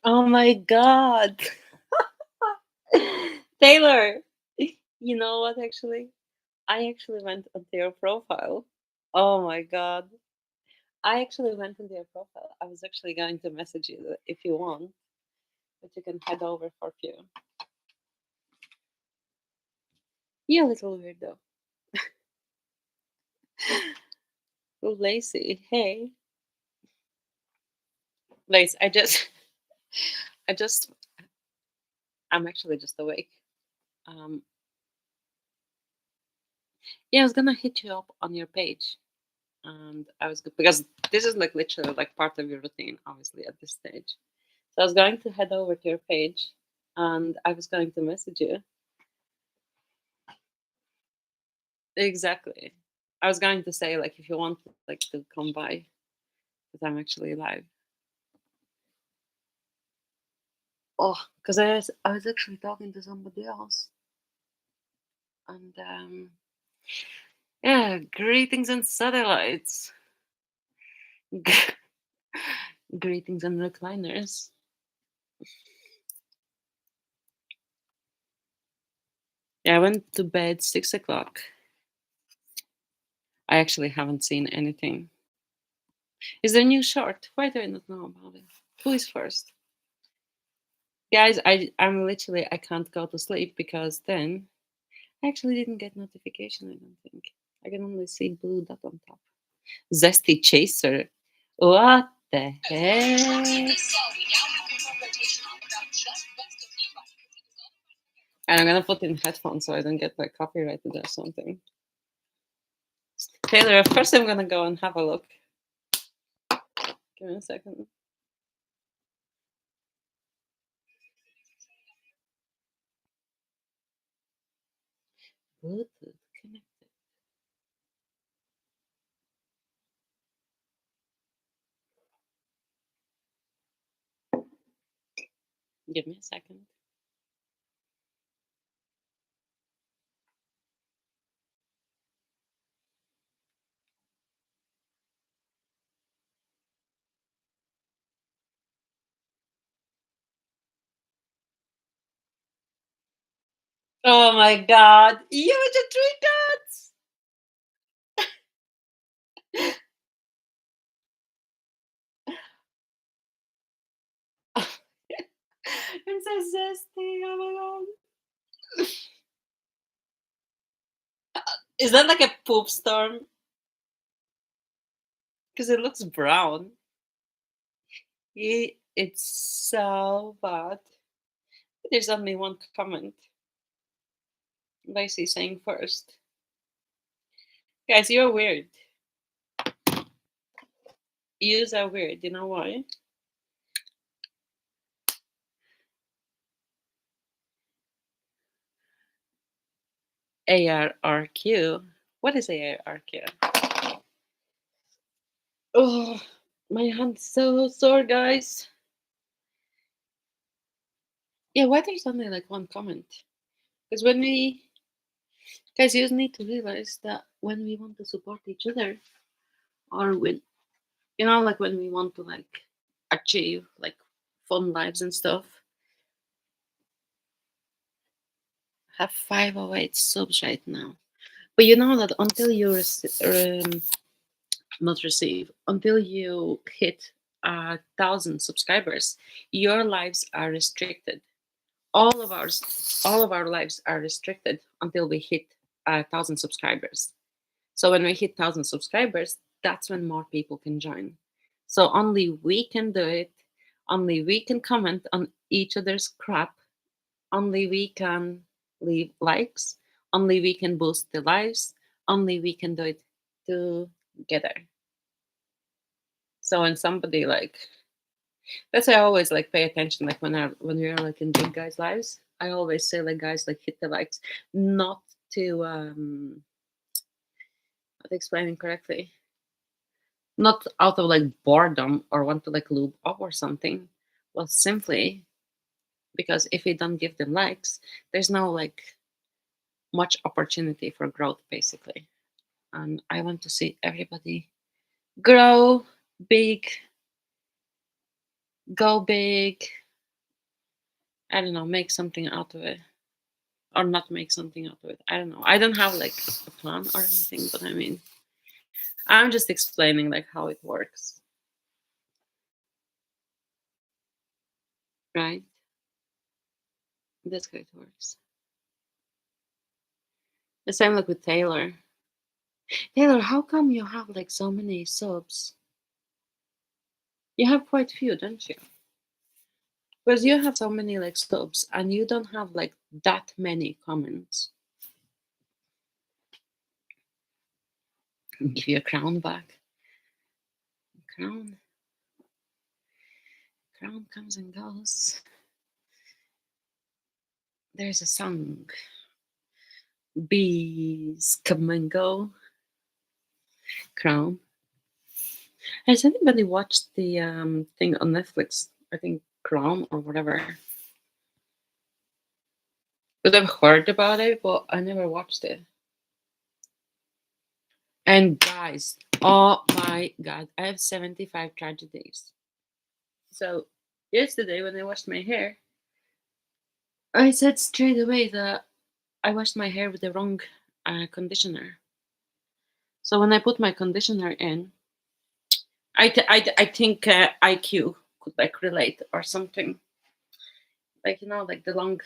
Oh my god. Taylor, you know what actually? I actually went onto your profile. Oh my god. I actually went into your profile. I was actually going to message you if you want, but you can head over for a few. You little weirdo. Lacey, hey. Lace, I just, I'm actually just awake. Um, yeah, I was gonna hit you up on your page, and I was because this is like literally like part of your routine, obviously at this stage. So I was going to head over to your page, and I was going to message you. Exactly. I was going to say like if you want like to come by, because I'm actually live. Oh, because I was actually talking to somebody else, and yeah, greetings and satellites. Greetings and recliners. Yeah, I went to bed 6 o'clock. I actually haven't seen anything. Is there a new short? Why do I not know about it? Who is first? Guys, I'm literally I can't go to sleep because then I actually didn't get notification, I don't think. I can only see blue dot on top. Zesty Chaser. What the heck? And I'm gonna put in headphones so I don't get like copyrighted or something. Taylor, first I'm gonna go and have a look. Give me a second. Bluetooth connected. Give me a second. Oh my god, you with the three dots! I'm so zesty. Oh my god. Is that like a poop storm? Because it looks brown. It's so bad. There's only one comment. Lacey saying first. Guys, you're weird. Yous are weird. You know why? ARRQ. What is ARRQ? Oh, my hand's so sore, guys. Yeah, why there's only like one comment? Because when we, guys, you need to realize that when we want to support each other, or when, like when we want to like achieve like fun lives and stuff, have 508 subs right now. But you know that until you not receive until you hit 1,000 subscribers, your lives are restricted. All of our lives are restricted until we hit 1,000 subscribers. So when we hit 1,000 subscribers, that's when more people can join. So only we can do it. Only we can comment on each other's crap. Only we can leave likes. Only we can boost the lives. Only we can do it together. So when somebody like that's why I always like pay attention like when we are like in big guys' lives, I always say like guys like hit the likes, not to not explaining correctly. Not out of like boredom or want to like lube up or something. Well simply because if we don't give them likes, there's no like much opportunity for growth basically. And I want to see everybody grow big, go big. I don't know, make something out of it or not make something out of it. I don't know. I don't have like a plan or anything, but I mean, I'm just explaining like how it works, right? That's how it works. The same like with Taylor. Taylor, how come you have like so many subs? You have quite a few, don't you? Because you have so many like subs and you don't have like that many comments. Give your crown back. Crown. Crown comes and goes. There's a song. Bees come and go. Crown. Has anybody watched the thing on Netflix? I think Crown or whatever. Because I've heard about it, but I never watched it. And guys, oh my god, I have 75 tragedies. So yesterday when I washed my hair, I said straight away that I washed my hair with the wrong conditioner. So when I put my conditioner in, I think IQ could like relate or something. Like, you know, like the long,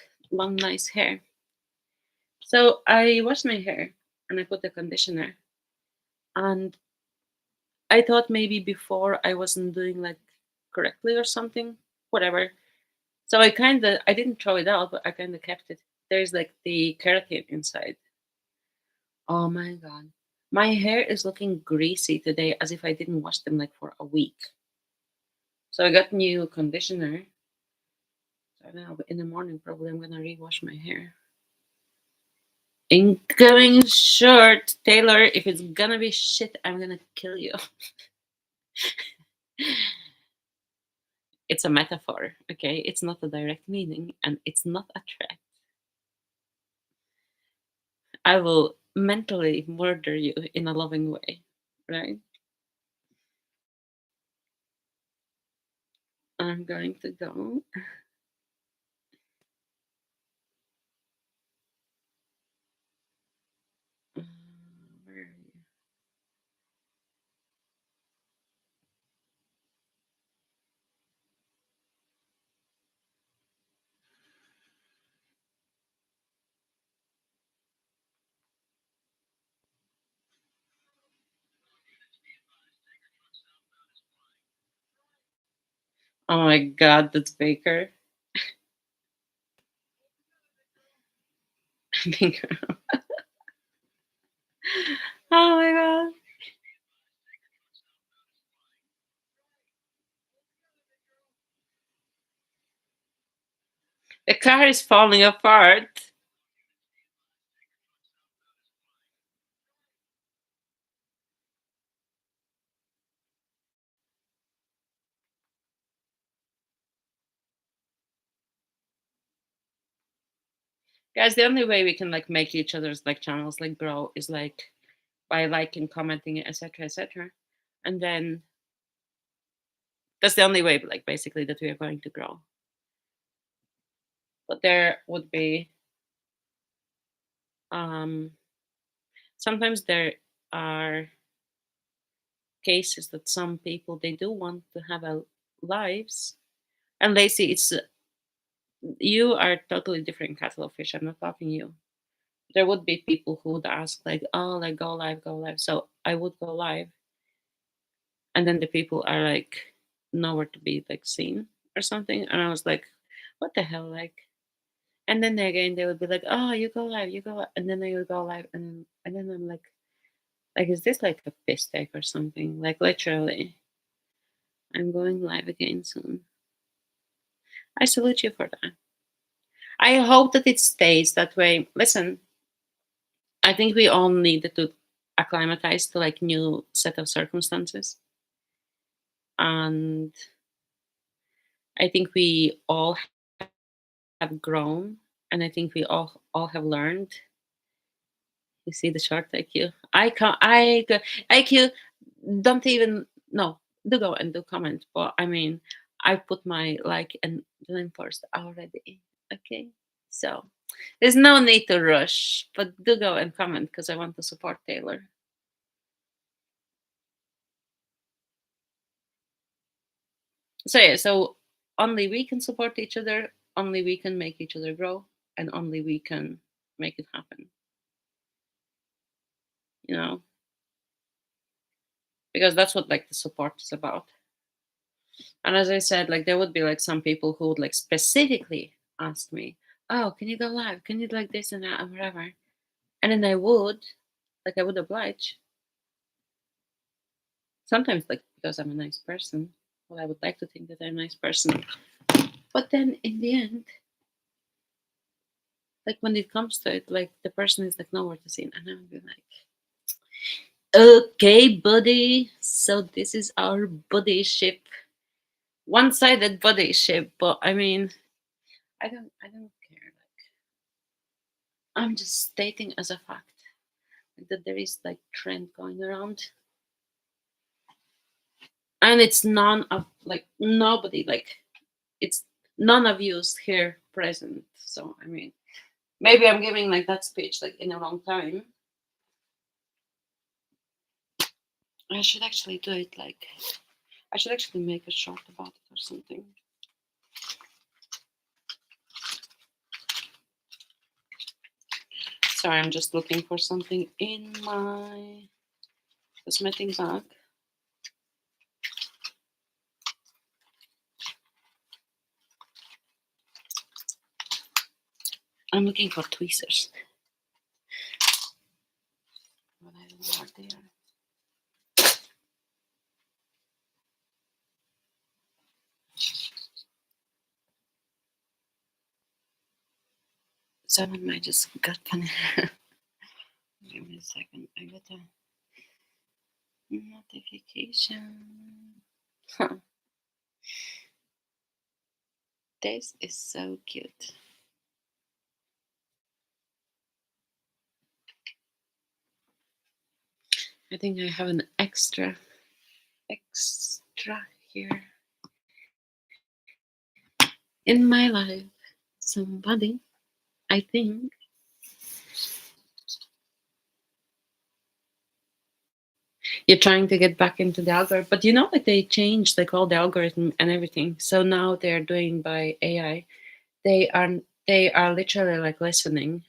nice hair. So I washed my hair and I put the conditioner. And I thought maybe before I wasn't doing like correctly or something, whatever. So I didn't throw it out, but I kind of kept it. There's like the keratin inside. Oh my god. My hair is looking greasy today as if I didn't wash them like for a week. So I got new conditioner. So now in the morning probably I'm gonna rewash my hair. Incoming short, Taylor. If it's gonna be shit, I'm gonna kill you. It's a metaphor, okay? It's not a direct meaning and it's not a threat. I will mentally murder you in a loving way, right? I'm going to go. Where are you? Oh my god, that's Baker. Baker. Oh my god. The car is falling apart. Guys, the only way we can like make each other's like channels like grow is like by liking, commenting, etc., etc. And then that's the only way, like basically, that we are going to grow. But there would be um sometimes there are cases that some people they do want to have a lives and they see it's you are totally different kettle of fish. I'm not talking you. There would be people who would ask like, oh, like go live, go live. So I would go live, and then the people are like nowhere to be like seen or something, and I was like, what the hell, like. And then again they would be like, oh, you go live, you go live. And then they would go live, and then I'm like, is this like a piss take or something? Like literally, I'm going live again soon. I salute you for that. I hope that it stays that way. Listen, I think we all needed to acclimatize to like new set of circumstances, and I think we all have grown, and I think we all have learned. You see the short IQ. I can't. IQ. Don't even no. Do go and do comment. But I mean, I put my like and name first already. Okay, so there's no need to rush, but do go and comment because I want to support Taylor. So yeah, so only we can support each other, only we can make each other grow, and only we can make it happen. You know, because that's what like the support is about. And as I said, like there would be like some people who would like specifically ask me, "Oh, can you go live? Can you do like this and that and whatever?" And then I would oblige. Sometimes, like because I'm a nice person, well, I would like to think that I'm a nice person. But then in the end, like when it comes to it, like the person is like nowhere to see, and I would be like, "Okay, buddy. So this is our buddy ship, one-sided buddy ship." But I mean, I don't care. Like I'm just stating as a fact that there is like trend going around, and it's none of like nobody like it's none of yous here present. So I mean, maybe I'm giving like that speech like in a long time. I should actually do it like I should actually make a short about it or something. Sorry, I'm just looking for something in my cosmetic bag. I'm looking for tweezers, but I don't know what they are. Someone might just got funny. Give me a second. I got a notification. Huh. This is so cute. I think I have an extra here in my life. Somebody, I think. You're trying to get back into the algorithm, but you know, like they changed like all the algorithm and everything. So now they're doing by AI. They are they are literally like listening.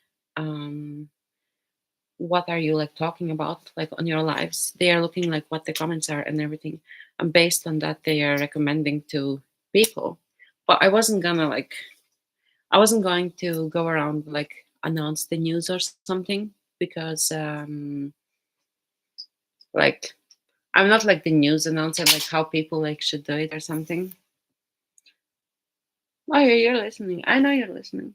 What are you like talking about like on your lives? They are looking like what the comments are and everything, and based on that, they are recommending to people. But I wasn't going to go around like announce the news or something because like I'm not like the news announcer, like how people like should do it or something. Oh, yeah, you're listening. I know you're listening.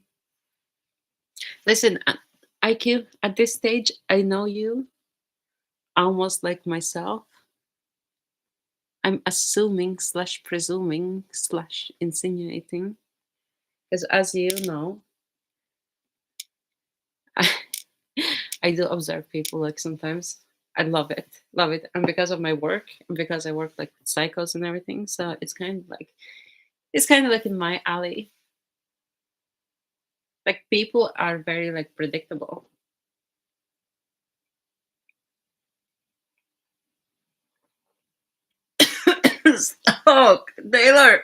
Listen, IQ, at this stage, I know you almost like myself. I'm assuming slash presuming slash insinuating. Because as you know, I, I do observe people like sometimes. I love it. Love it. And because of my work, and because I work like with psychos and everything, so it's kind of like in my alley. Like people are very like predictable. Stop, Taylor.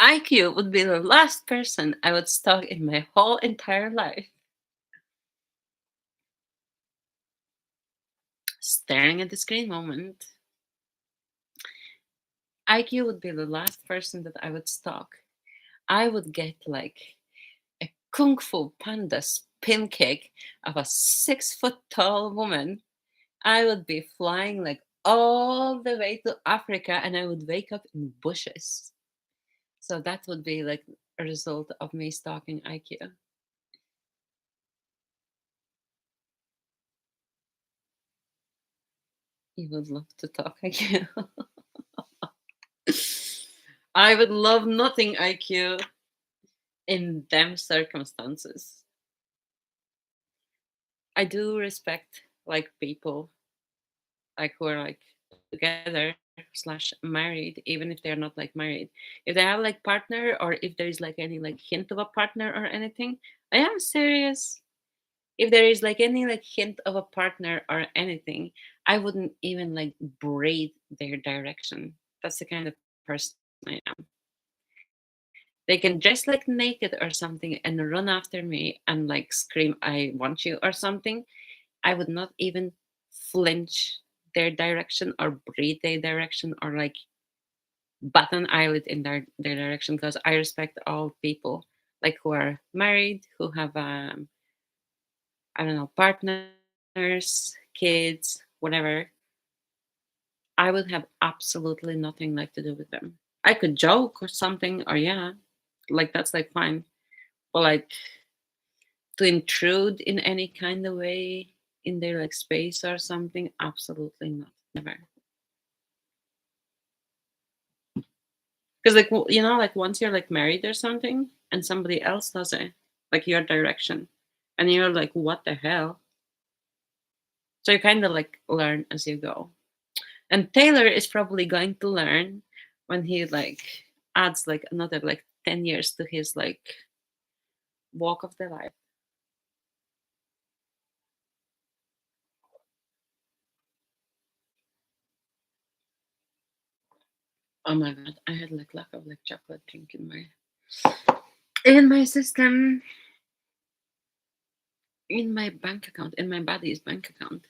IQ would be the last person I would stalk in my whole entire life. Staring at the screen moment. IQ would be the last person that I would stalk. I would get like a Kung Fu Panda spin kick of a 6 foot tall woman. I would be flying like all the way to Africa and I would wake up in bushes. So that would be like a result of me stalking IQ. You would love to talk IQ. I would love nothing IQ in them circumstances. I do respect like people like who are like together slash married, even if they're not like married. If they have like partner, or if there is like any like hint of a partner or anything, I am serious. If there is like any like hint of a partner or anything, I wouldn't even like breathe their direction. That's the kind of person I am. They can dress like naked or something and run after me and like scream, I want you or something. I would not even flinch their direction or breathe their direction or like bat an eyelid in their direction, because I respect all people like who are married, who have I don't know, partners, kids, whatever. I would have absolutely nothing like to do with them. I could joke or something, or yeah, like that's like fine. But like to intrude in any kind of way in their like space or something, absolutely not, never. Because like like once you're like married or something, and somebody else does it, like your direction, and you're like, what the hell? So you kind of like learn as you go. And Taylor is probably going to learn when he like adds like another like 10 years to his like walk of the life. Oh my god, I had like lack of like chocolate drink in my system, in my bank account, in my body's bank account.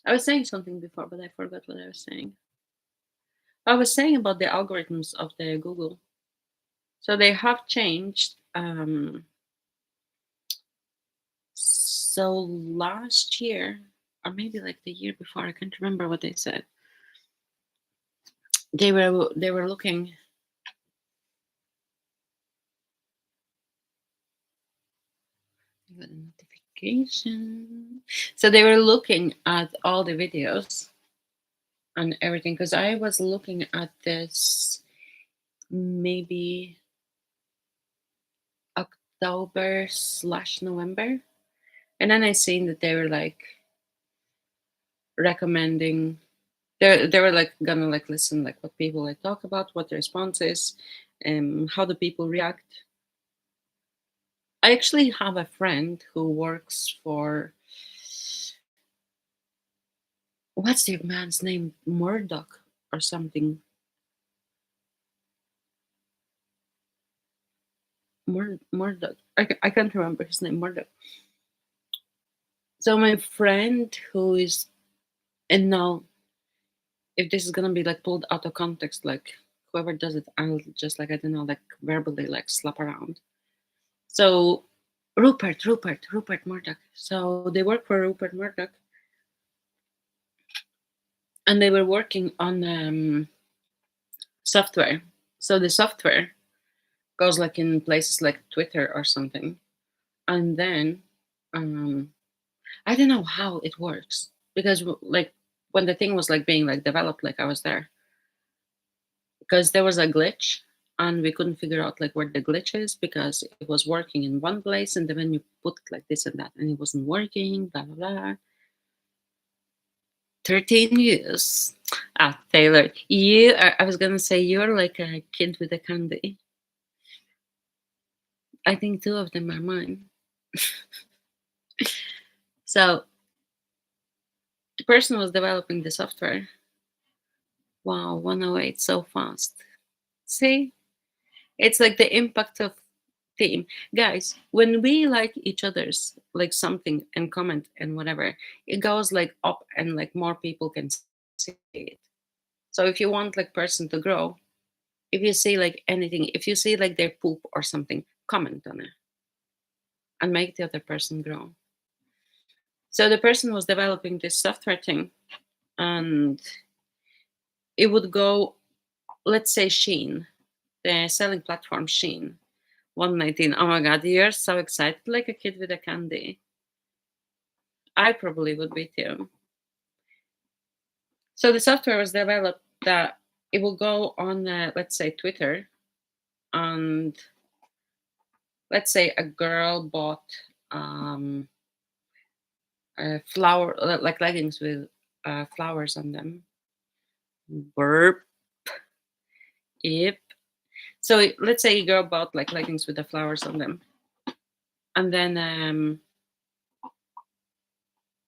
I was saying something before, but I forgot what I was saying. I was saying about the algorithms of the Google. So they have changed. So last year, or maybe like the year before, I can't remember what they said. They were looking. I got a notification. So they were looking at all the videos and everything, because I was looking at this maybe October/November, and then I seen that they were like recommending. They were like gonna like listen like what people like talk about, what the response is, how the people react. I actually have a friend who works for, what's the man's name, Murdoch or something. Murdoch. I can't remember his name. Murdoch. So my friend who is, and now if this is gonna be like pulled out of context, like whoever does it, I'll just like I don't know, like verbally like slap around. So Rupert Murdoch. So they work for Rupert Murdoch, and they were working on software. So the software goes like in places like Twitter or something, and then um, I don't know how it works, because like when the thing was like being like developed, like I was there, because there was a glitch and we couldn't figure out like where the glitch is, because it was working in one place and then when you put like this and that and it wasn't working, blah blah blah. 13 years. Ah, Taylor, I was gonna say you're like a kid with a candy. I think two of them are mine. So the person was developing the software. Wow, 108 so fast. See, it's like the impact of team. Guys, when we like each other's like something and comment and whatever, it goes like up and like more people can see it. So if you want like person to grow, if you see like anything, if you see like their poop or something, comment on it and make the other person grow. So the person was developing this software thing, and it would go, let's say Sheen, the selling platform Sheen, 119. Oh my god, you're so excited like a kid with a candy. I probably would be too. So the software was developed that it will go on, let's say, Twitter, and let's say a girl bought a flower, like leggings with flowers on them. Burp. Yep. So let's say you go about like leggings with the flowers on them, and then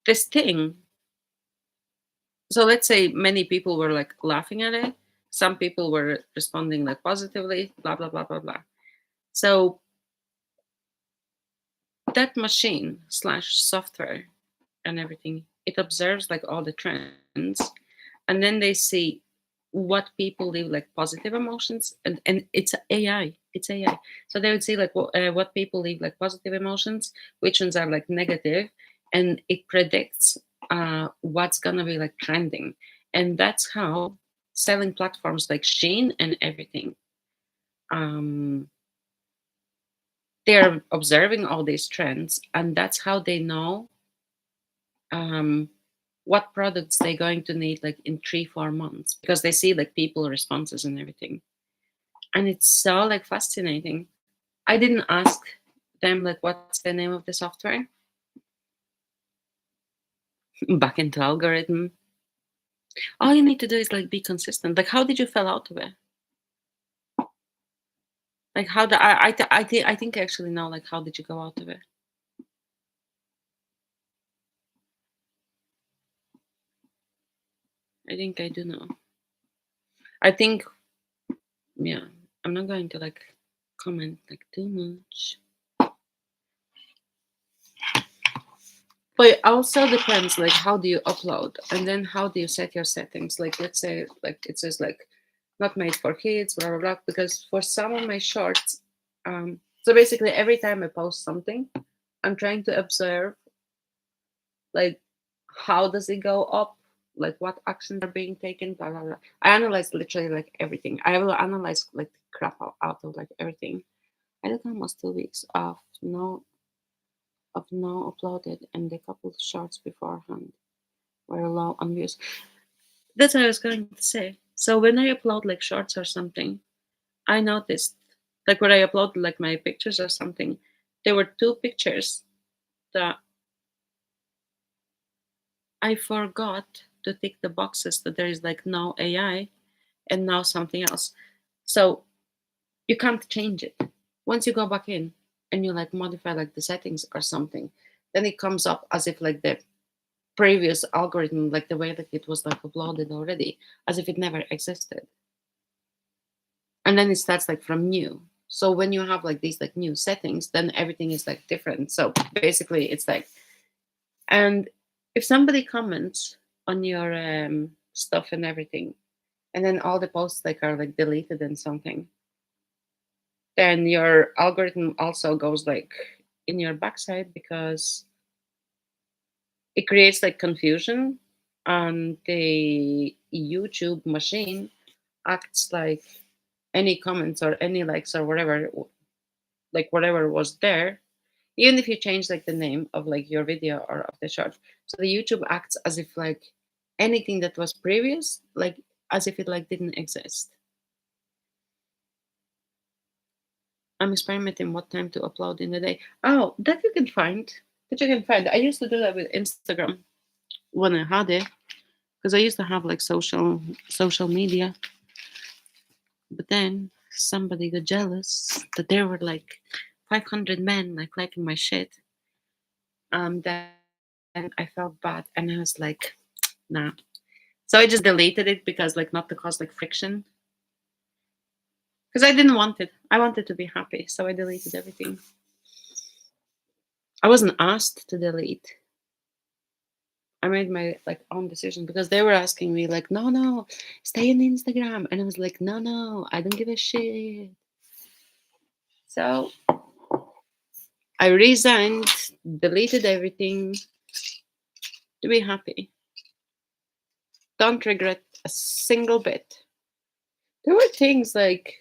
this thing. So let's say many people were like laughing at it. Some people were responding like positively. Blah blah blah blah blah. So that machine slash software and everything, it observes like all the trends, and then they see what people leave like positive emotions, and it's AI. So they would see like what people leave like positive emotions, which ones are like negative, and it predicts what's gonna be like trending. And that's how selling platforms like Shein and everything, um they're observing all these trends, and that's how they know um what products they're going to need like in 3-4 months, because they see like people responses and everything. And it's so like fascinating. I didn't ask them like what's the name of the software. Back into algorithm. All you need to do is like be consistent. Like, how did you fell out of it? Like, how the I think I actually know like how did you go out of it? I think I do know. I think, yeah, I'm not going to like comment like too much. But it also depends like how do you upload, and then how do you set your settings. Like let's say like it says like not made for kids, blah blah blah. Because for some of my shorts, so basically every time I post something, I'm trying to observe like how does it go up, like what actions are being taken, blah blah blah. I analyze literally like everything. I will analyze like the crap out of like everything. I did almost 2 weeks of no uploaded, and a couple of shorts beforehand were low on views. That's what I was going to say. So when I upload like shorts or something, I noticed like when I upload like my pictures or something, there were 2 pictures that I forgot to tick the boxes that there is like no AI and now something else. So you can't change it. Once you go back in and you like modify like the settings or something, then it comes up as if like the previous algorithm, like the way that it was like uploaded already, as if it never existed. And then it starts like from new. So when you have like these like new settings, then everything is like different. So basically it's like, and if somebody comments on your stuff and everything, and then all the posts like are like deleted and something, then your algorithm also goes like in your backside, because it creates like confusion, and the YouTube machine acts like any comments or any likes or whatever, like whatever was there, even if you change like the name of like your video or of the short. So the YouTube acts as if like anything that was previous, like as if it like didn't exist. I'm experimenting what time to upload in the day. Oh, that you can find. That you can find. I used to do that with Instagram when I had it, because I used to have like social media. But then somebody got jealous that there were like 500 men like liking my shit. Then I felt bad, and I was like, nah. So I just deleted it, because like not to cause like friction. Because I didn't want it. I wanted to be happy, so I deleted everything. I wasn't asked to delete. I made my like own decision, because they were asking me like, no, no, stay on Instagram, and I was like, no, no, I don't give a shit. So I resigned, deleted everything to be happy. Don't regret a single bit. There were things like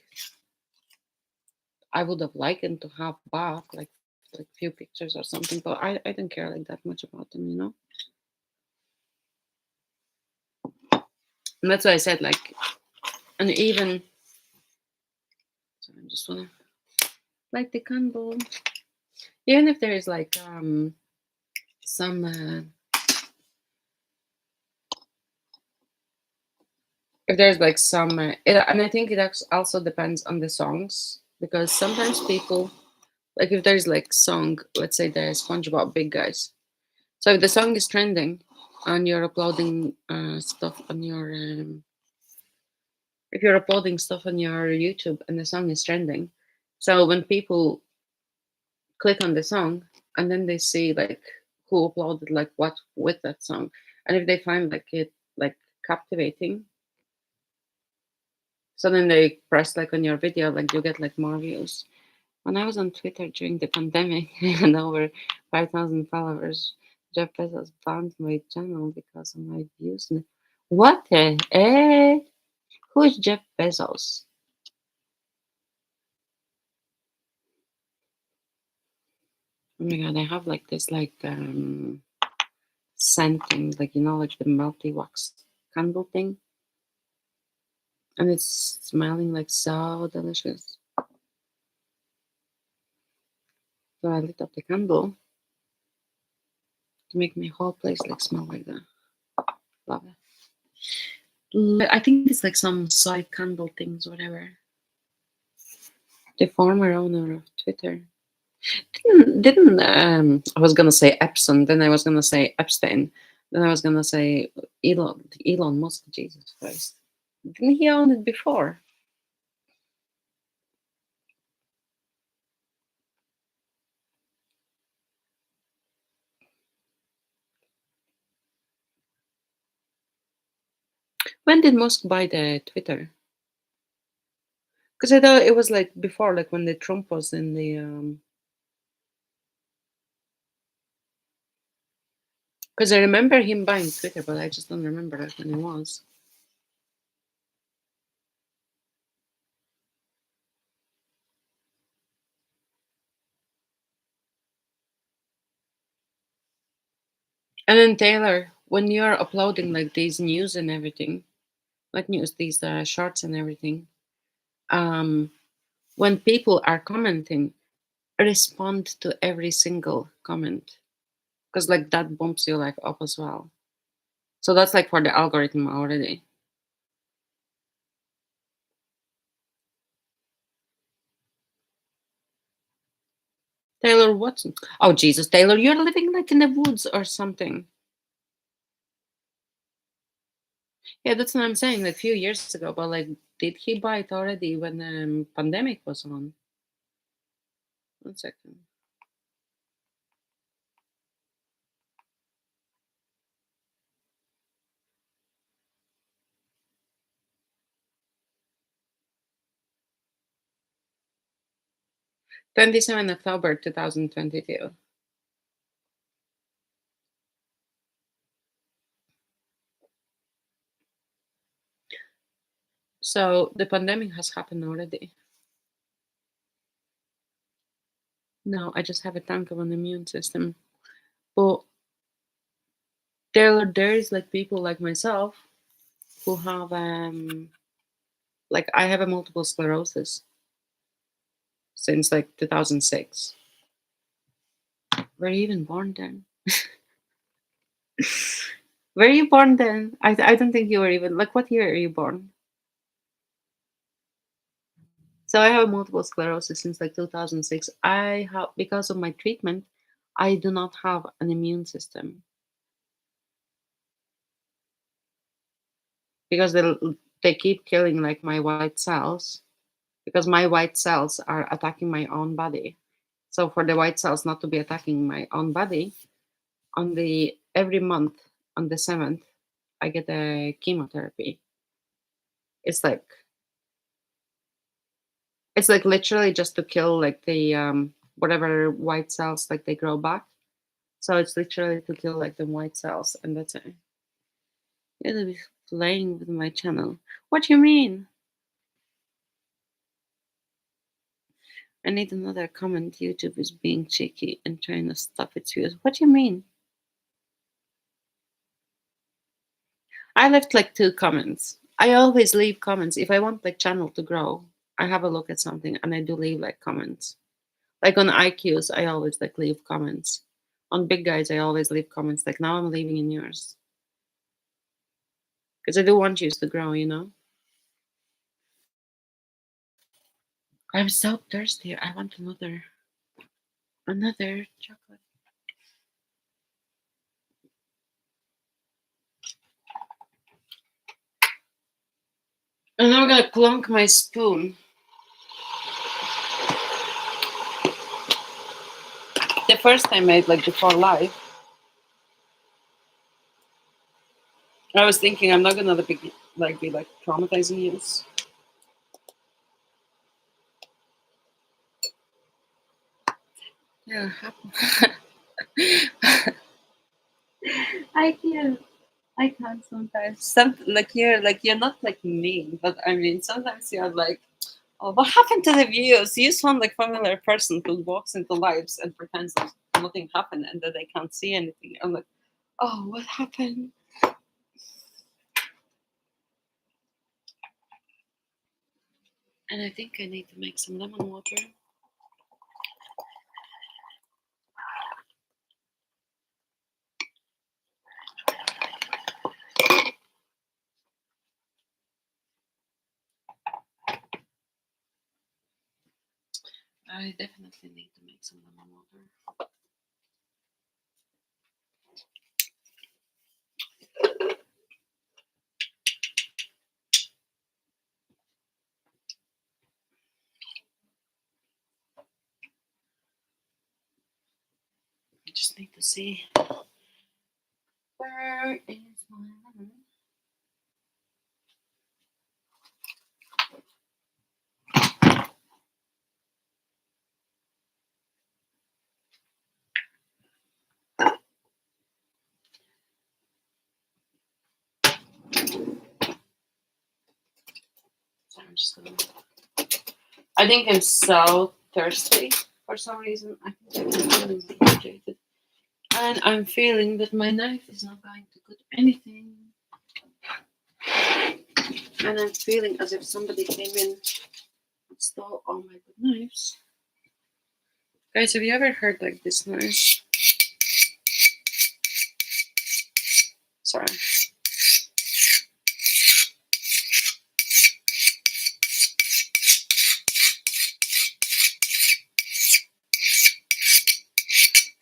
I would have liked to have back, like few pictures or something, but I don't care like that much about them, you know. And that's why I said like, and even so I just wanna light the candle. Even if there is like some If there's like some, and I think it also depends on the songs, because sometimes people, like if there's like song, let's say the SpongeBob Big Guys. So if the song is trending and you're uploading stuff on your, if you're uploading stuff on your YouTube and the song is trending, so when people click on the song and then they see like who uploaded like what with that song, and if they find like it like captivating, so then they press like on your video, like you get like more views. When I was on Twitter during the pandemic, I had over 5,000 followers. Jeff Bezos banned my channel because of my views. What the who is Jeff Bezos? Oh my god, I have like this like scenting, like you know, like the melty wax candle thing. And it's smelling like so delicious. So I lit up the candle to make my whole place like smell like that. Love it. I think it's like some soy candle things, whatever. The former owner of Twitter didn't I was gonna say Epson, then I was gonna say Epstein, then I was gonna say Elon Musk. Jesus Christ, didn't he own it before? When did Musk buy the Twitter? Because I thought it was like before, like when the Trump was in the because I remember him buying Twitter, but I just don't remember like when it was. And then Taylor, when you're uploading like these news and everything, like news, these shorts and everything, um, when people are commenting, respond to every single comment, because like that bumps you like up as well. So that's like for the algorithm already. Taylor Watson. Oh Jesus, Taylor, you're living like in the woods or something. Yeah, that's what I'm saying. Like a few years ago, but like, did he buy it already when pandemic was on? 1 second. 27 October 2022. So the pandemic has happened already. No, I just have a tank of an immune system. But there is like people like myself who have like I have a multiple sclerosis since like 2006. Were you even born then? Were you born then? I don't think you were even like, what year are you born? So I have multiple sclerosis since like 2006. I have, because of my treatment, I do not have an immune system because they keep killing like my white cells, because my white cells are attacking my own body. So for the white cells not to be attacking my own body, on the every month on the 7th, I get a chemotherapy. It's like it's like literally just to kill like the whatever white cells like they grow back. So it's literally to kill like the white cells, and that's it. It'll be playing with my channel. What do you mean? I need another comment. YouTube is being cheeky and trying to stop its views. What do you mean? I left like 2 comments. I always leave comments. If I want like channel to grow, I have a look at something and I do leave like comments. Like on IQs, I always like leave comments. On Big Guys, I always leave comments. Like now I'm leaving in yours. Because I do want you to grow, you know? I'm so thirsty. I want another chocolate. And I'm gonna clunk my spoon. The first time I made like before live, I was thinking I'm not gonna be traumatizing you. Yeah, I can't. I can't sometimes. Some you're not like me, but I mean sometimes you're like, oh, what happened to the views? You sound like familiar person who walks into lives and pretends that nothing happened and that they can't see anything. I'm like, oh, what happened? And I think I need to make some lemon water. I definitely need to make some lemon water. I just need to see where is my lemon. So I'm just gonna. I think I'm so thirsty for some reason. I think I'm feeling dehydrated. And I'm feeling that my knife is not going to cut anything. And I'm feeling as if somebody came in and stole all my good knives. Guys, have you ever heard like this noise? Sorry.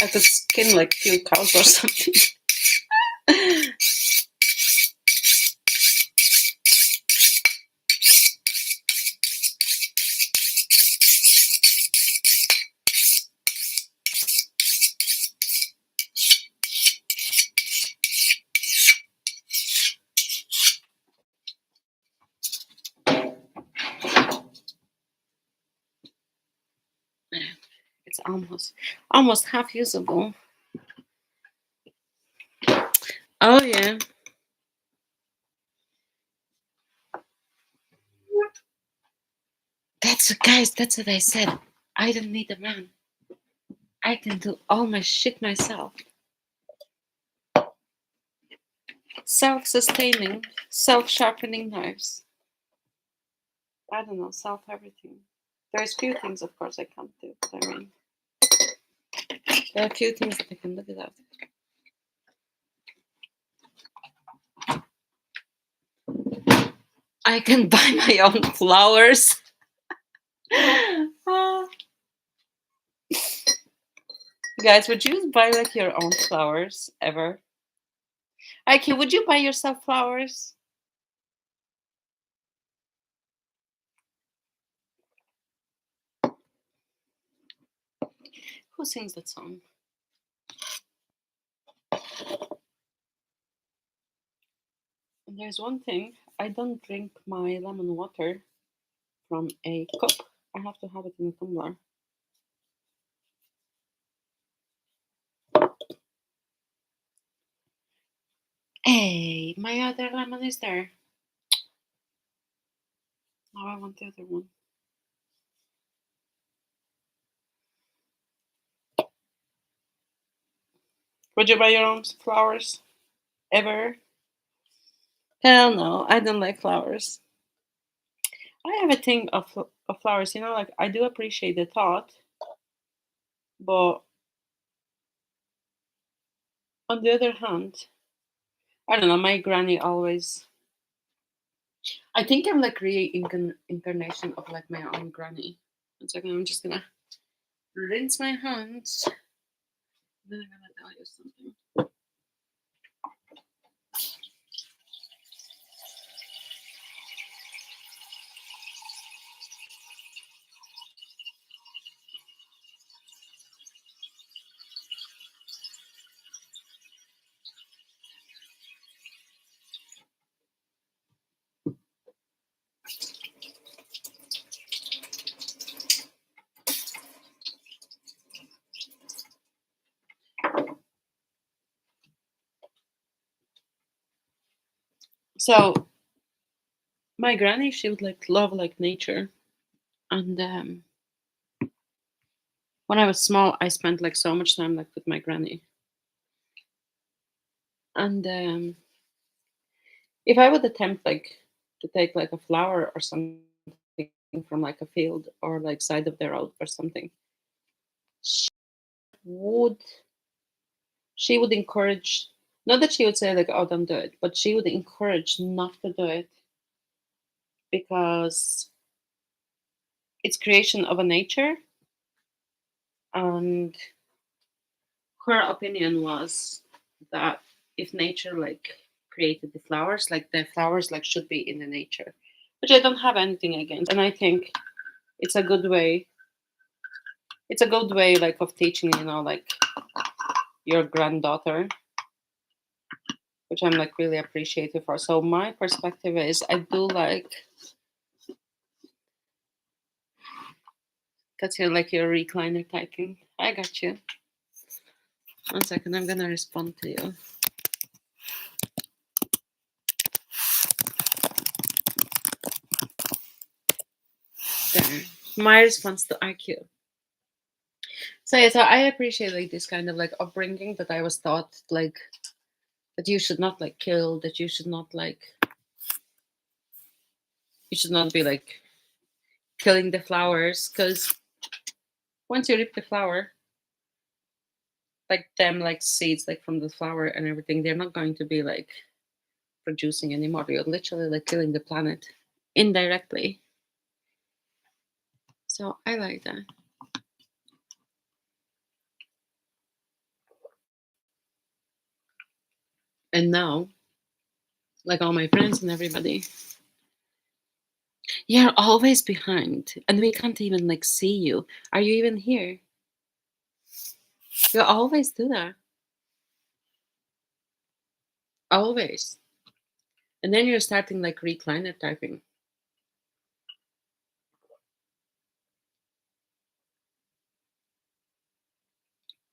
I could skin like 2 cows or something. It's almost half usable. Oh yeah. That's what I said. I don't need a man. I can do all my shit myself. Self-sustaining, self-sharpening knives. I don't know, self everything. There's few things, of course, I can't do. But I mean, there are a few things that I can look it up. I can buy my own flowers. Guys, would you buy like your own flowers ever? Ike, would you buy yourself flowers? Who sings that song? And there's one thing, I don't drink my lemon water from a cup. I have to have it in a tumbler. Hey, my other lemon is there. Now I want the other one. Would you buy your own flowers? Ever? Hell no, I don't like flowers. I have a thing of flowers, like I do appreciate the thought, but on the other hand, I don't know, my granny always. I think I'm like incarnation of like my own granny. One second, I'm just gonna rinse my hands. Then I'm gonna tell you something. So my granny, she would like love like nature, and when I was small, I spent like so much time like with my granny, and if I would attempt like to take like a flower or something from like a field or like side of the road or something, she would she would encourage, not that she would say like, oh, don't do it, but she would encourage not to do it because it's creation of a nature, and her opinion was that if nature like created the flowers like should be in the nature, which I don't have anything against, and I think it's a good way. It's a good way like of teaching, like your granddaughter, which I'm like really appreciative for. So my perspective is I do like that's your recliner typing. I got you. One second, I'm gonna respond to you. There. My response to IQ. So yeah, so I appreciate like this kind of like upbringing that I was taught like that you should not like kill, that you should not be like killing the flowers because once you rip the flower, like them like seeds like from the flower and everything, they're not going to be like producing anymore. You're literally like killing the planet indirectly. So I like that. And now, like all my friends and everybody, you're always behind, and we can't even like see you. Are you even here? You always do that. Always. And then you're starting like recliner typing.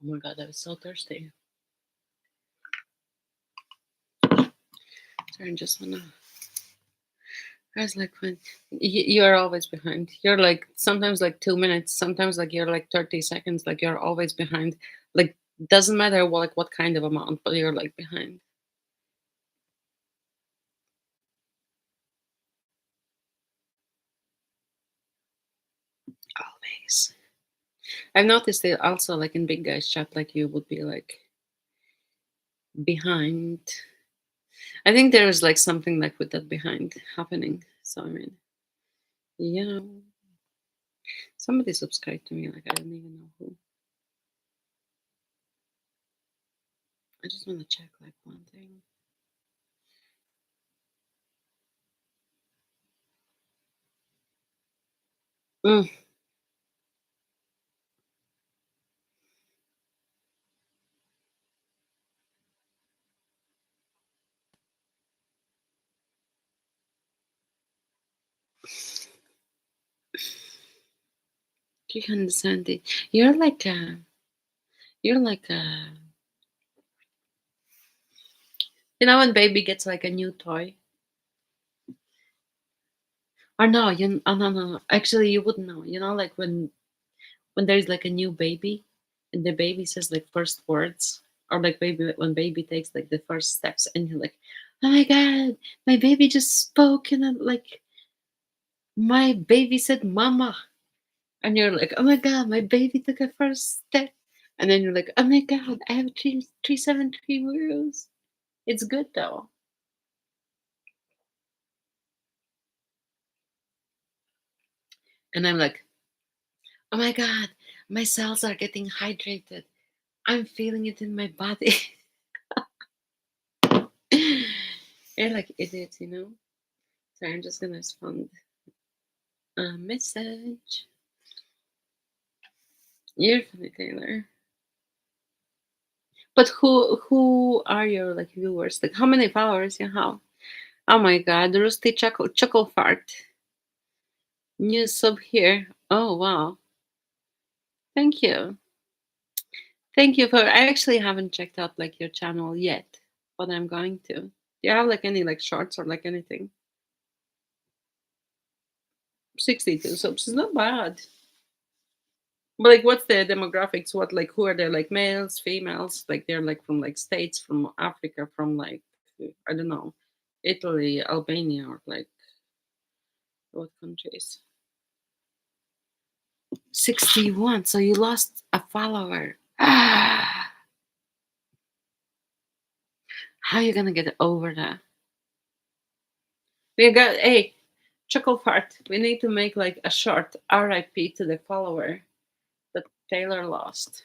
Oh my god, I was so thirsty. Sorry, I just wanna. I was like, when you're always behind. You're like sometimes like 2 minutes, sometimes like you're like 30 seconds. Like you're always behind. Like doesn't matter what kind of amount, but you're like behind. Always. I've noticed it also like in big guys chat, like you would be like behind. I think there is like something like with that behind happening. So I mean, yeah. Somebody subscribed to me, like I don't even know who. I just want to check like one thing. Mm. You can understand it. You're like a when baby gets like a new toy. Or no, no. Actually you wouldn't know. Like when there's like a new baby and the baby says like first words, or like baby when baby takes like the first steps and you're like, oh my god, my baby just spoke and like my baby said mama, and you're like, oh my god, my baby took a first step, and then you're like, oh my god, I have 373 euros. It's good though. And I'm like, Oh my God, my cells are getting hydrated. I'm feeling it in my body. You're like idiots, you know? So I'm just gonna respond a message. You're funny, Taylor. But who are your like viewers? Like how many followers you have? Oh my God, Rusty Chuckle Fart. New sub here. Oh wow. Thank you. Thank you for I actually haven't checked out like your channel yet, but I'm going to. Do you have like any like shorts or like anything? 62 subs is not bad. But like what's the demographics? What like who are they like males, females? Like they're like from like states, from Africa, from like I don't know, Italy, Albania, or like what countries? 61. So you lost a follower. How are you gonna get over that? We got hey, chuckle fart. We need to make like a short RIP to the follower that Taylor lost.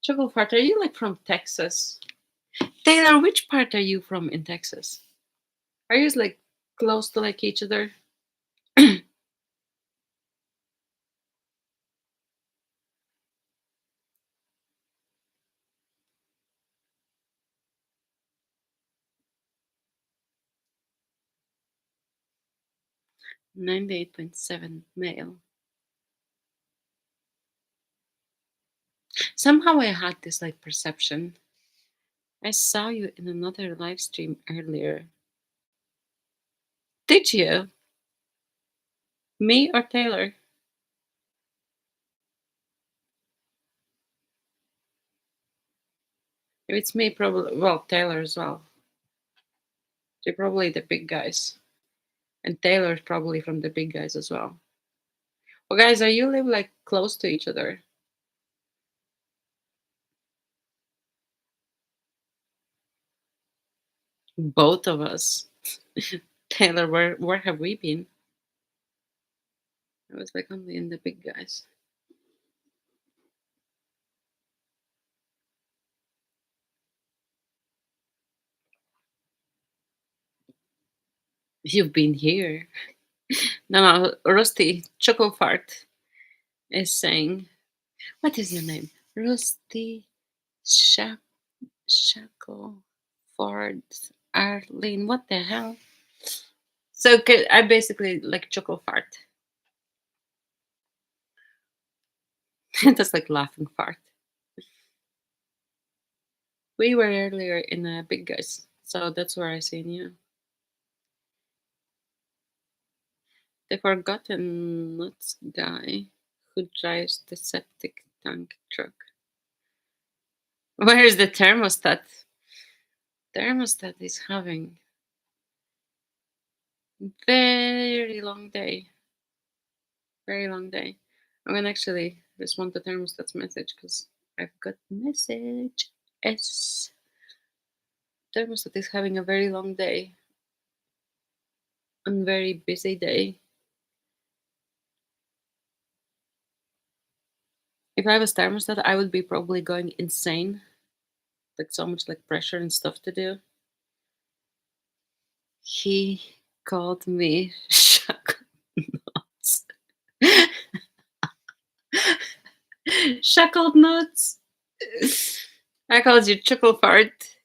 Chuckle fart, are you like from Texas? Taylor, which part are you from in Texas? Are you like close to like each other? 98.7 male. Somehow I had this like perception. I saw you in another live stream earlier. Did you? Me or Taylor? If it's me, probably. Well, Taylor as well. They're probably the big guys. And Taylor's probably from the big guys as well. Well, guys, are you live like close to each other? Both of us. Taylor, where have we been? I was like only in the big guys. You've been here. No, Rusty Chocofart is saying, what is your name? Rusty Shackleford Arlene. What the hell? So I basically like Chocofart. That's like laughing fart. We were earlier in Big Guys, so that's where I seen you. The forgotten nuts guy who drives the septic tank truck. Where is the thermostat? Thermostat is having very long day. Very long day. I'm gonna actually respond to thermostat's message because I've got message. S. Thermostat is having a very long day. And very busy day. If I was thermostat, I would be probably going insane. Like so much like pressure and stuff to do. He called me Shuck Nuts. Shackled Nuts. I called you Chuckle Fart.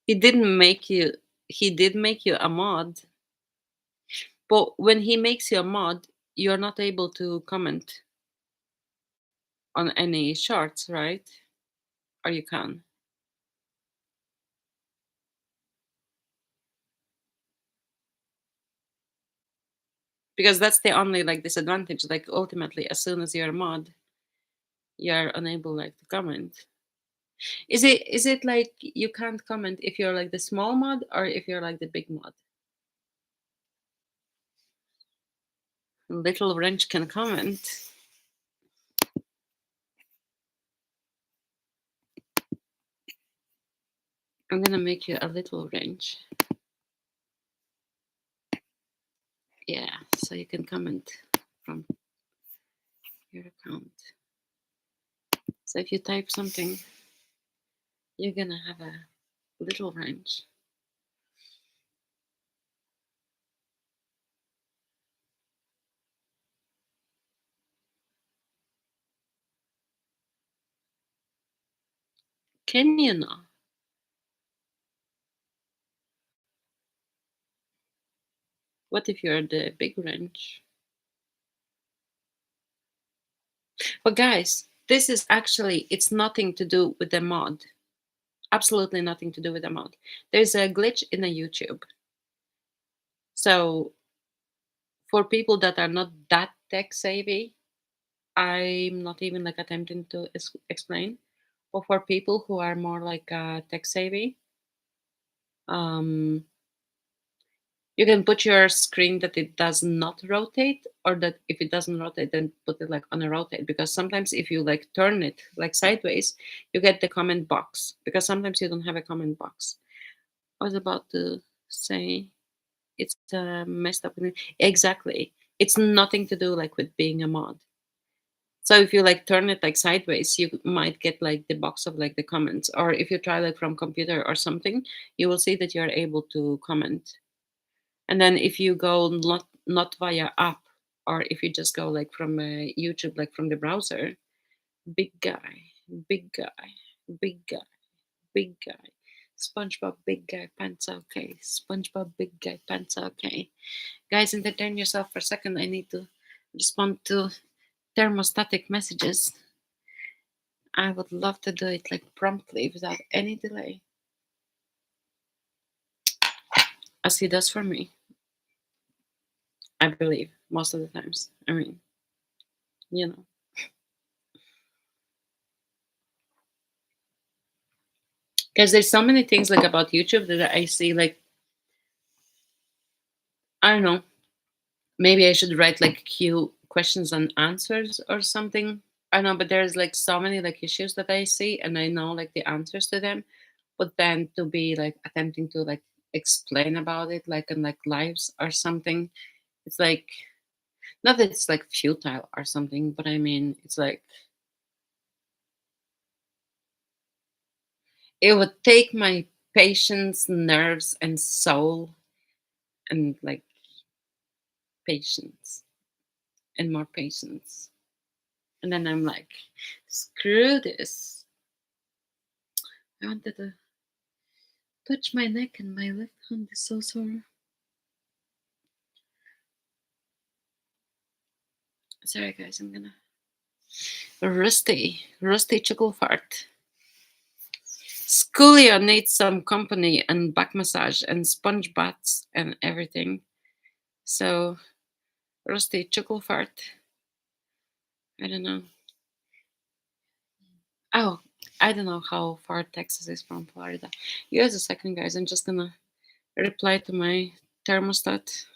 He didn't make you. He did make you a mod. But when he makes you a mod, you're not able to comment on any shorts, right? Or you can. Because that's the only like disadvantage. Like ultimately, as soon as you're a mod, you're unable like to comment. Is it like you can't comment if you're like the small mod or if you're like the big mod? Little wrench can comment. I'm gonna make you a little wrench. Yeah, so you can comment. from your account. So if you type something, you're gonna have a little wrench. Can you know? What if you're the big wrench? But guys, this is actually, it's nothing to do with the mod. Absolutely nothing to do with the mod. There's a glitch in the YouTube. So for people that are not that tech savvy, I'm not even like attempting to explain. But for people who are more like tech savvy, um, you can put your screen that it does not rotate, or that if it doesn't rotate, then put it like on a rotate. Because sometimes if you like turn it like sideways, you get the comment box. Because sometimes you don't have a comment box. I was about to say it's messed up. Exactly. It's nothing to do like with being a mod. So if you like turn it like sideways, you might get like the box of like the comments. Or if you try like from computer or something, you will see that you're able to comment. And then if you go not via app, or if you just go like from YouTube, like from the browser, big guy, big guy, big guy, big guy. SpongeBob big guy pants okay. SpongeBob big guy pants okay. Guys, entertain yourself for a second. I need to respond to thermostatic messages. I would love to do it like promptly without any delay, as he does for me. I believe most of the times. I mean, you know. Because there's so many things like about YouTube that I see like, I don't know, maybe I should write like Q questions and answers or something. I don't know, but there's like so many like issues that I see and I know like the answers to them, but then to be like attempting to like explain about it like in like lives or something, it's like, not that it's like futile or something, but I mean it's like it would take my patience, nerves, and soul, and like patience and more patience. And then I'm like, screw this. I wanted to touch my neck and my left hand is so sore. Sorry guys, I'm gonna rusty chuckle fart. Schoolia needs some company and back massage and sponge baths and everything. So rusty chuckle fart. I don't know. Oh, I don't know how far Texas is from Florida. Give us a second, guys. I'm just gonna reply to my thermostat.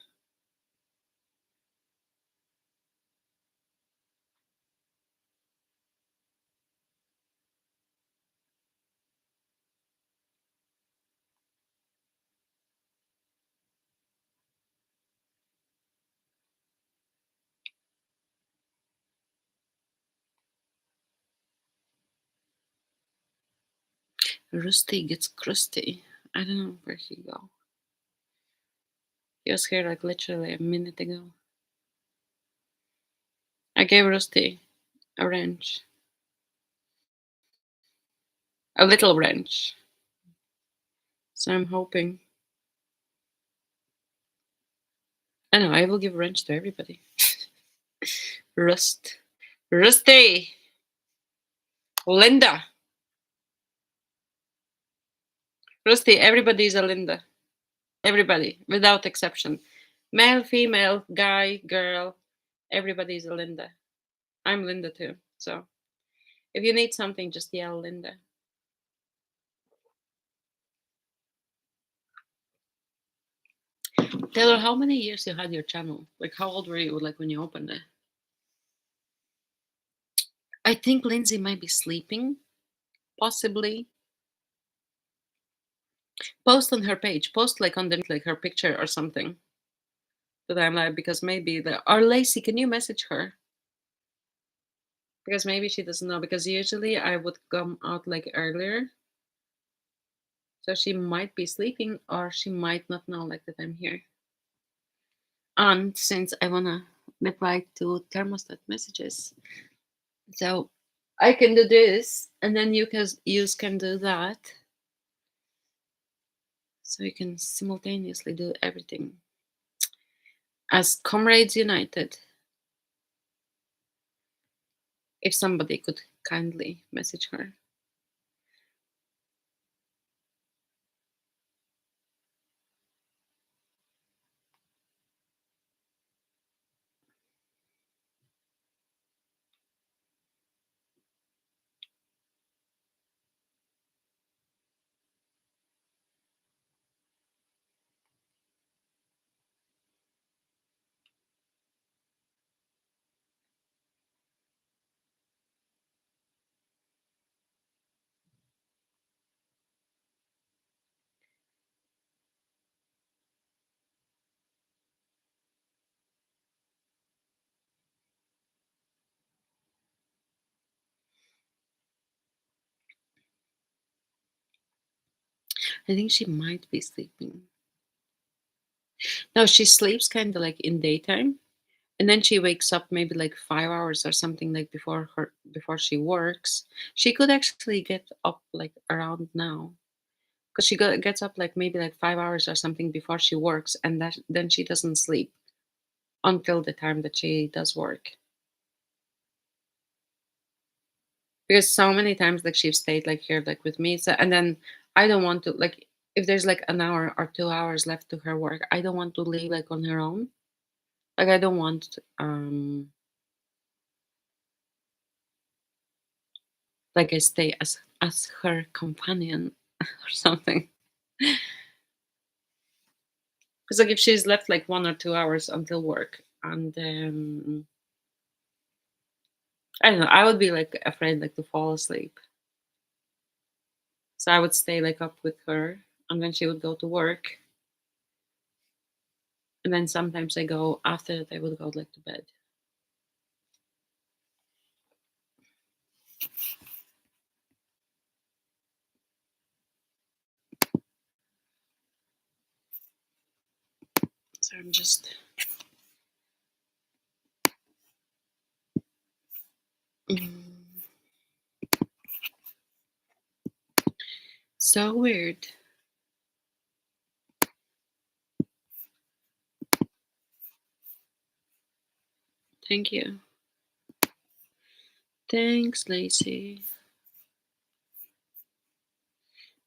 Rusty gets crusty. I don't know where he go. He was here like literally a minute ago. I gave Rusty a wrench. A little wrench. So I'm hoping. I know, I will give a wrench to everybody. Rust. Rusty! Linda! Rusty, everybody is a Linda. Everybody, without exception. Male, female, guy, girl, everybody is a Linda. I'm Linda too. So if you need something, just yell Linda. Taylor, how many years you had your channel? Like, how old were you like when you opened it? I think Lindsay might be sleeping, possibly. Post on her page. Post like on the like her picture or something. But I'm like, because maybe the or Lacey, can you message her? Because maybe she doesn't know. Because usually I would come out like earlier, so she might be sleeping or she might not know like that I'm here. And since I wanna reply to thermostat messages, so I can do this, and then you can do that, so you can simultaneously do everything as comrades united. If somebody could kindly message her. I think she might be sleeping. No, she sleeps kind of like in daytime, and then she wakes up maybe like 5 hours or something like before she works. She could actually get up like around now because gets up like maybe like 5 hours or something before she works, and then she doesn't sleep until the time that she does work. Because so many times like she's stayed like here like with me, so and then I don't want to like if there's like an hour or 2 hours left to her work, I don't want to leave like on her own. Like I don't want like I stay as her companion or something. Because like if she's left like 1 or 2 hours until work, and I don't know, I would be like afraid like to fall asleep. So I would stay like up with her, and then she would go to work, and then sometimes I go after that I would go like to bed. So I'm just mm, so weird. Thank you. Thanks, Lacey.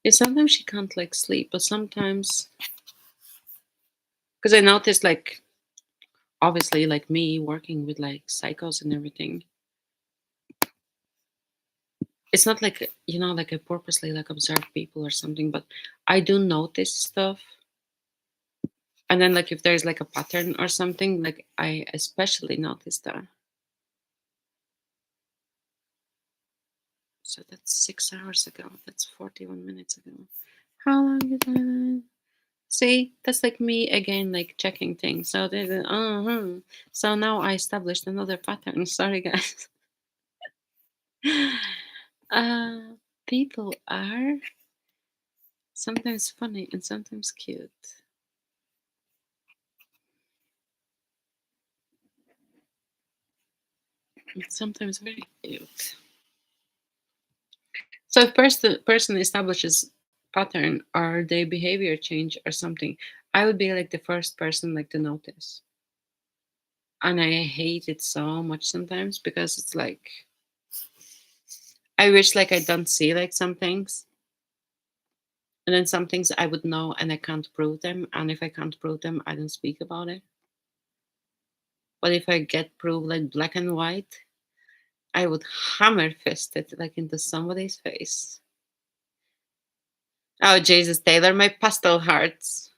Yeah, sometimes she can't like sleep, but sometimes because I noticed like obviously like me working with like psychos and everything, it's not like like I purposely like observe people or something, but I do notice stuff, and then like if there's like a pattern or something, like I especially notice that. So that's 6 hours ago, that's 41 minutes ago. How long did I see? That's like me again like checking things. So there's so now I established another pattern. Sorry guys. uh People are sometimes funny and sometimes cute. And sometimes very cute. So if person establishes pattern or their behavior change or something, I would be like the first person like to notice. And I hate it so much sometimes because it's like I wish like I don't see like some things. And then some things I would know and I can't prove them. And if I can't prove them, I don't speak about it. But if I get proof like black and white, I would hammer fist it like into somebody's face. Oh Jesus, Taylor, my pastel hearts.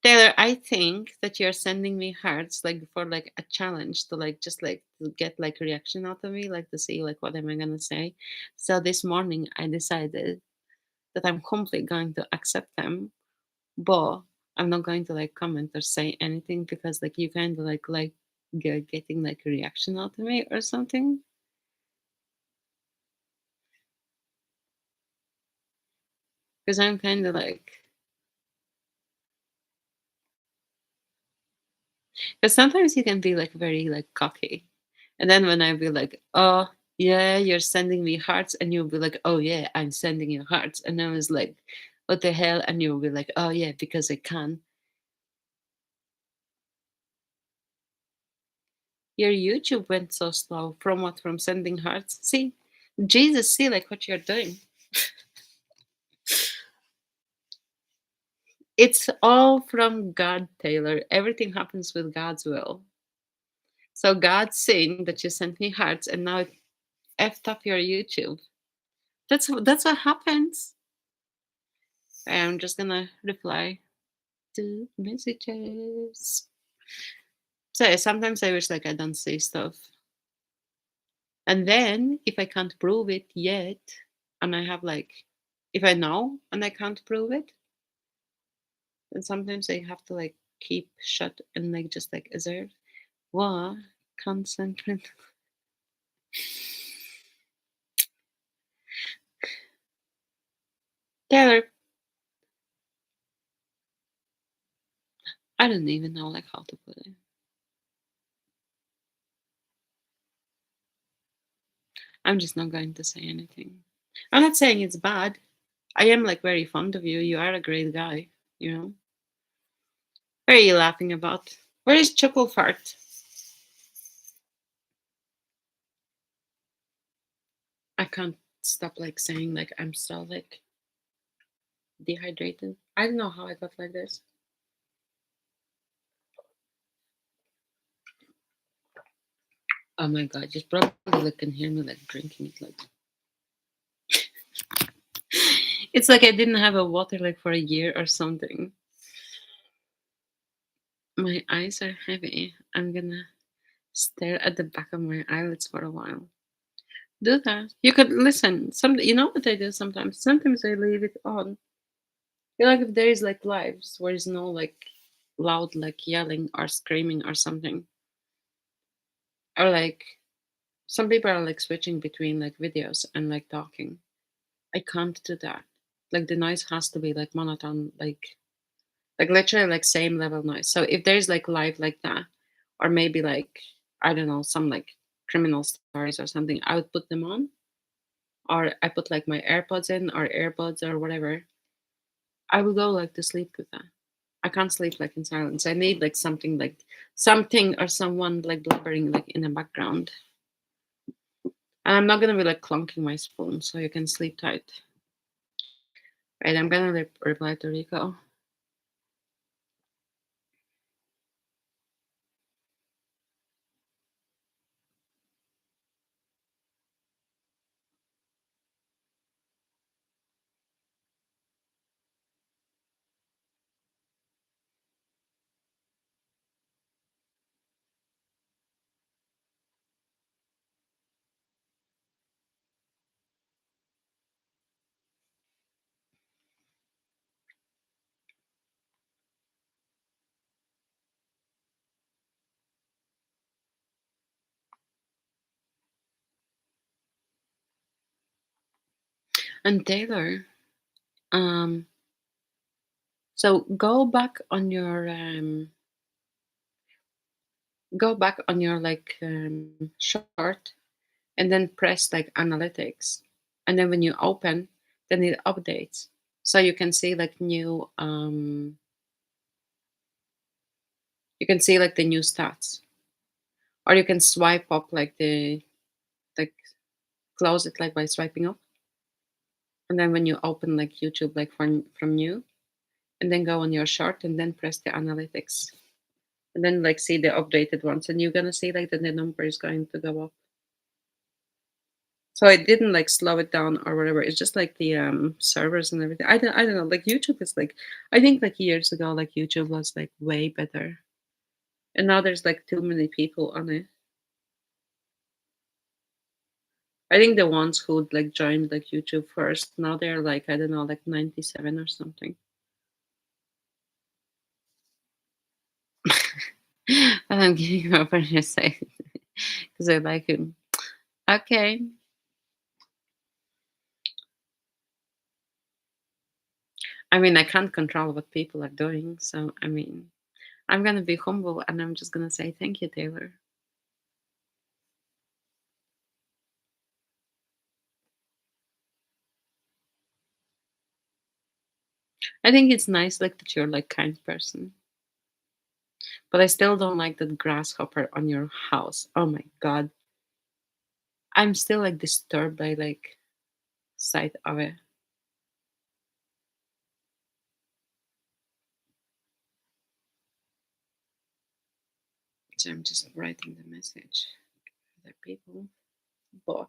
Taylor, I think that you're sending me hearts like for like a challenge to like just like to get like reaction out of me, like to see like what am I gonna say. So this morning I decided that I'm completely going to accept them, but I'm not going to like comment or say anything because like you kind of like getting like a reaction out of me or something. Because I'm kind of like, because sometimes you can be like very like cocky, and then when I be like, oh yeah, you're sending me hearts, and you'll be like, oh yeah, I'm sending you hearts, and I was like, what the hell, and you'll be like, oh yeah, because I can. Your YouTube went so slow. From what? From sending hearts? See, Jesus, see like what you're doing. It's all from God, Taylor. Everything happens with God's will. So God's saying that you sent me hearts, and now it effed up your YouTube. That's what happens. I'm just gonna reply to messages. So sometimes I wish like I don't say stuff. And then if I can't prove it yet, and I have like, if I know and I can't prove it, then sometimes I have to like keep shut and like just like observe. What? Concentrate. Taylor, I don't even know like how to put it. I'm just not going to say anything. I'm not saying it's bad. I am like very fond of you. You are a great guy, you know. What are you laughing about? Where is Choco Fart? I can't stop like saying like I'm so like dehydrated. I don't know how I got like this. Oh my god, you probably like can hear me like drinking it like it's like I didn't have a water like for a year or something. My eyes are heavy. I'm gonna stare at the back of my eyelids for a while. Do that. You could listen. Some you know what I do sometimes? Sometimes I leave it on. You know, like if there is like lives where there's no like loud like yelling or screaming or something. Or like some people are like switching between like videos and like talking. I can't do that. Like the noise has to be like monotone, like literally like same level noise. So if there's like live like that, or maybe like I don't know, some like criminal stories or something, I would put them on. Or I put like my AirPods in or AirPods or whatever. I will go like to sleep with that. I can't sleep like in silence. I need like something or someone like blubbering like in the background. And I'm not gonna be like clunking my spoon so you can sleep tight. Right, I'm gonna reply to Rico. And Taylor, um, so go back on your like chart and then press like analytics. And then when you open, then it updates. So you can see like you can see like the new stats. Or you can swipe up like the like close it like by swiping up. And then when you open like YouTube like from new, and then go on your chart and then press the analytics. And then like see the updated ones and you're gonna see like that the number is going to go up. So I didn't like slow it down or whatever. It's just like the servers and everything. I don't know. Like YouTube is like I think like years ago like YouTube was like way better. And now there's like too many people on it. I think the ones who like joined like YouTube first, now they're like I don't know, like 97 or something. I'm giving him a first say because I like him. Okay. I mean, I can't control what people are doing. So, I mean, I'm going to be humble and I'm just going to say thank you, Taylor. I think it's nice, like, that you're like kind person. But I still don't like that grasshopper on your house. Oh my God. I'm still like disturbed by like sight of it. So I'm just writing the message to the people. But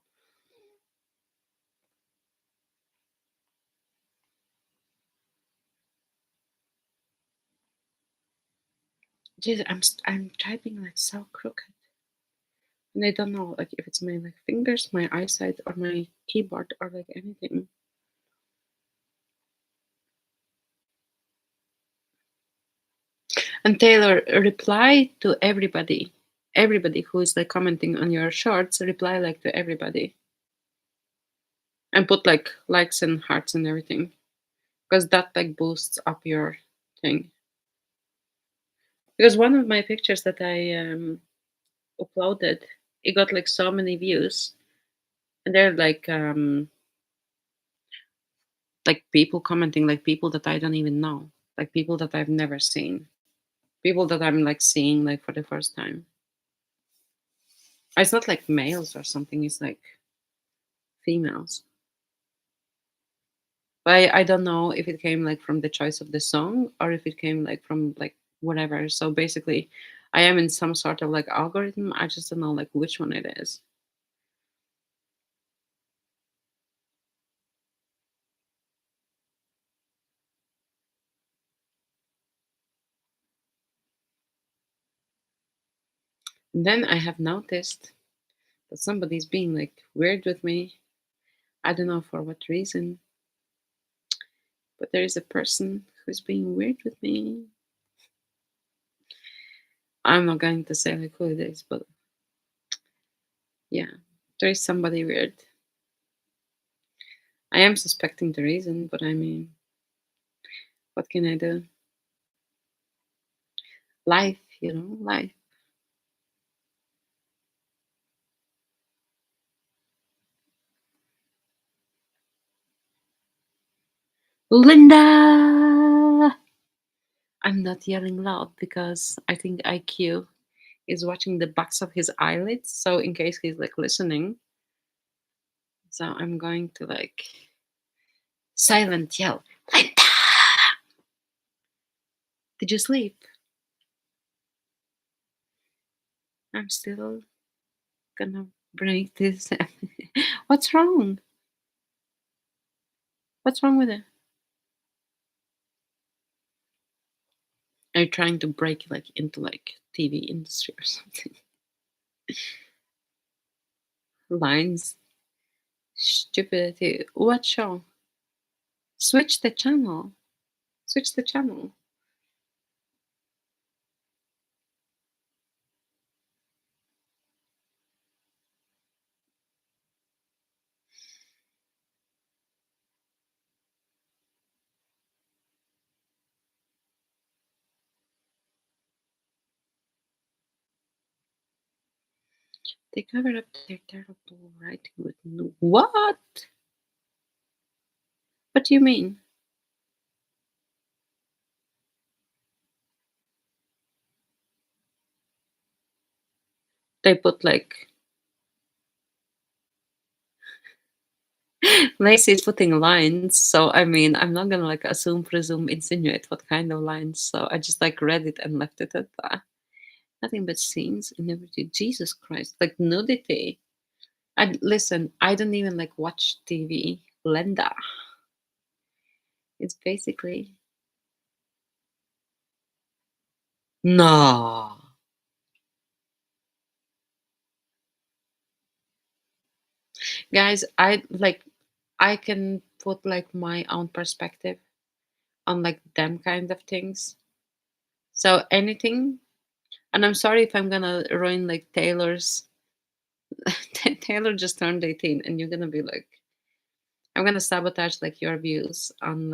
Jesus, I'm typing like so crooked, and I don't know like if it's my like fingers, my eyesight, or my keyboard, or like anything. And Taylor, reply to everybody. Everybody who is like commenting on your shorts, reply like to everybody. And put like likes and hearts and everything. Because that like boosts up your thing. Because one of my pictures that I uploaded, it got like so many views. And they're like people commenting, like people that I don't even know. Like people that I've never seen. People that I'm like seeing like for the first time. It's not like males or something, it's like females. But I don't know if it came like from the choice of the song or if it came like from like whatever. So basically, I am in some sort of like algorithm. I just don't know like which one it is. And then I have noticed that somebody's being like weird with me. I don't know for what reason, but there is a person who's being weird with me. I'm not going to say like who it is, but yeah, there is somebody weird. I am suspecting the reason, but I mean, what can I do? Life, life. Linda! I'm not yelling loud because I think IQ is watching the backs of his eyelids. So in case he's like listening, so I'm going to like silent yell, Linda! Did you sleep? I'm still gonna break this. What's wrong? What's wrong with it? Are you trying to break like into like TV industry or something? Lines, stupidity. What show? Switch the channel. Switch the channel. They covered up their terrible writing with what? What do you mean? They put like Lacey's putting lines, so I mean I'm not gonna like assume, presume, insinuate what kind of lines. So I just like read it and left it at that. Nothing but scenes and nudity. Jesus Christ, like nudity. I listen. I don't even like watch TV. Linda. It's basically no, guys. I can put like my own perspective on like them kind of things. So anything And I'm sorry if I'm gonna ruin like Taylor's. Taylor just turned 18, and you're gonna be like, I'm gonna sabotage like your views on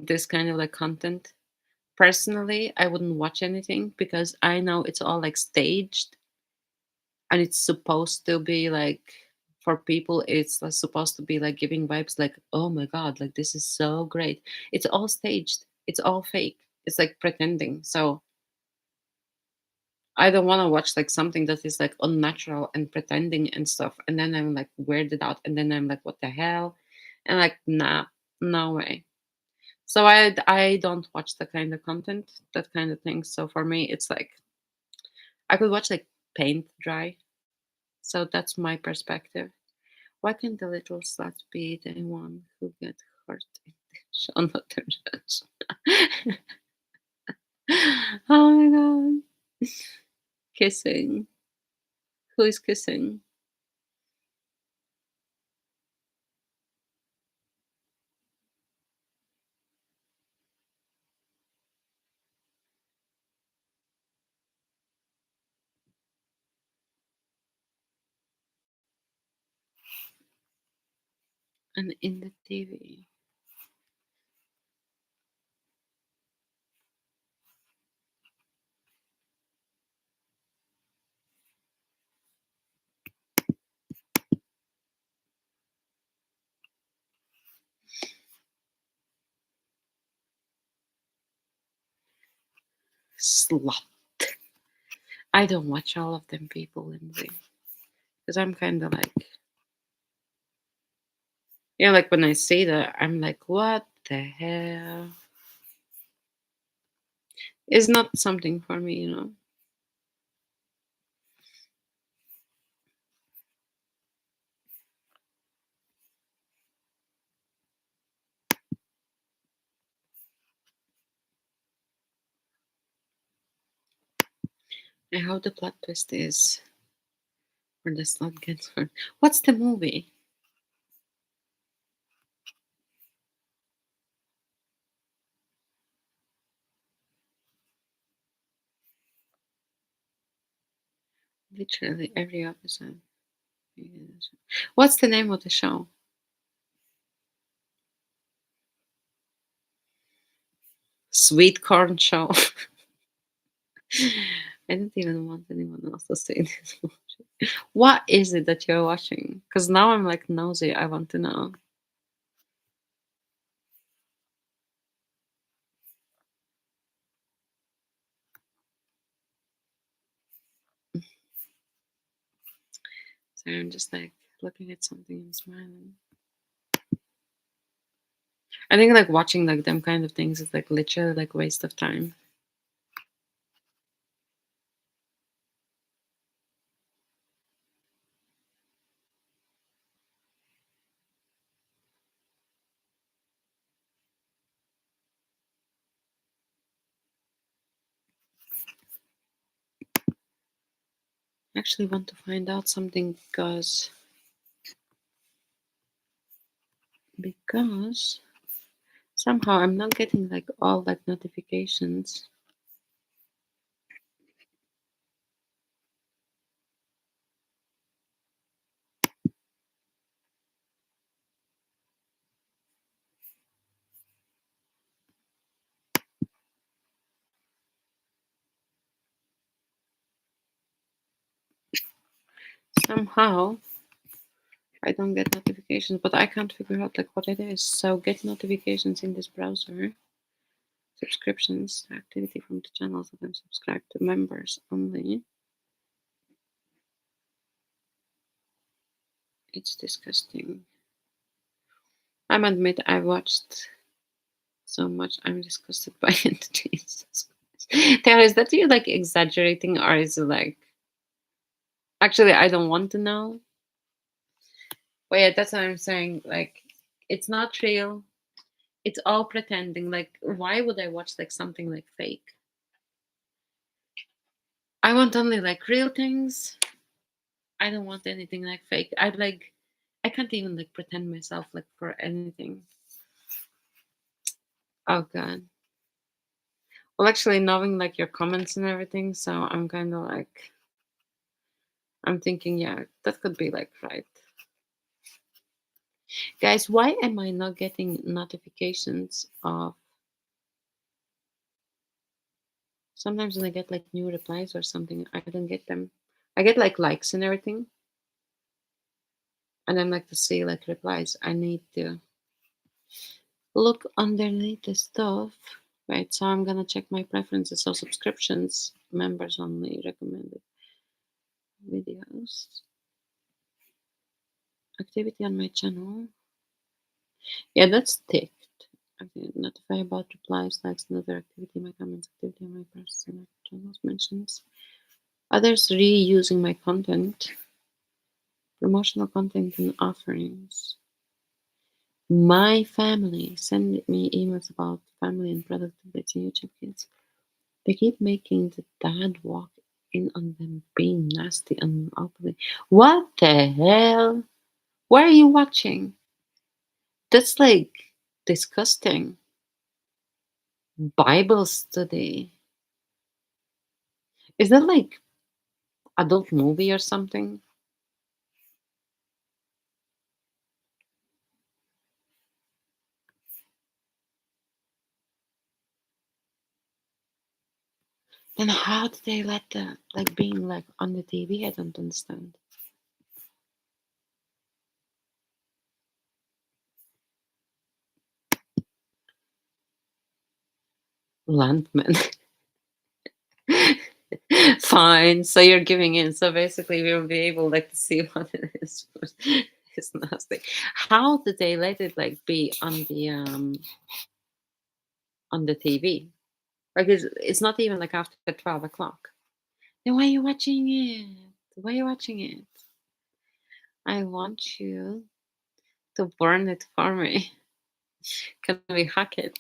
this kind of like content. Personally, I wouldn't watch anything because I know it's all like staged, and it's supposed to be like, for people it's like supposed to be like giving vibes like, oh my god, like this is so great. It's all staged, it's all fake, it's like pretending. So I don't want to watch like something that is like unnatural and pretending and stuff, and then I'm like weirded out, and then I'm like, what the hell? And like, nah, no way. So I don't watch the kind of content, that kind of thing. So for me it's like, I could watch like paint dry. So that's my perspective. Why can't the little sluts be the one who get hurt in the show, not the judge? Oh my god. Kissing. Who is kissing? And in the TV. Slut. I don't watch all of them people, Lindsay. Because I'm kind of like, yeah, like when I see that, I'm like, what the hell? It's not something for me, you know? I hope the plot twist is where the slut gets hurt. What's the movie? Literally every episode. What's the name of the show? Sweet Corn Show. I don't even want anyone else to say this. What is it that you're watching? Because now I'm like nosy. I want to know. So I'm just like looking at something and smiling. I think like watching like them kind of things is like literally like waste of time. I actually want to find out something because somehow I'm not getting like all like notifications. Somehow I don't get notifications, but I can't figure out like what it is. So get notifications in this browser. Subscriptions, activity from the channels that I'm subscribed to, members only. It's disgusting. I admit I watched so much. I'm disgusted by it. Jesus Christ. Taylor, is that you like exaggerating, or is it like, actually I don't want to know? But yeah, that's what I'm saying. Like, it's not real. It's all pretending. Like, why would I watch like something like fake? I want only like real things. I don't want anything like fake. I can't even like pretend myself like for anything. Oh god. Well, actually, knowing like your comments and everything, so I'm kind of like, I'm thinking, yeah, that could be like right. Guys, why am I not getting notifications of? Sometimes when I get like new replies or something, I don't get them. I get like likes and everything, and I'm like to see like replies. I need to look underneath the stuff. Right, so I'm gonna check my preferences. So subscriptions, members only, recommended videos, activity on my channel. Yeah, that's ticked. Okay, notify about replies, likes, another activity, my comments, activity on my personal channels, mentions. Others reusing my content, promotional content and offerings. My family send me emails about family and product updates and YouTube kids. They keep making the dad walk in on them being nasty and openly. What the hell? Why are you watching? That's like disgusting. Bible study. Is that like adult movie or something? Then how did they let the like being like on the TV? I don't understand. Landman. Fine. So you're giving in. So basically we'll be able like to see what it is. It's nasty. How did they let it like be on the TV? Like it's not even like after 12 o'clock. Then why are you watching it? Why are you watching it? I want you to burn it for me. Can we hack it?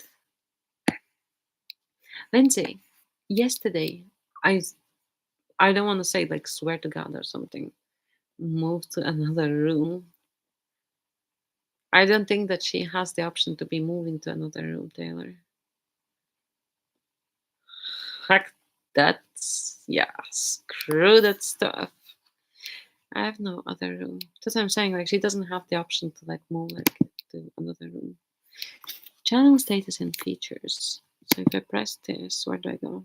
Lindsay, yesterday I I don't want to say like swear to God or something. Move to another room. I don't think that she has the option to be moving to another room, Taylor. Heck, that's yeah, screw that stuff. I have no other room. That's what I'm saying. Like she doesn't have the option to like move like to another room. Channel status and features. So if I press this, where do I go?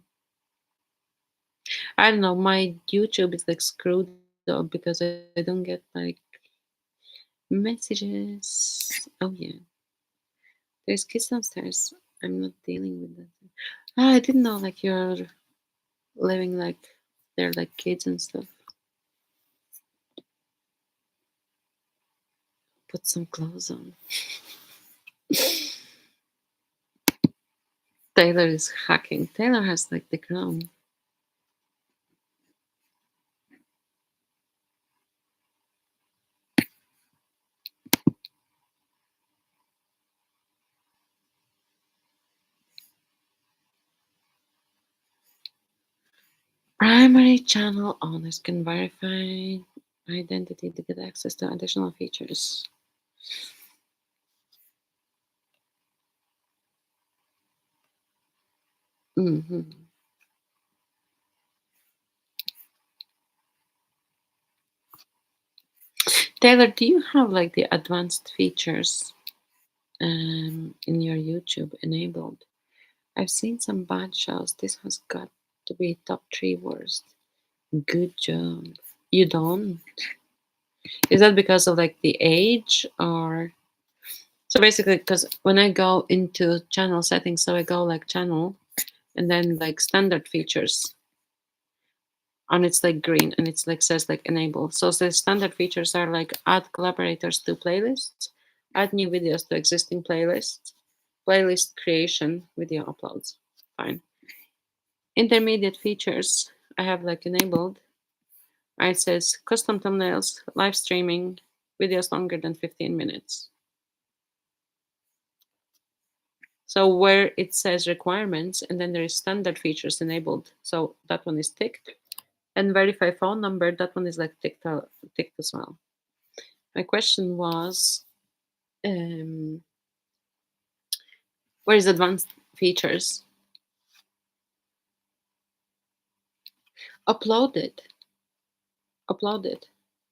I don't know. My YouTube is like screwed up because I don't get like messages. Oh yeah, there's kids downstairs. I'm not dealing with that. Ah, I didn't know like you're living like they're like kids and stuff. Put some clothes on. Taylor is hacking. Taylor has like the crown. Primary channel owners can verify identity to get access to additional features. Hmm. Taylor, do you have like the advanced features in your YouTube enabled? I've seen some bad shows. This has got to be top 3 worst. Good job. You don't? Is that because of like the age or? So basically, because when I go into channel settings, so I go like channel and then like standard features, and it's like green and it's like says like enable. So the standard features are like add collaborators to playlists, add new videos to existing playlists, playlist creation, video uploads. Fine. Intermediate features I have like enabled. It says custom thumbnails, live streaming, videos longer than 15 minutes. So where it says requirements and then there is standard features enabled. So that one is ticked. And verify phone number, that one is like ticked as well. My question was, where is advanced features? Upload it. Upload it.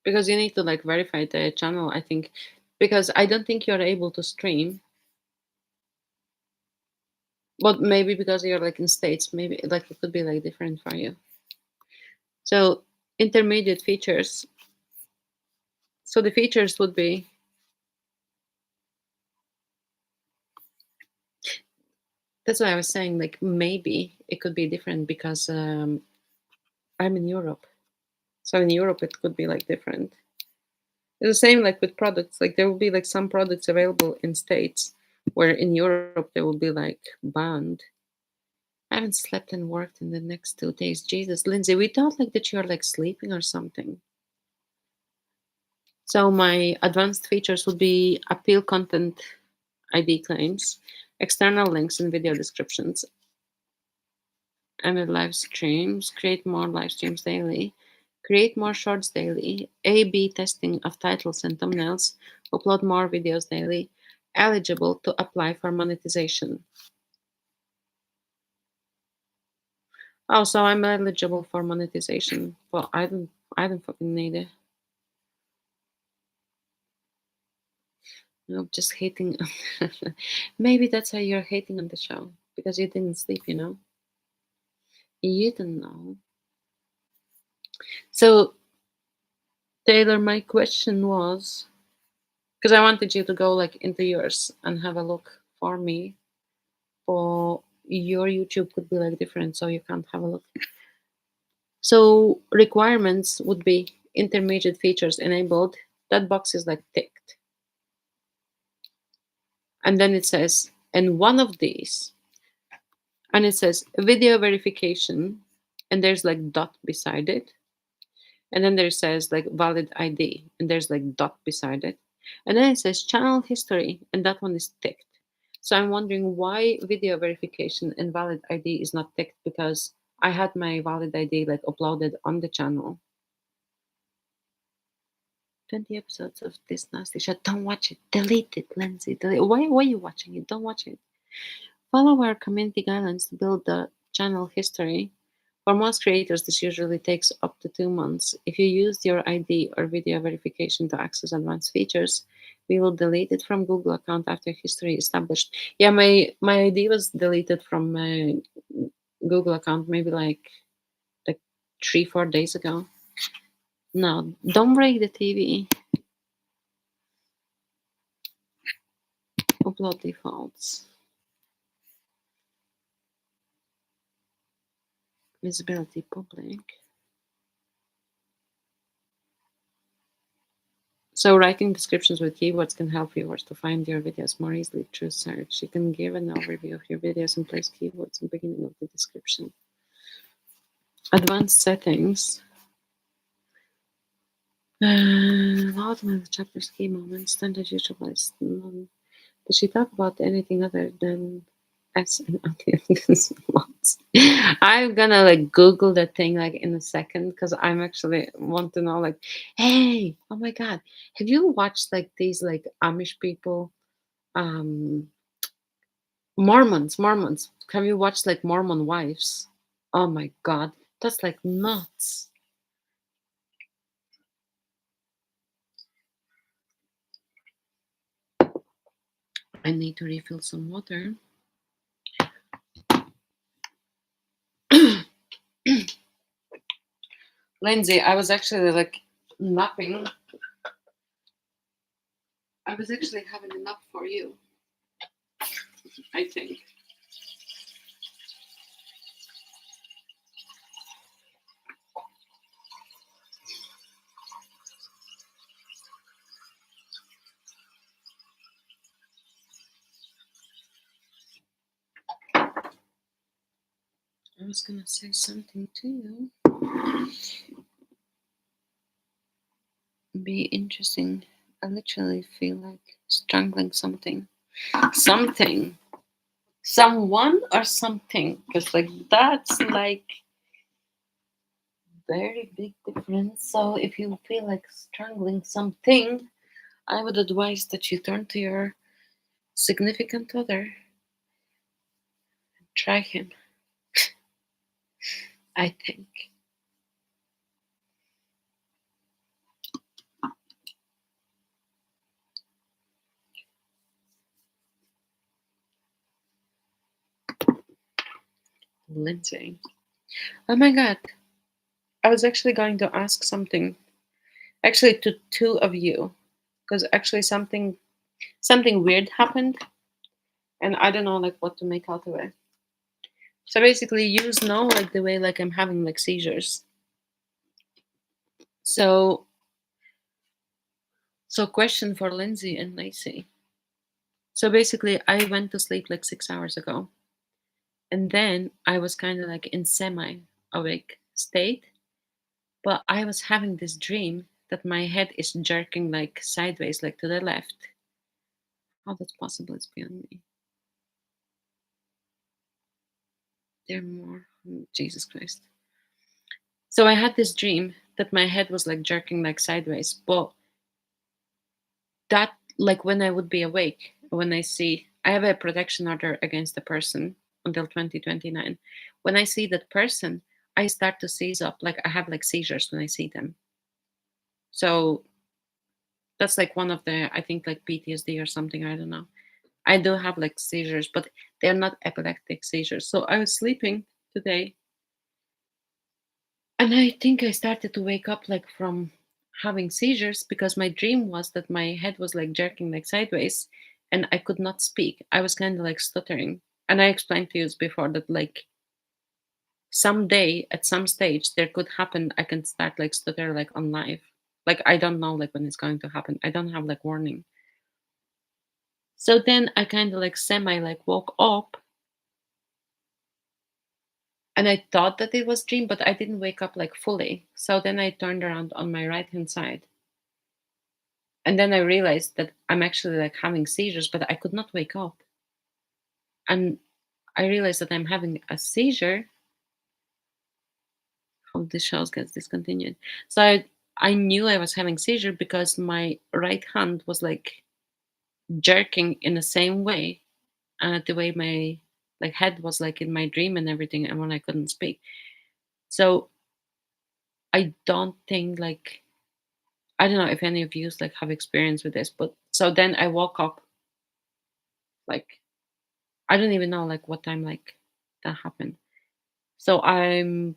Because you need to like verify the channel, I think. Because I don't think you're able to stream. But maybe because you're like in States, maybe like it could be like different for you. So intermediate features. So the features would be, that's why I was saying like maybe it could be different because I'm in Europe. So in Europe it could be like different. It's the same like with products. Like there will be like some products available in States where in Europe they will be like banned. I haven't slept and worked in the next 2 days. Jesus, Lindsay, we thought like that you're like sleeping or something. So my advanced features would be appeal content ID claims, external links and video descriptions, and live streams, create more live streams daily, create more shorts daily, A/B testing of titles and thumbnails, upload more videos daily, eligible to apply for monetization. Oh, so I'm eligible for monetization. Well, I don't fucking need it. No, just hating. Maybe that's why you're hating on the show because you didn't sleep. You don't know. So Taylor, my question was because I wanted you to go like into yours and have a look for me. Or your YouTube could be like different, so you can't have a look. So requirements would be intermediate features enabled. That box is like ticked. And then it says, and one of these, and it says video verification, and there's like dot beside it. And then there says like valid ID, and there's like dot beside it. And then it says channel history, and that one is ticked. So I'm wondering why video verification and valid ID is not ticked because I had my valid ID like uploaded on the channel. 20 episodes of this nasty shit. Don't watch it. Delete it, Lindsay. Delete. Why are you watching it? Don't watch it. Follow our community guidelines to build the channel history. For most creators, this usually takes up to 2 months. If you used your ID or video verification to access advanced features, we will delete it from Google account after history established. Yeah, my ID was deleted from my Google account maybe like 3-4 days ago. No, don't break the TV. Upload defaults. Visibility public. So writing descriptions with keywords can help viewers to find your videos more easily through search. You can give an overview of your videos and place keywords in the beginning of the description. Advanced settings. Automate the chapter's key moments. Standard usualized. Does she talk about anything other than S and months? I'm gonna like Google that thing like in a second because I'm actually want to know like, hey, oh my god, have you watched like these like Amish people, um, Mormons? Have you watched like Mormon wives? Oh my god, that's like nuts. I need to refill some water. Lindsay, I was actually like napping. I was actually having a nap for you, I think. I was gonna say something to you. Be interesting. I literally feel like strangling something. Something. Someone or something. Because like that's like very big difference. So if you feel like strangling something, I would advise that you turn to your significant other. Try him. I think. Lindsay. Oh my god. I was actually going to ask something. Actually to two of you. Because actually something weird happened and I don't know like what to make out of it. So basically you know like the way like I'm having like seizures. So question for Lindsay and Lacey. So basically I went to sleep like 6 hours ago. And then I was kind of like in semi awake state, but I was having this dream that my head is jerking like sideways, like to the left. How that's possible is beyond me. There more. Jesus Christ. So I had this dream that my head was like jerking like sideways, but that like when I would be awake, when I see I have a protection order against the person until 2029. When I see that person, I start to seize up, like I have like seizures when I see them. So that's like one of the I think like PTSD or something, I don't know. I do have like seizures, but they're not epileptic seizures. So I was sleeping today and I think I started to wake up like from having seizures because my dream was that my head was like jerking like sideways and I could not speak. I was kind of like stuttering. And I explained to you before that like someday at some stage there could happen I can start like stutter like on live. Like I don't know like when it's going to happen. I don't have like warning. So then I kind of like semi like woke up and I thought that it was dream, but I didn't wake up like fully. So then I turned around on my right hand side. And then I realized that I'm actually like having seizures, but I could not wake up. And I realized that I'm having a seizure. How the shows gets discontinued. So I knew I was having seizure because my right hand was like jerking in the same way, the way my like head was like in my dream and everything, and when I couldn't speak. So I don't think like I don't know if any of you like have experience with this, but so then I woke up like I don't even know like what time like that happened. So I'm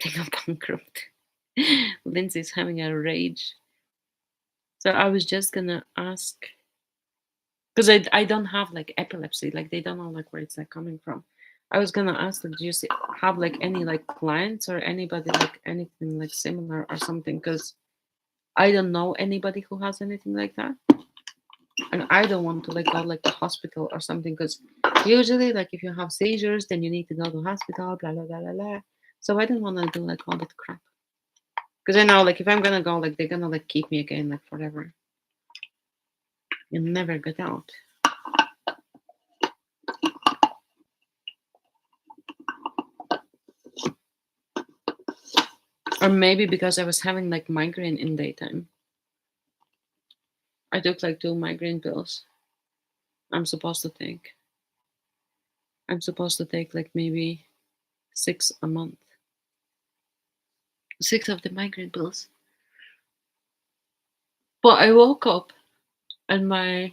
think I'm bankrupt. Lindsay's having a rage. So I was just gonna ask because I don't have like epilepsy, like they don't know like where it's like coming from. I was gonna ask like, do you have like any like clients or anybody like anything like similar or something? Because I don't know anybody who has anything like that. And I don't want to like go like to hospital or something because usually like if you have seizures then you need to go to hospital blah blah blah blah blah. So I don't want to do like all that crap because I know like if I'm gonna go like they're gonna like keep me again like forever. You'll never get out. Or maybe because I was having like migraine in daytime. I took like 2 migraine pills. I'm supposed to take. I'm supposed to take like maybe 6 a month. 6 of the migraine pills. But I woke up and my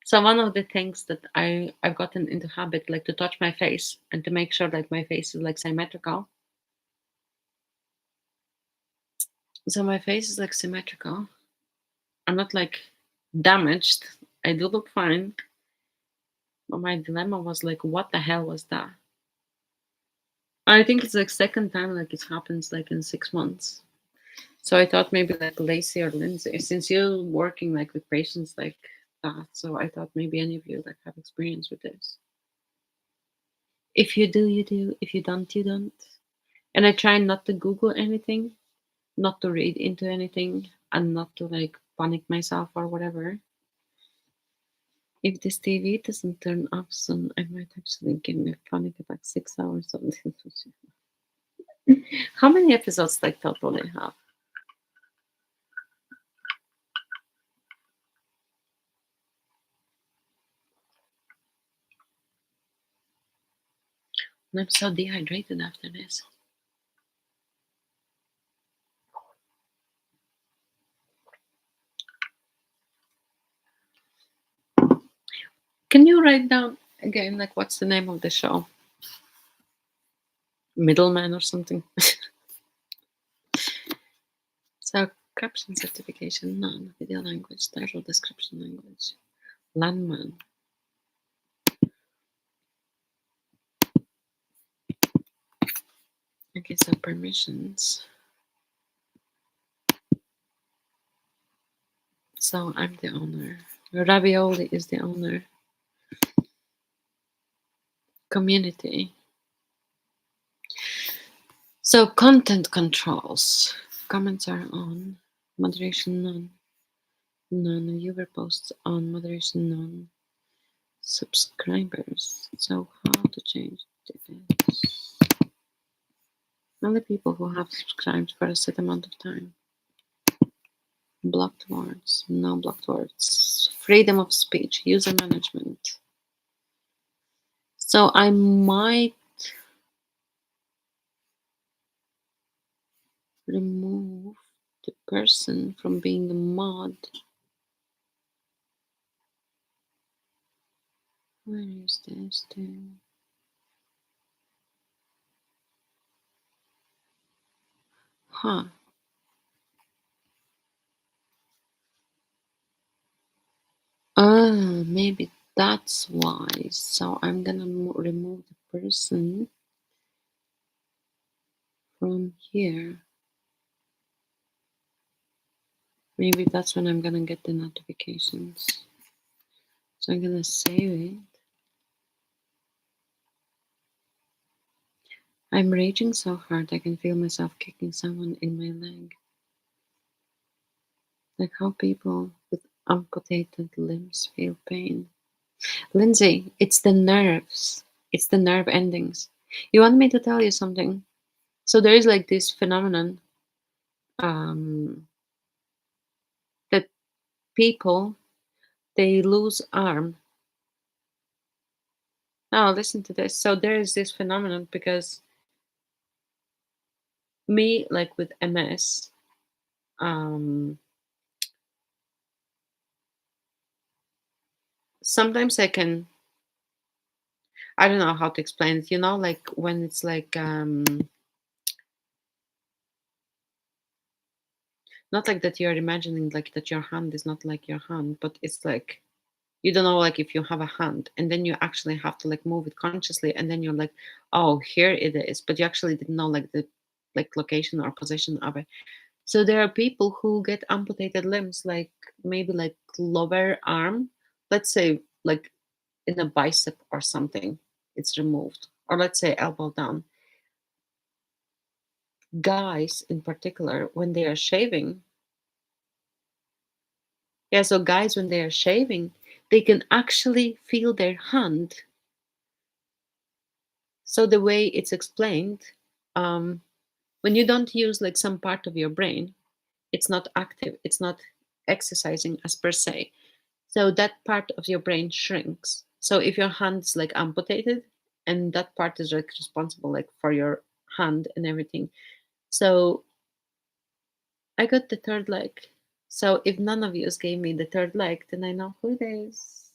so one of the things that I've gotten into habit like to touch my face and to make sure like my face is like symmetrical. So my face is like symmetrical. I'm not like damaged. I do look fine. But my dilemma was like, what the hell was that? I think it's like second time like it happens like in 6 months. So I thought maybe like Lacey or Lindsay, since you're working like with patients like that, so I thought maybe any of you like have experience with this. If you do, you do. If you don't, you don't. And I try not to Google anything, not to read into anything, and not to like panic myself or whatever. If this TV doesn't turn off soon, I might actually give me a panic attack 6 hours on this. How many episodes like total they have? And I'm so dehydrated after this. Can you write down again, like, what's the name of the show? middleman or something. So caption certification, none. Video language, title, description language, landman. Okay, so permissions. So I'm the owner. Ravioli is the owner. Community. So content controls. Comments are on. Moderation none. None. Viewer posts on. Moderation none. Subscribers. So how to change this? Only people who have subscribed for a set amount of time. Blocked words. No blocked words. Freedom of speech. User management. So I might remove the person from being a mod. Where is this thing? Huh. Maybe that's why. So I'm gonna remove the person from here. Maybe that's when I'm gonna get the notifications. So I'm gonna save it. I'm raging so hard I can feel myself kicking someone in my leg. Like how people with amputated limbs feel pain. Lindsay, it's the nerves. It's the nerve endings. You want me to tell you something? So there is like this phenomenon that people they lose arm. Now listen to this. So there is this phenomenon because me, like with MS, sometimes I don't know how to explain it. You know, like when it's like not like that you're imagining like that your hand is not like your hand, but it's like you don't know like if you have a hand and then you actually have to like move it consciously and then you're like, oh, here it is, but you actually didn't know like the like location or position of it. So there are people who get amputated limbs, like maybe like lower arm, let's say like in a bicep or something, it's removed, or let's say elbow down. Guys in particular, when they are shaving, yeah, so guys when they are shaving, they can actually feel their hand. So the way it's explained, um, when you don't use like some part of your brain, it's not active, it's not exercising as per se. So that part of your brain shrinks. So if your hand's like amputated, and that part is like responsible like for your hand and everything. So I got the third leg. So if none of you gave me the third leg, then I know who it is.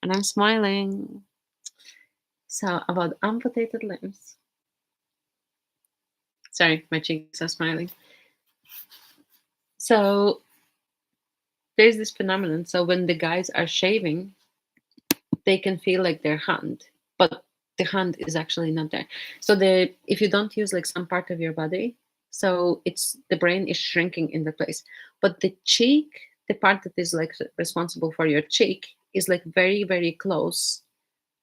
And I'm smiling. So about amputated limbs. Sorry, my cheeks are smiling. So there's this phenomenon. So when the guys are shaving, they can feel like their hand, but the hand is actually not there. So the if you don't use like some part of your body, so it's the brain is shrinking in the place, but the cheek, the part that is like responsible for your cheek, is like very very close,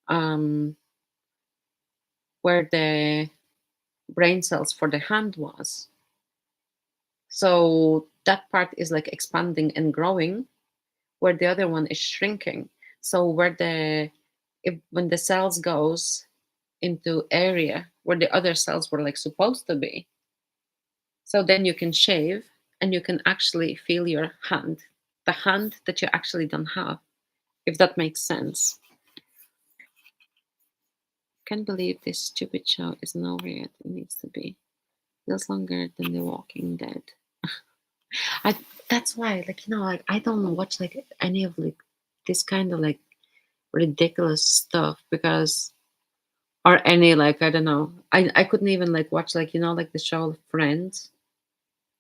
um, where the brain cells for the hand was. So that part is like expanding and growing, where the other one is shrinking. So where the if when the cells goes into area where the other cells were like supposed to be, so then you can shave and you can actually feel your hand, the hand that you actually don't have, if that makes sense. Can't believe this stupid show isn't over yet. It needs to be. Feels longer than The Walking Dead. I That's why, like, like I don't watch like any of like this kind of like ridiculous stuff because or any like I don't know. I couldn't even like watch like like the show Friends.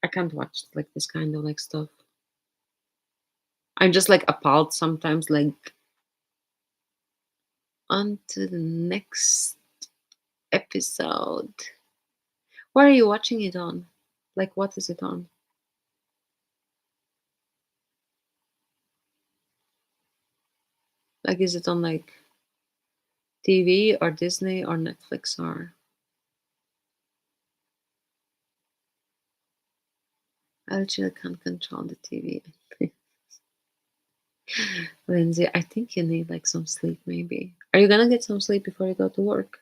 I can't watch like this kind of like stuff. I'm just like appalled sometimes. Like on to the next episode. Where are you watching it on? Like what is it on? Like is it on like TV or Disney or Netflix or I literally can't control the TV. Lindsay, I think you need like some sleep maybe. Are you gonna get some sleep before you go to work?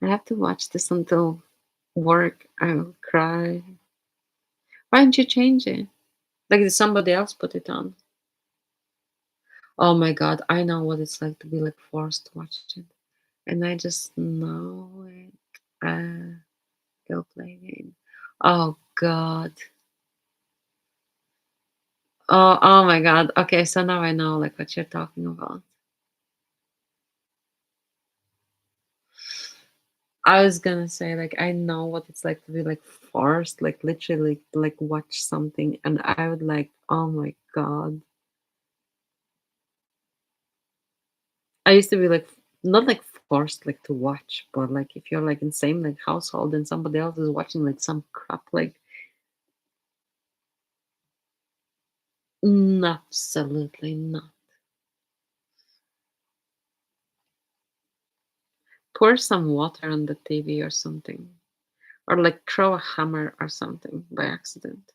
I have to watch this until work. I will cry. Why didn't you change it? Like did somebody else put it on? Oh my god, I know what it's like to be like forced to watch it. And I just know it. Go play a game. Oh god. Oh my god. Okay, so now I know like what you're talking about. I was gonna say like I know what it's like to be like forced, like literally like watch something and I would like, oh my god. I used to be like not like forced like to watch, but like if you're like in same like household and somebody else is watching like some crap, like absolutely not. Pour some water on the TV or something. Or like throw a hammer or something by accident.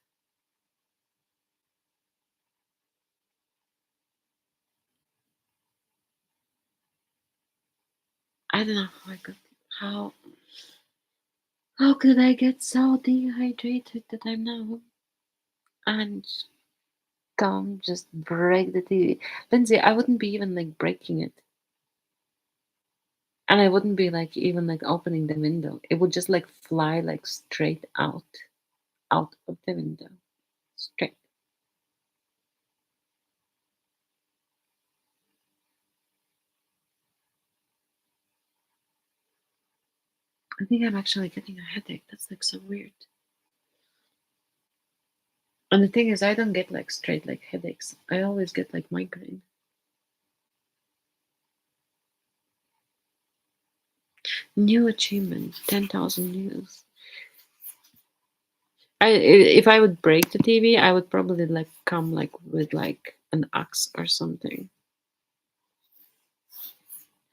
I don't know how I got how could I get so dehydrated that I'm now and don't just break the TV. Lindsay, I wouldn't be even like breaking it. And I wouldn't be like even like opening the window. It would just like fly like straight out of the window. Straight. I think I'm actually getting a headache. That's like so weird. And the thing is I don't get like straight like headaches. I always get like migraine. New achievement, 10,000 views. If I would break the TV, I would probably like come like with like an axe or something.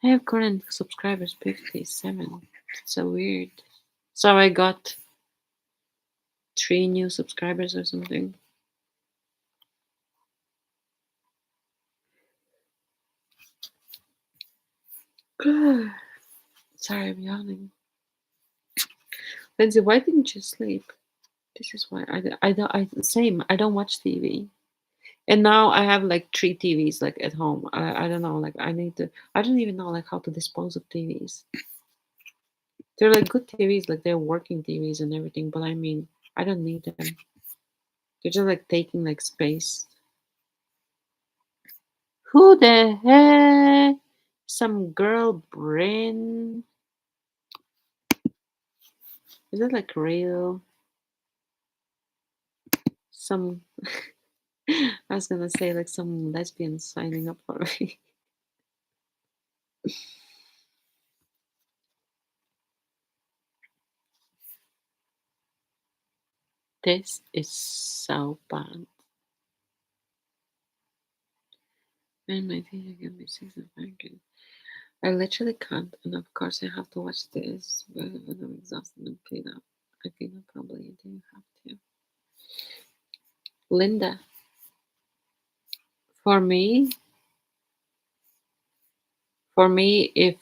I have current subscribers 57. It's so weird. So I got 3 new subscribers or something. Sorry, I'm yawning. Lindsay, why didn't you sleep? This is why I don't same. I don't watch TV. And now I have like 3 TVs like at home. I don't know. Like I need to. I don't even know like how to dispose of TVs. They're like good TVs, like they're working TVs and everything. But I mean, I don't need them. They're just like taking like space. Who the heck? Some girl Bryn. Is that like real? Some. I was gonna say like some lesbian signing up for me. This is so bad. And my teacher gave me 6 of I literally can't, and of course I have to watch this when I'm exhausted and paid up. I think I probably do have to. Linda, for me, if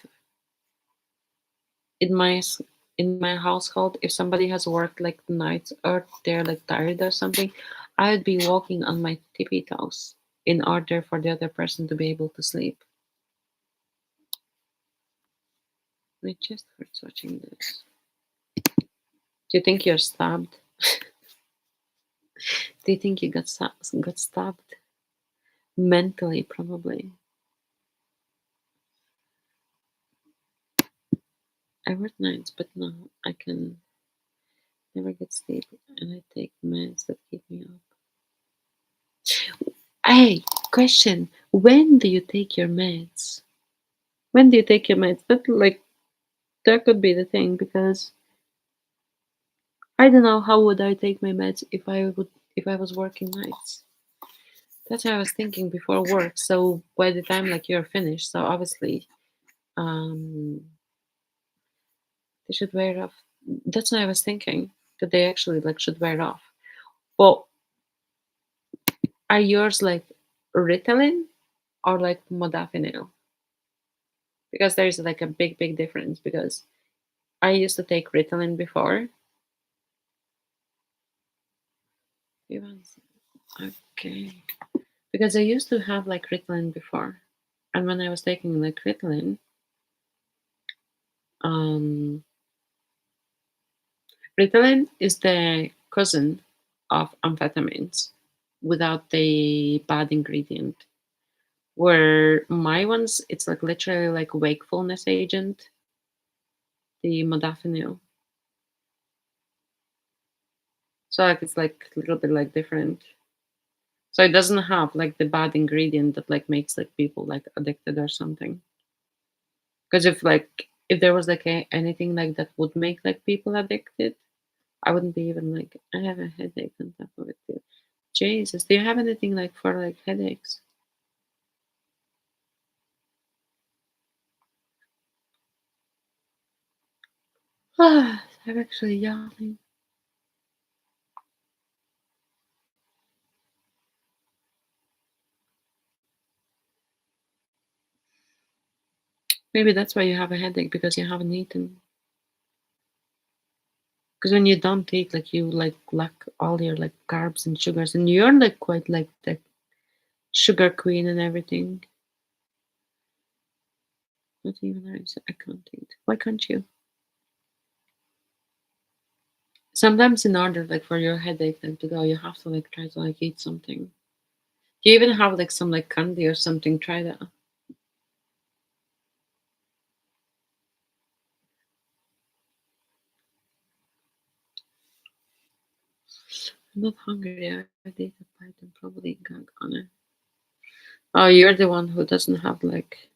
in my household, if somebody has worked like the nights or they're like tired or something, I would be walking on my tippy toes in order for the other person to be able to sleep. My chest hurts watching this. Do you think you're stabbed? Do you think you got stabbed? Mentally, probably. I work nights, but now I can never get sleep, and I take meds that keep me up. Hey, question: when do you take your meds? When do you take your meds? That could be the thing because I don't know how would I take my meds if I was working nights. That's what I was thinking before work. So by the time like you're finished, so obviously um they should wear off. That's what I was thinking that they actually like should wear off. Well, are yours like Ritalin or like modafinil? Because there's like a big difference. Because I used to take Ritalin before. Evans, okay. Because I used to have like Ritalin before, and when I was taking like Ritalin, um, Ritalin is the cousin of amphetamines without the bad ingredient. Where my ones, it's like literally like wakefulness agent, the modafinil. So like it's like a little bit like different. So it doesn't have like the bad ingredient that like makes like people like addicted or something. Because if there was like anything like that would make like people addicted, I wouldn't be even like I have a headache on top of it too. Jesus, do you have anything like for like headaches? Ah, I'm actually yawning. Maybe that's why you have a headache because you haven't eaten. Because when you don't eat, like you like lack all your like carbs and sugars, and you're like quite like the sugar queen and everything. Not even I can't eat. Why can't you? Sometimes in order like for your headache then to go, you have to like try to like eat something. Do you even have like some like candy or something? Try that. I'm not hungry. I ate a bite and probably gag on it. Oh, you're the one who doesn't have like.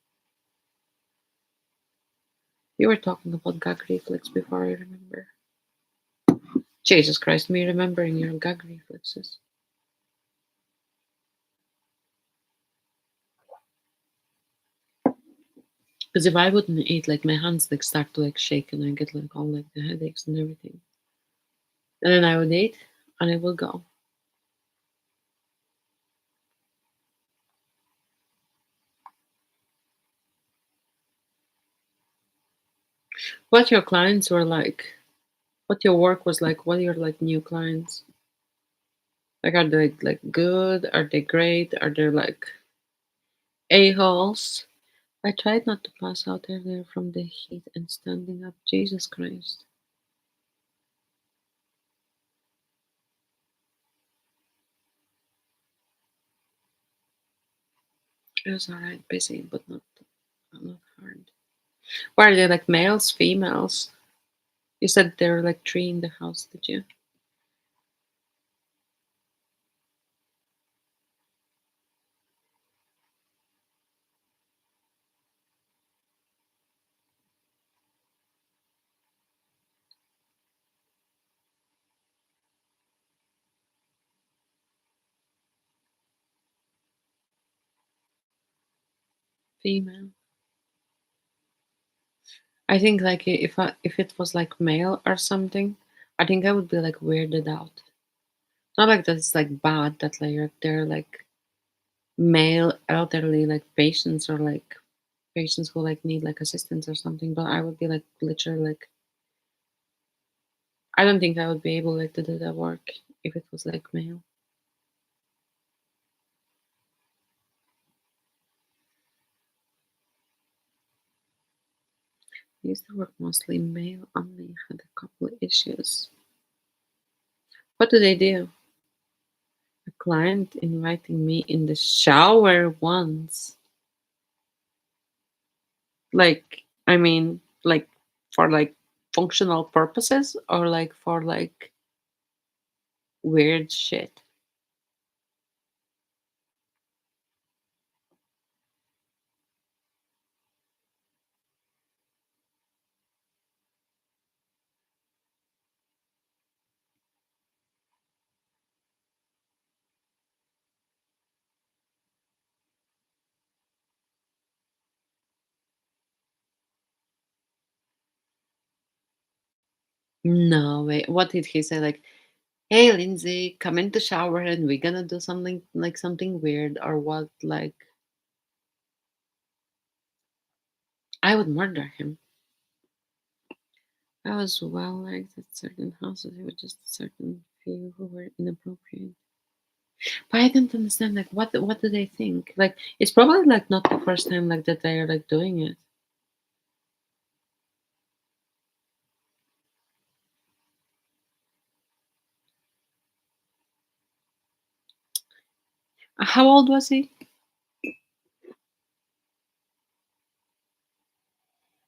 You were talking about gag reflex before, I remember. Jesus Christ, me remembering your gag reflexes. Because if I wouldn't eat, like my hands like start to like shake and I get like all like the headaches and everything. And then I would eat and it will go. What your clients were like? What your work was like? What are your like new clients? Like are they like good? Are they great? Are they like a-holes? I tried not to pass out earlier from the heat and standing up. Jesus Christ. It was alright, busy, but not hard. Were they like males, females? You said there were like three in the house, did you? Female. I think like if it was like male or something, I think I would be like weirded out. Not like that it's like bad that like they're like male elderly like patients or like patients who like need like assistance or something, but I would be like literally like I don't think I would be able like to do that work if it was like male. I used to work mostly male only, had a couple of issues. What do they do? A client inviting me in the shower once. Like, I mean, like for like functional purposes or like for like weird shit? No way. What did he say? Like, hey, Lindsay, come in the shower and we're gonna do something like something weird or what? Like, I would murder him. I was well liked at certain houses. It was just a certain few who were inappropriate. But I don't understand. Like, what do they think? Like, it's probably like not the first time like that they are like doing it. How old was he?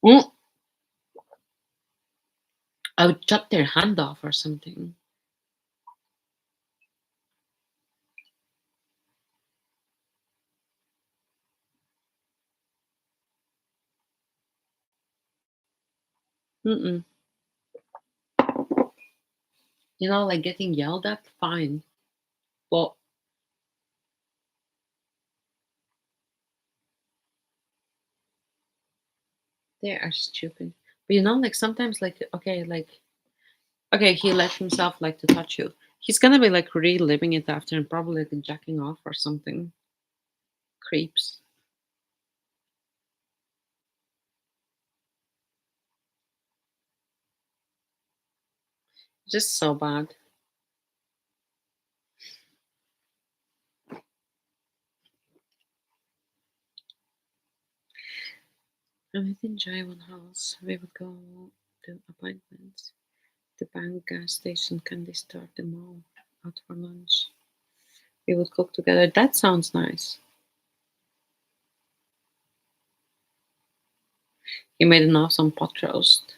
Mm, I would chop their hand off or something. Mm-mm. Like getting yelled at, fine. But they are stupid. But like sometimes, like okay, okay, he let himself like to touch you. He's gonna be like reliving it after and probably like jacking off or something. Creeps. Just so bad. And within Jaiwan House, we would go to appointments. The bank, gas station, candy store, the mall, out for lunch. We would cook together. That sounds nice. He made an awesome pot roast.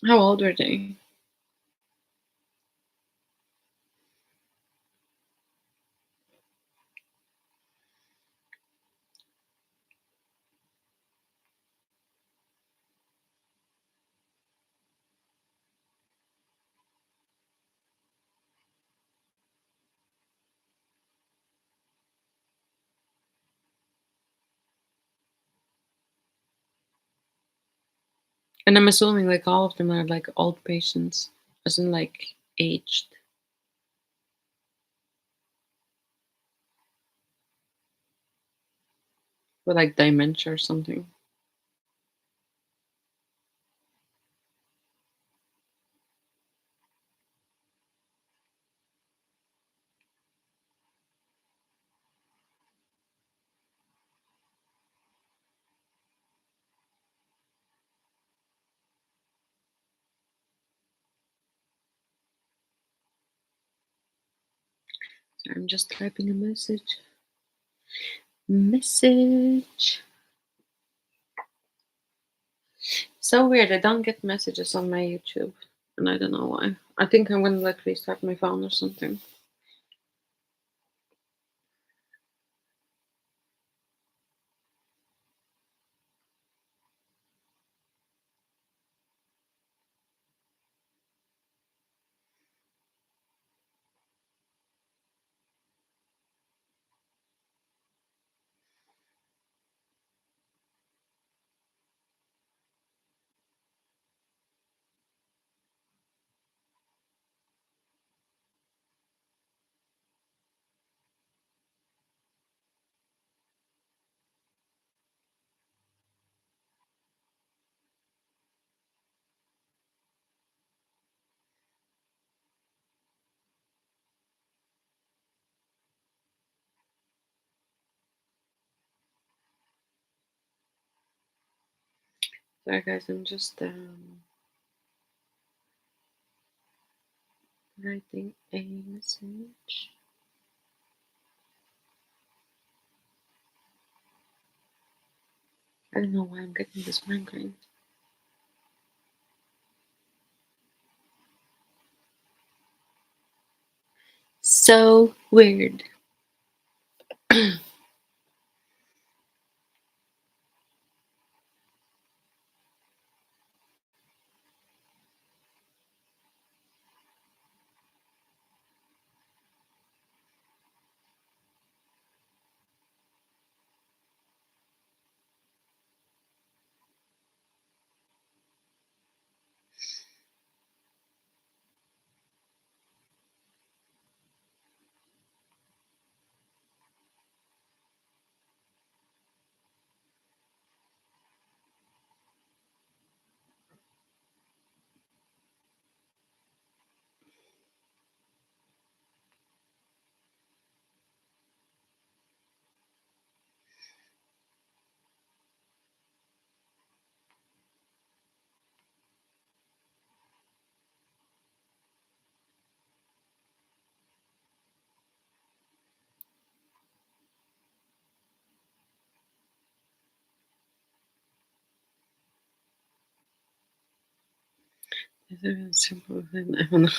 How old were they? And I'm assuming like all of them are like old patients, as in like aged, with like dementia or something. So I'm just typing a message. Message. So weird. I don't get messages on my YouTube, and I don't know why. I think I'm gonna like restart my phone or something. Sorry, guys. I'm just writing a message. I don't know why I'm getting this migraine. So weird. Is it a simple thing? I don't know.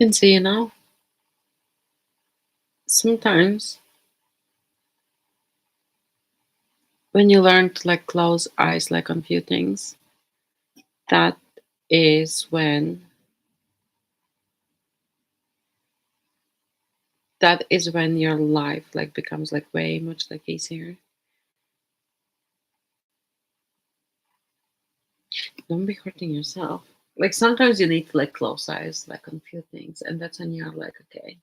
And so, sometimes when you learn to like close eyes like on few things, that is when your life like becomes like way much like easier. Don't be hurting yourself. Like sometimes you need to like close eyes like on few things, and that's when you're like, okay,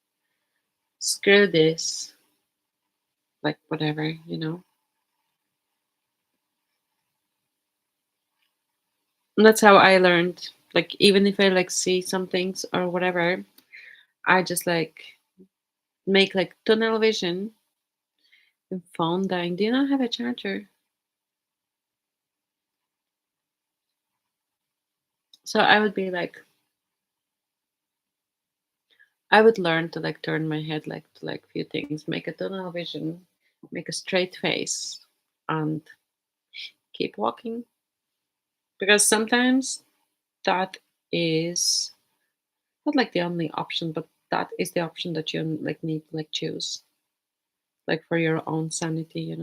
screw this, like whatever. And that's how I learned. Like even if I like see some things or whatever, I just like make like tunnel vision and phone dying. Do you not have a charger? So I would be like, I would learn to like turn my head like to like few things, make a tunnel vision, make a straight face, and keep walking. Because sometimes that is not like the only option, but that is the option that you like need to like choose, like for your own sanity.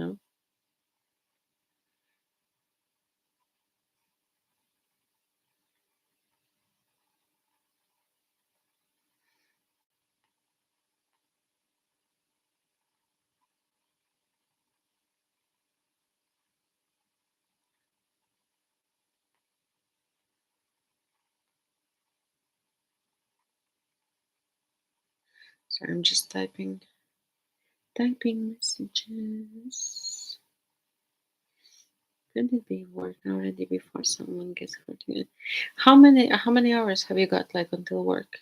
So I'm just typing messages. Could it be work already before someone gets hurt again? How many hours have you got like until work?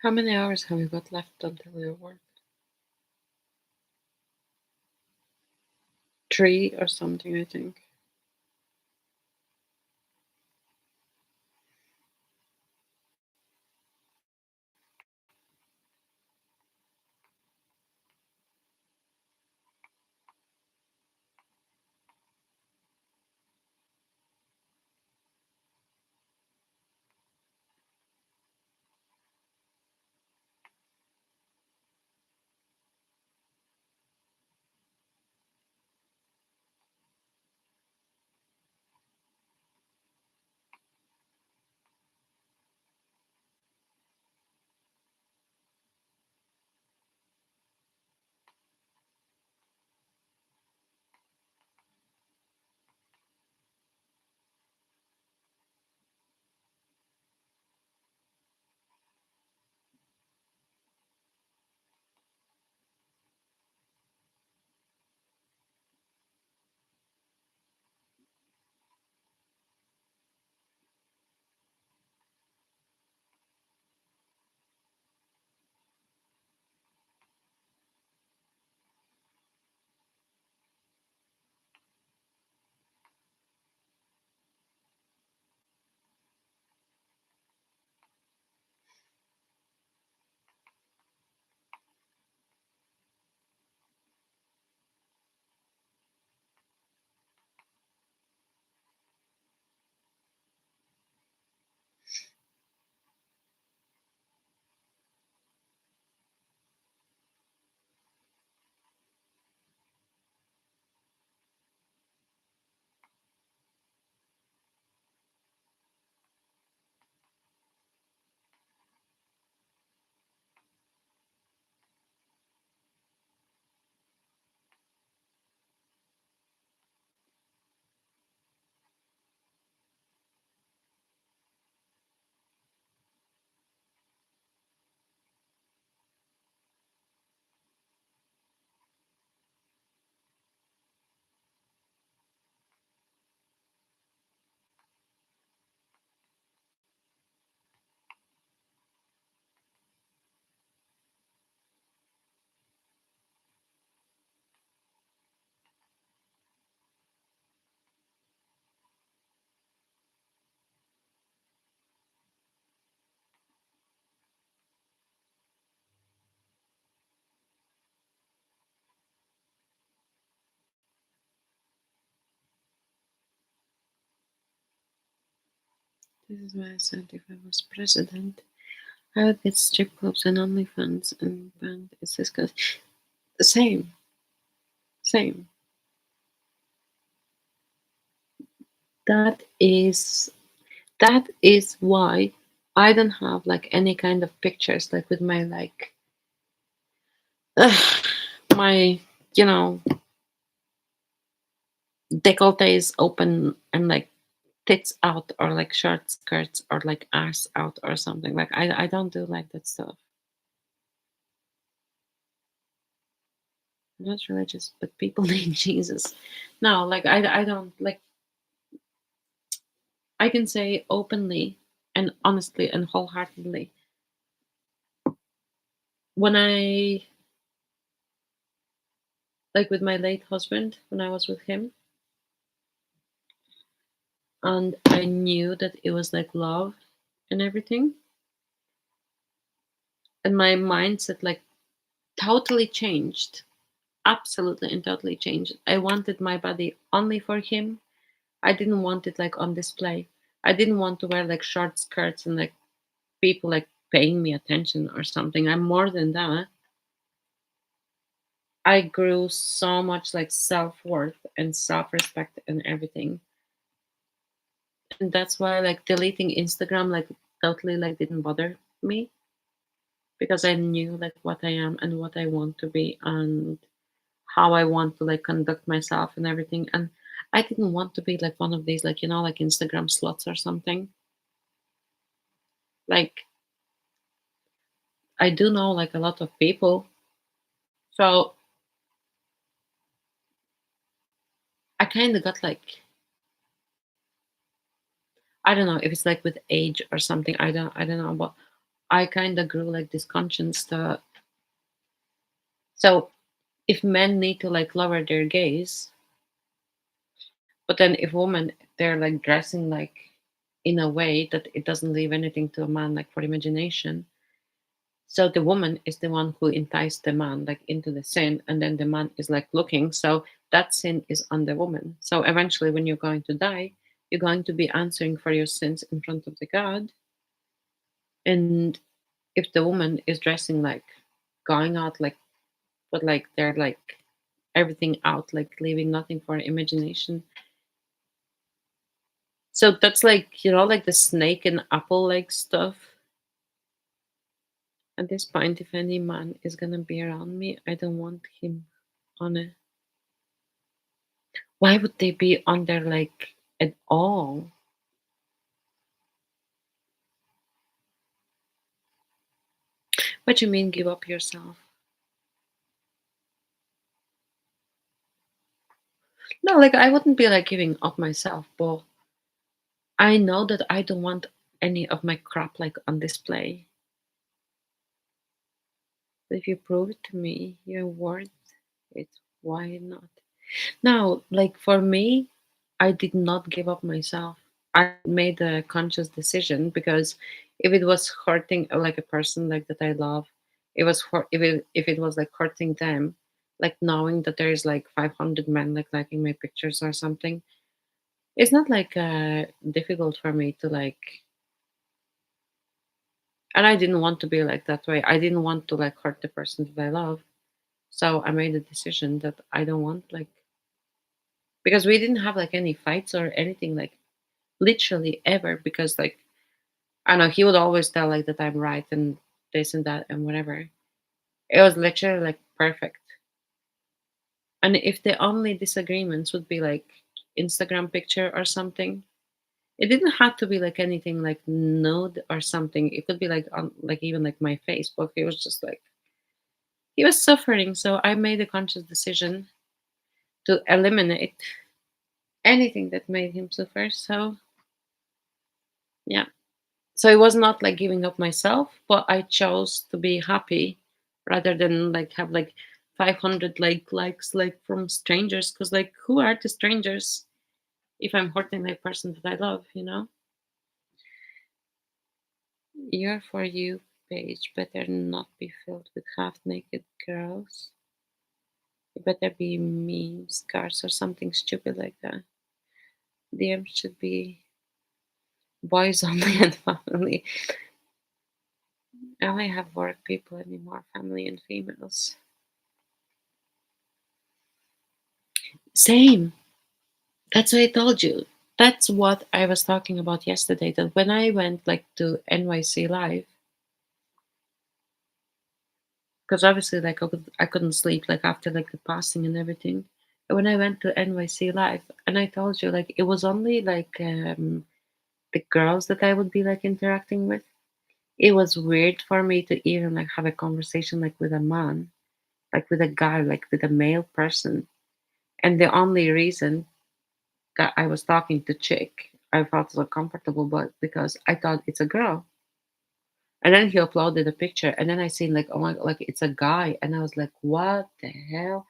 How many hours have you got left until your work? 3 or something, I think. This is why I said if I was president, I would get strip clubs and OnlyFans and band. It's disgusting. Same, same. That is that is why I don't have like any kind of pictures like with my like my you know decollete is open and like tits out or like short skirts or like ass out or something. Like I don't do like that stuff. I'm not religious, but people need Jesus. No, like I don't like I can say openly and honestly and wholeheartedly when I like with my late husband when I was with him and I knew that it was like love and everything and my mindset like totally changed, absolutely and totally changed. I wanted my body only for him. I didn't want it like on display. I didn't want to wear like short skirts and like people like paying me attention or something. I'm more than that. I grew so much like self-worth and self-respect and everything. And that's why like deleting Instagram like totally like didn't bother me because I knew like what I am and what I want to be and how I want to like conduct myself and everything. And I didn't want to be like one of these like like Instagram sluts or something. Like I do know like a lot of people. So I kind of got like I don't know if it's like with age or something. I don't know, but I kind of grew like this conscience that, so if men need to like lower their gaze, but then if women, they're like dressing like in a way that it doesn't leave anything to a man like for imagination. So the woman is the one who enticed the man like into the sin, and then the man is like looking. So that sin is on the woman. So eventually, when you're going to die, you're going to be answering for your sins in front of the God. And if the woman is dressing like going out like, but like they're like everything out, like leaving nothing for imagination. So that's like, like the snake and apple like stuff. At this point, if any man is gonna be around me, I don't want him on a. Why would they be on there like at all? What you mean give up yourself? No, like I wouldn't be like giving up myself, but I know that I don't want any of my crap like on display. If you prove it to me, you're worth it. Why not? Now, like for me, I did not give up myself. I made a conscious decision because if it was hurting like a person like that I love, it was if it was like hurting them, like knowing that there's like 500 men like liking my pictures or something, it's not like difficult for me to like. And I didn't want to be like that way. I didn't want to like hurt the person that I love. So I made a decision that I don't want like, because we didn't have like any fights or anything like literally ever, because like I know he would always tell like that I'm right and this and that and whatever. It was literally like perfect. And if the only disagreements would be like Instagram picture or something, it didn't have to be like anything like nude or something. It could be like on like even like my Facebook. It was just like he was suffering, so I made a conscious decision to eliminate anything that made him suffer. So yeah. So it was not like giving up myself, but I chose to be happy rather than like have like 500 like likes like from strangers, because like who are the strangers if I'm hurting the person that I love. Your For You page better not be filled with half naked girls. It better be memes, cars, or something stupid like that. DM should be boys only and family. I only have work people anymore, family and females. Same. That's what I told you. That's what I was talking about yesterday. That when I went like to NYC Live, because obviously like I couldn't sleep like after like the passing and everything. And when I went to NYC Live, and I told you like it was only like the girls that I would be like interacting with. It was weird for me to even like have a conversation like with a man, like with a guy, like with a male person. And the only reason that I was talking to chick, I felt so comfortable, but because I thought it's a girl. And then he uploaded a picture, and then I seen like, oh my, like it's a guy, and I was like, what the hell?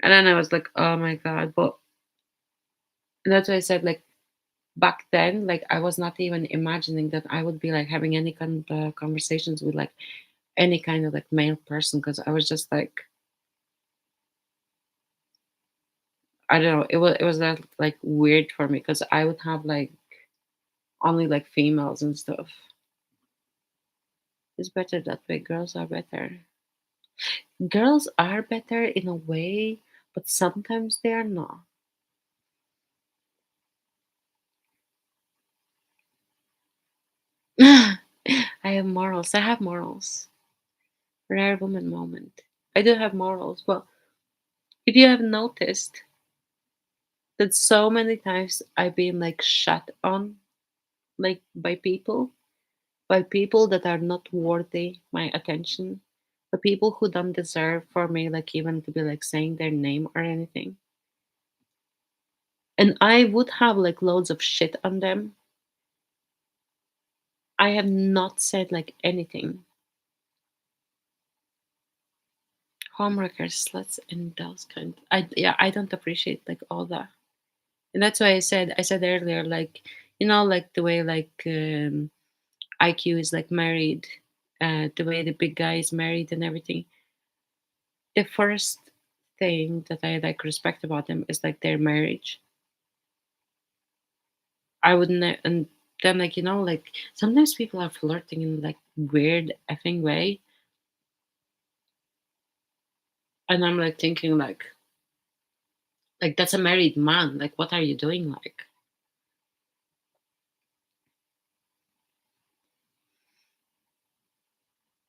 And then I was like, oh my god! But that's why I said like back then, like I was not even imagining that I would be like having any kind of conversations with like any kind of like male person, because I was just like, I don't know, it was that like weird for me because I would have like only like females and stuff. It's better that way. Girls are better. Girls are better in a way, but sometimes they are not. I have morals. I have morals. Rare woman moment. I do have morals, but if you have noticed that so many times I've been like shut on, like by people that are not worthy my attention, by people who don't deserve for me like even to be like saying their name or anything. And I would have like loads of shit on them. I have not said like anything. Homewreckers, sluts, and those kind. I don't appreciate like all that, and that's why I said earlier, like, like the way like IQ is like married, the way the big guy is married and everything. The first thing that I like respect about them is like their marriage. I wouldn't, and then like like sometimes people are flirting in like weird effing way, and I'm like thinking like that's a married man. Like, what are you doing? Like,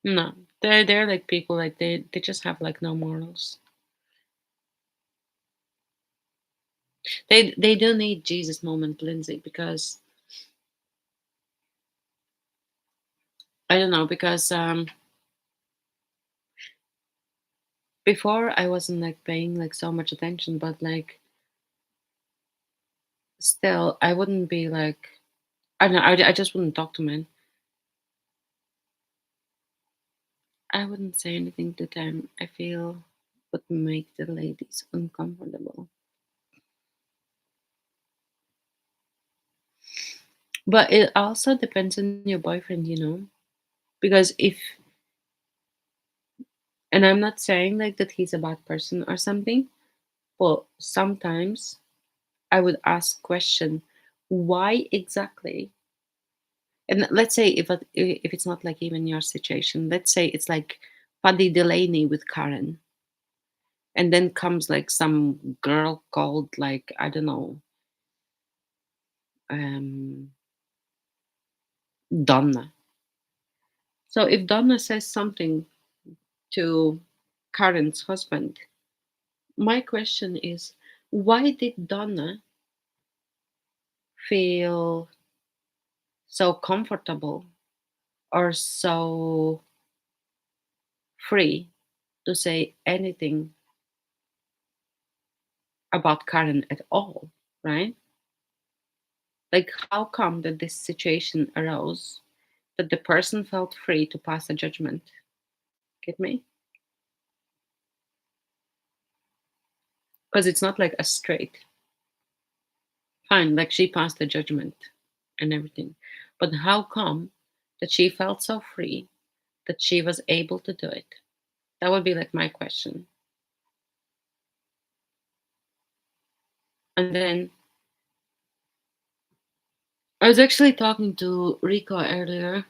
no, they're like people like they just have like no morals. They do need Jesus moment, Lindsay, because I don't know, because before I wasn't like paying like so much attention, but like still I wouldn't be like, I don't know, I just wouldn't talk to men. I wouldn't say anything to them I feel would make the ladies uncomfortable. But it also depends on your boyfriend. Because if, and I'm not saying like that he's a bad person or something, but sometimes I would ask question, why exactly? And let's say if it's not like even your situation, let's say it's like Paddy Delaney with Karen, and then comes like some girl called like, I don't know, um, Donna. So if Donna says something to Karen's husband, my question is, why did Donna feel so comfortable or so free to say anything about Karen at all, right? Like, how come that this situation arose that the person felt free to pass a judgment? Get me? Because it's not like a straight, fine, like she passed the judgment and everything. But how come that she felt so free that she was able to do it? That would be like my question. And then I was actually talking to Rico earlier.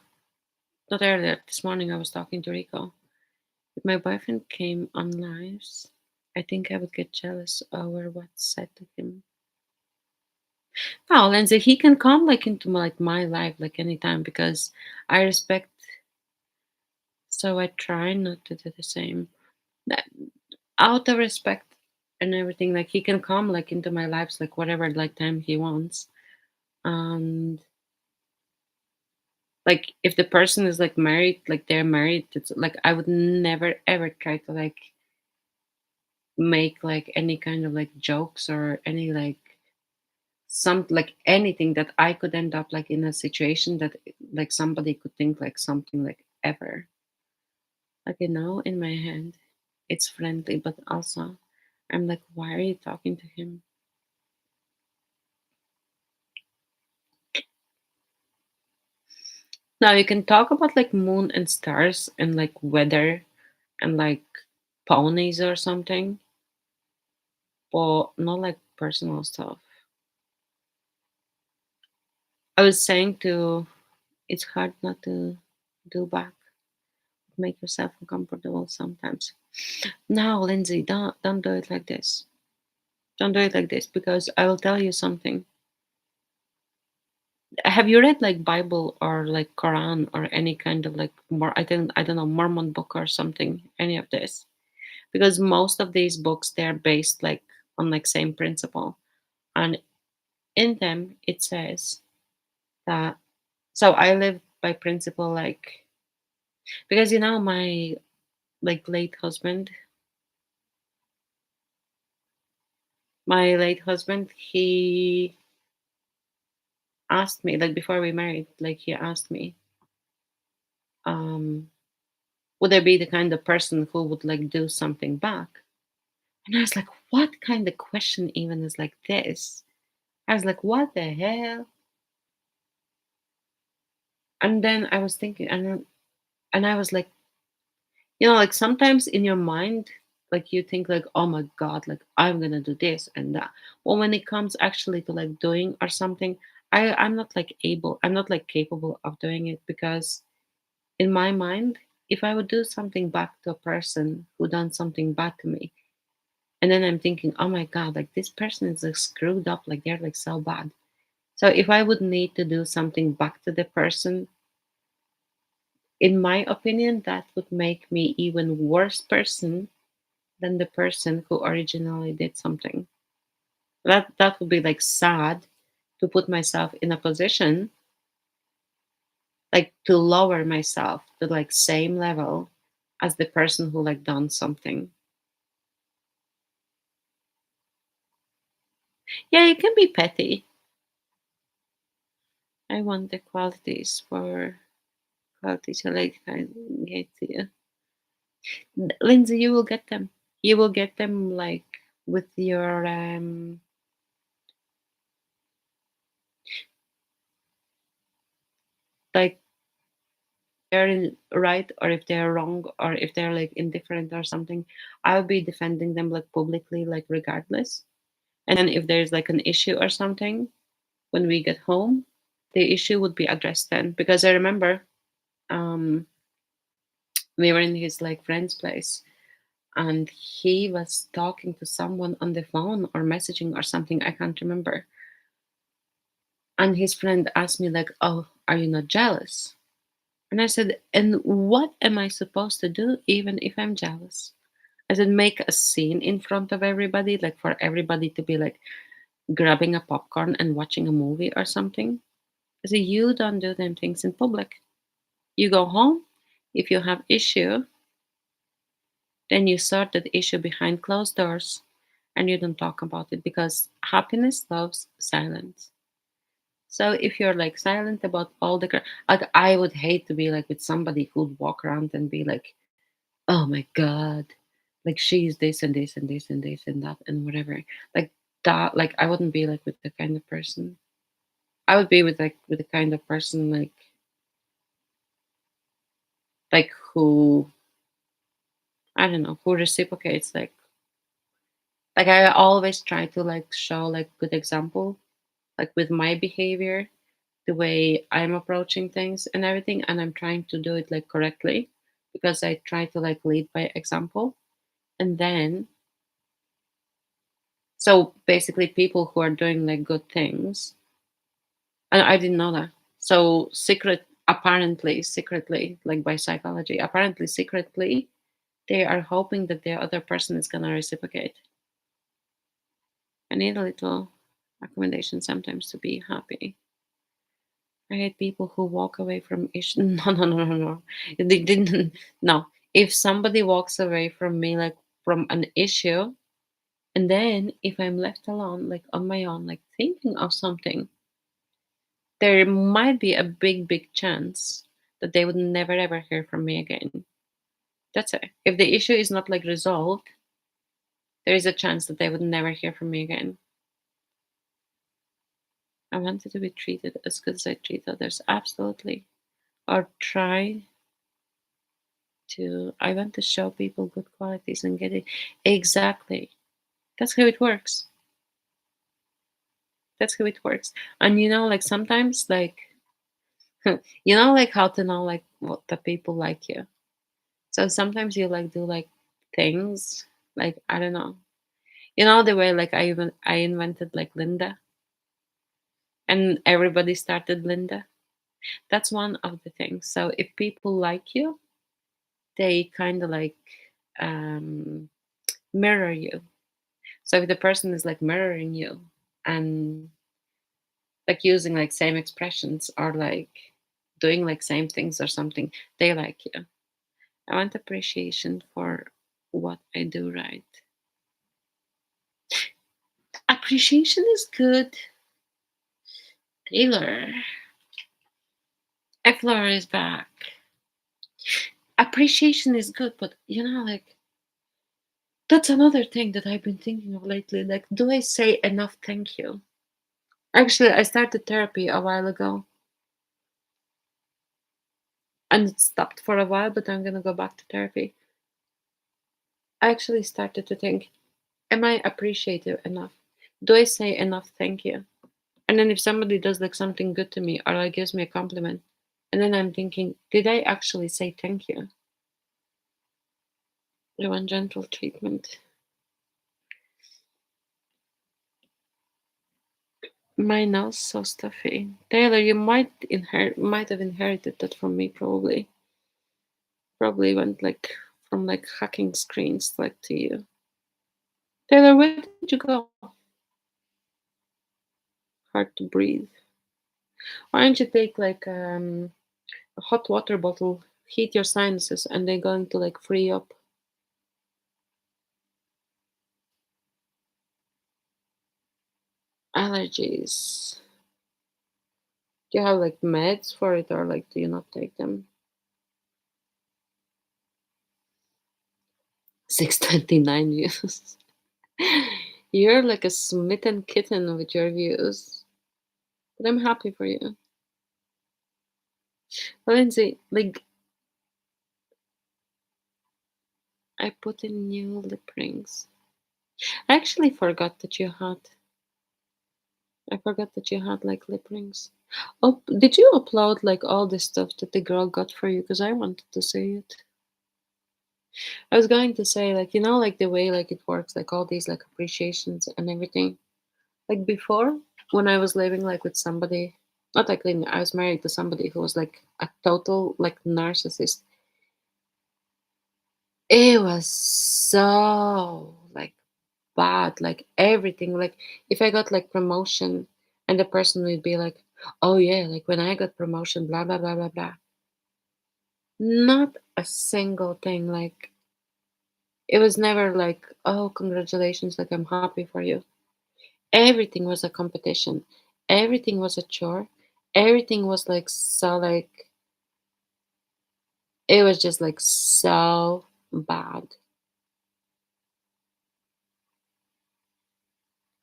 Not earlier, this morning I was talking to Rico. If my boyfriend came on lives, I think I would get jealous over what's said to him. No, Lindsay, he can come like into my life like anytime because I respect. So I try not to do the same. That- Out of respect and everything, like he can come like into my lives like whatever like time he wants. And like if the person is like married, like they're married, it's like I would never ever try to like make like any kind of like jokes or any like some like anything that I could end up like in a situation that like somebody could think like something like ever. Like in my head, it's friendly, but also I'm like, why are you talking to him? Now you can talk about like moon and stars and like weather and like ponies or something, but not like personal stuff. I was saying to, it's hard not to do back, make yourself uncomfortable sometimes. No, Lindsay, don't do it like this. Don't do it like this because I will tell you something. Have you read like Bible or like Quran or any kind of like more I don't know Mormon book or something, any of this? Because most of these books they're based like on like same principle. And in them it says that, so I live by principle like, because my like late husband, he asked me like before we married, like he asked me. um, would I be the kind of person who would like do something back? And I was like, what kind of question even is like this? I was like, what the hell? And then I was thinking, and I was like, like sometimes in your mind, like you think like, oh my God, like I'm gonna do this and that. Well, when it comes actually to like doing or something, I'm not like capable of doing it because in my mind, if I would do something back to a person who done something bad to me, and then I'm thinking, oh my God, like this person is like screwed up, like they're like so bad. So if I would need to do something back to the person, in my opinion, that would make me even worse person than the person who originally did something. That would be like sad to put myself in a position like to lower myself to like same level as the person who like done something. Yeah, it can be petty. I want the qualities for quality to like I get to you. Lindsay, you will get them. You will get them like with your like they're right or if they're wrong or if they're like indifferent or something, I'll be defending them like publicly, like regardless. And then if there's like an issue or something when we get home, the issue would be addressed then. Because I remember um we were in his like friend's place and he was talking to someone on the phone or messaging or something, I can't remember. And his friend asked me like, oh, are you not jealous? And I said, and what am I supposed to do even if I'm jealous? I said, make a scene in front of everybody, like for everybody to be like grabbing a popcorn and watching a movie or something. I said, you don't do them things in public. You go home. If you have issue, then you sort that issue behind closed doors and you don't talk about it because happiness loves silence. So if you're like silent about all the like I would hate to be like with somebody who'd walk around and be like, oh my God, like she's this and this and this and this and that and whatever. Like that, like I wouldn't be like with the kind of person. I would be with like with the kind of person like who I don't know, who reciprocates like I always try to like show like good example, like with my behavior, the way I'm approaching things and everything, and I'm trying to do it like correctly because I try to like lead by example. And then so basically people who are doing like good things, and I didn't know that. So apparently secretly, like by psychology, apparently secretly, they are hoping that the other person is gonna reciprocate. I need a little accommodation sometimes to be happy. I hate people who walk away from issues. No, no, no, no, no. They didn't. No. If somebody walks away from me, like from an issue, and then if I'm left alone, like on my own, like thinking of something, there might be a big, big chance that they would never ever hear from me again. That's it. If the issue is not like resolved, there is a chance that they would never hear from me again. I wanted to be treated as good as I treat others. Absolutely. Or try to, I want to show people good qualities and get it. Exactly. That's how it works. That's how it works. And like sometimes, like, like how to know, like, what the people like you. So sometimes you like do like things, like, I don't know. The way like I invented like Linda and everybody started Linda. That's one of the things. So if people like you, they kind of like um, mirror you. So if the person is like mirroring you and like using like same expressions or like doing like same things or something, they like you. I want appreciation for what I do right. Appreciation is good. Taylor. Eflor is back. appreciation is good, but like that's another thing that I've been thinking of lately. Like, do I say enough thank you? Actually, I started therapy a while ago and it stopped for a while, but I'm gonna go back to therapy. I actually started to think, am I appreciative enough? Do I say enough thank you? And then if somebody does like something good to me or like gives me a compliment, and then I'm thinking, did I actually say thank you? I want gentle treatment. My nose so stuffy. Taylor, you might have inherited that from me probably. Probably went like from like hacking screens like to you. Taylor, where did you go? Hard to breathe. Why don't you take like a hot water bottle, heat your sinuses, and they're going to like free up. Allergies. Do you have like meds for it or like do you not take them? 629 views. You're like a smitten kitten with your views. But I'm happy for you. Lindsay, like I put in new lip rings. I actually forgot that you had. I forgot that you had like lip rings. Oh, did you upload like all the stuff that the girl got for you? Because I wanted to see it. I was going to say, like, like the way like it works, like all these like appreciations and everything. Like before, when I was living like with somebody, not like living, I was married to somebody who was like a total like narcissist. It was so like bad, like everything. Like if I got like promotion, and the person would be like, "Oh yeah, like when I got promotion, blah blah blah blah blah." Not a single thing. Like it was never like, "Oh, congratulations! Like I'm happy for you." Everything was a competition. Everything was a chore. Everything was like so like it was just like so bad.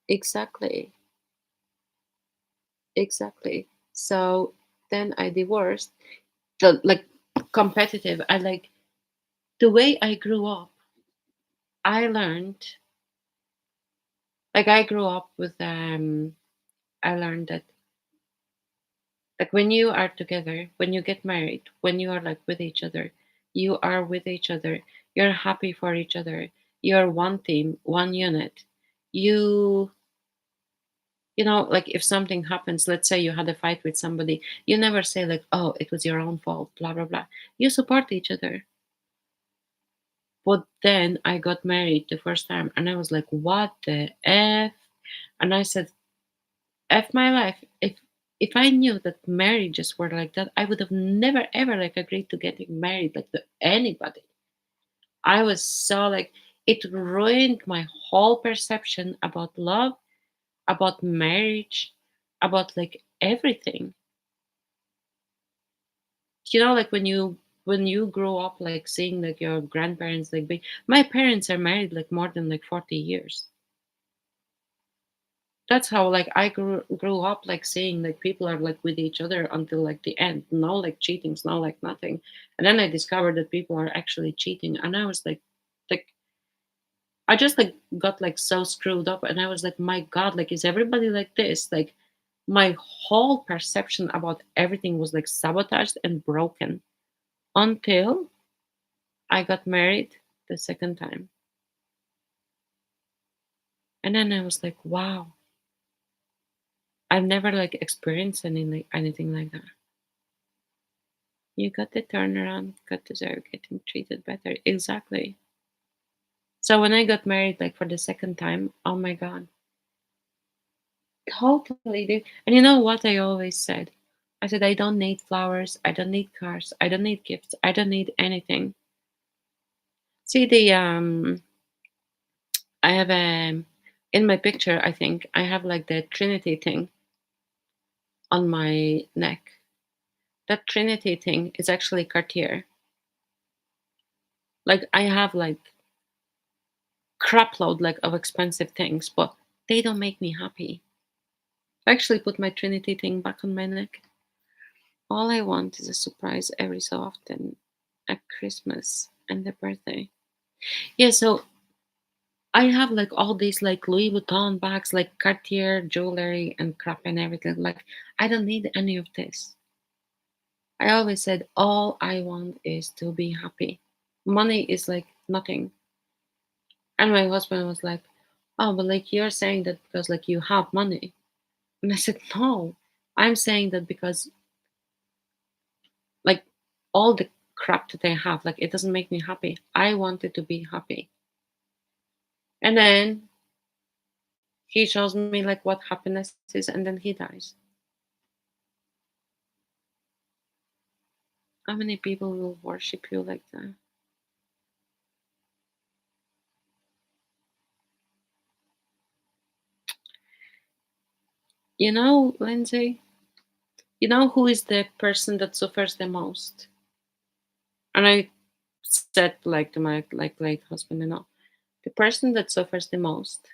Exactly. Exactly. So then I divorced. The like competitive. I like the way I grew up. I learned like I grew up with I learned that like when you are together, when you get married, when you are like with each other, you are with each other, you're happy for each other, you're one team, one unit. You like if something happens, let's say you had a fight with somebody, you never say like, oh, it was your own fault, blah blah blah. You support each other. But then I got married the first time and I was like, what the F? And I said, F my life. If I knew that marriages were like that, I would have never ever like agreed to getting married like to anybody. I was so like it ruined my whole perception about love, about marriage, about like everything. Like when you grow up like seeing like your grandparents like my parents are married like more than like 40 years. That's how like I grew up like seeing like people are like with each other until like the end. No like cheatings, no like nothing. And then I discovered that people are actually cheating and I was like I just like got like so screwed up and I was like, my God, like is everybody like this? Like my whole perception about everything was like sabotaged and broken until I got married the second time. And then I was like, wow, I've never like experienced anything like that. You got the turnaround, got deserve getting treated better. Exactly. So when I got married, like for the second time, oh my God, totally. And you know what I always said? I said, I don't need flowers. I don't need cars. I don't need gifts. I don't need anything. See I have in my picture, I think I have like the Trinity thing on my neck. That Trinity thing is actually Cartier. Like I have like crap load like of expensive things, but they don't make me happy. I actually put my Trinity thing back on my neck. All I want is a surprise every so often at Christmas and a birthday. Yeah, so I have like all these like Louis Vuitton bags, like Cartier jewelry and crap and everything. Like I don't need any of this. I always said all I want is to be happy. Money is like nothing. And my husband was like, "Oh, but like you're saying that because like you have money." And I said, "No, I'm saying that because like all the crap that I have, like it doesn't make me happy. I wanted to be happy." And then he shows me like what happiness is, and then he dies. How many people will worship you like that? You know, Lindsay, you know who is the person that suffers the most? And I said like to my like late husband, the person that suffers the most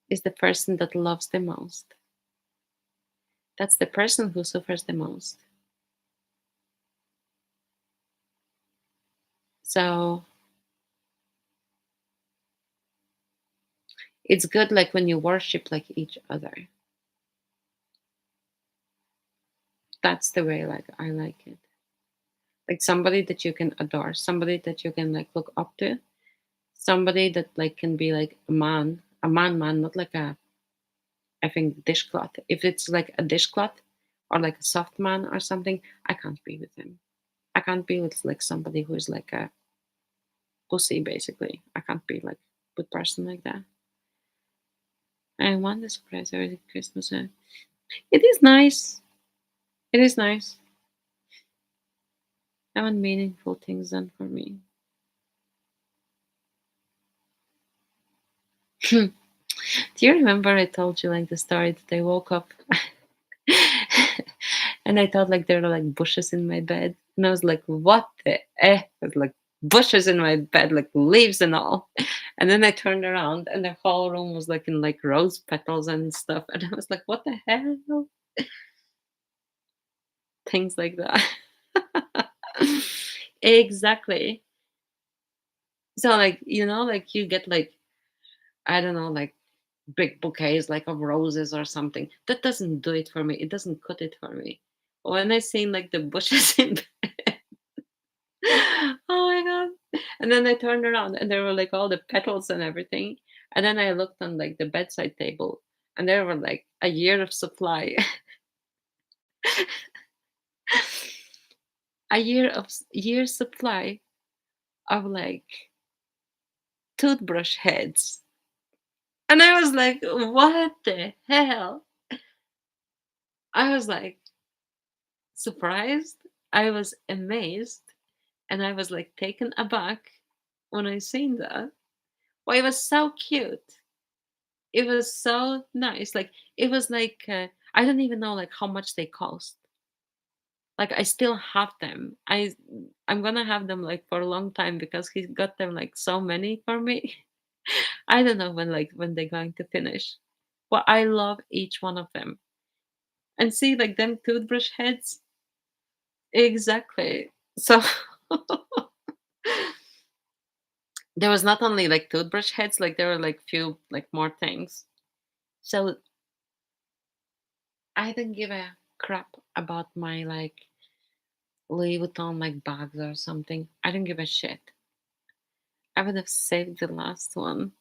is the person that loves the most. That's the person who suffers the most. So it's good like when you worship like each other. That's the way like I like it. Like somebody that you can adore, somebody that you can like look up to, somebody that like can be like a man, not like a effing dishcloth. If it's like a dishcloth or like a soft man or something, I can't be with him. I can't be with like somebody who is like a pussy basically. I can't be like with person like that. I want the surprise every Christmas. It is nice. It is nice. I want meaningful things done for me. Do you remember I told you like the story that I woke up and I thought like there were like bushes in my bed, and I was like, "What the eh?" There's like bushes in my bed, like leaves and all. And then I turned around, and the whole room was like in like rose petals and stuff, and I was like, "What the hell?" Things like that. Exactly. So like like you get like I don't know like big bouquets like of roses or something. That doesn't do it for me. It doesn't cut it for me. When I seen like the bushes in oh my god. And then I turned around and there were like all the petals and everything. And then I looked on like the bedside table and there were like a year of supply. A year supply of like toothbrush heads. And I was like, what the hell? I was like surprised. I was amazed. And I was like taken aback when I seen that. Well, it was so cute. It was so nice. Like it was like I don't even know like how much they cost. Like I still have them. I'm gonna have them like for a long time because he got them like so many for me. I don't know when they're going to finish. But I love each one of them. And see like them toothbrush heads. Exactly. So there was not only like toothbrush heads, like there were like few like more things. So I didn't give a crap about my like Louis Vuitton like bags or something. I didn't give a shit. I would have saved the last one.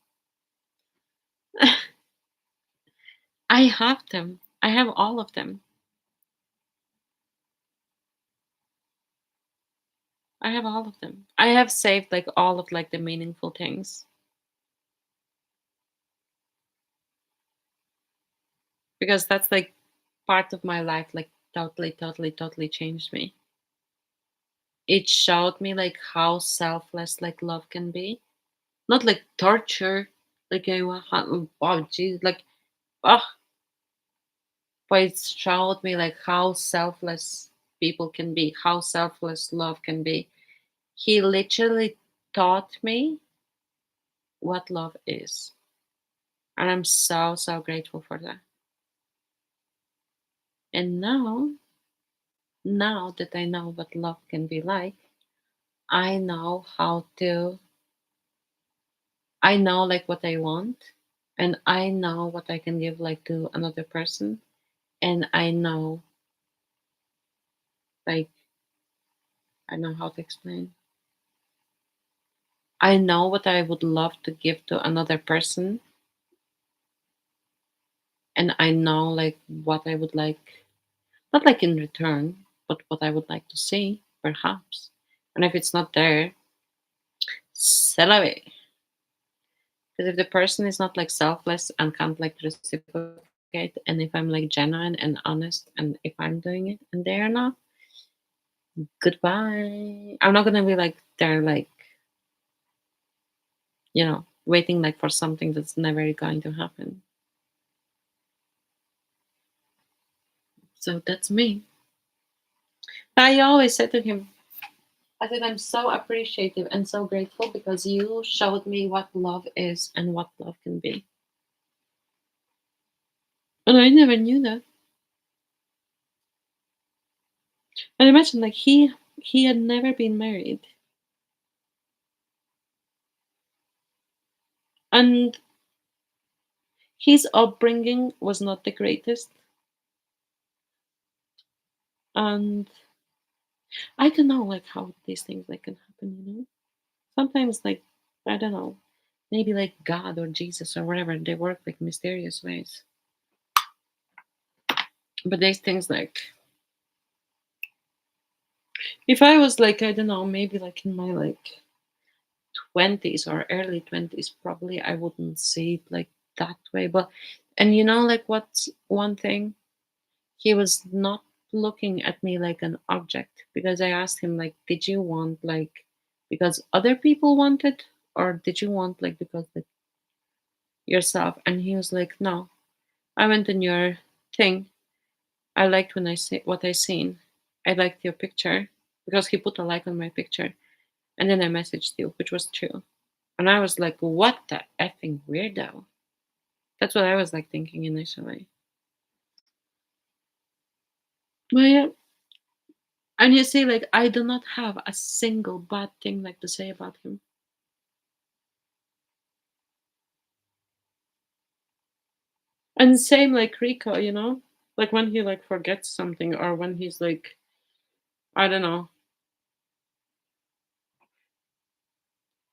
I have them. I have all of them. I have all of them. I have saved like all of like the meaningful things because that's like part of my life like totally changed me. It showed me like how selfless like love can be. Not like torture, like oh geez, like oh, but it showed me like how selfless people can be, how selfless love can be. He literally taught me what love is. And I'm so, so grateful for that. And now that I know what love can be like, I know how to, I know like what I want, and I know what I can give like to another person, and I know like, I know how to explain. I know what I would love to give to another person, and I know like what I would like, not like in return, but what I would like to see, perhaps. And if it's not there, c'est la vie. Because if the person is not like selfless and can't like reciprocate, and if I'm like genuine and honest, and if I'm doing it and they're not, goodbye. I'm not gonna be like they're like, waiting like for something that's never going to happen. So that's me. I always said to him, I said, I'm so appreciative and so grateful because you showed me what love is and what love can be. And I never knew that. And imagine like he had never been married. And his upbringing was not the greatest. And I don't know like how these things like can happen. Sometimes like, I don't know, maybe like God or Jesus or whatever, they work like mysterious ways. But these things like, if I was like, I don't know, maybe like in my like 20s or early 20s, probably I wouldn't see it like that way. But, and like what's one thing? He was not looking at me like an object, because I asked him, like, did you want like because other people wanted, or did you want like because like yourself? And he was like, no, I went in your thing. I liked when I see what I seen. I liked your picture because he put a like on my picture. And then I messaged you, which was true. And I was like, what the effing weirdo? That's what I was like thinking initially. But yeah. And you see, like, I do not have a single bad thing like to say about him. And same like Rico, like when he like forgets something, or when he's like, I don't know,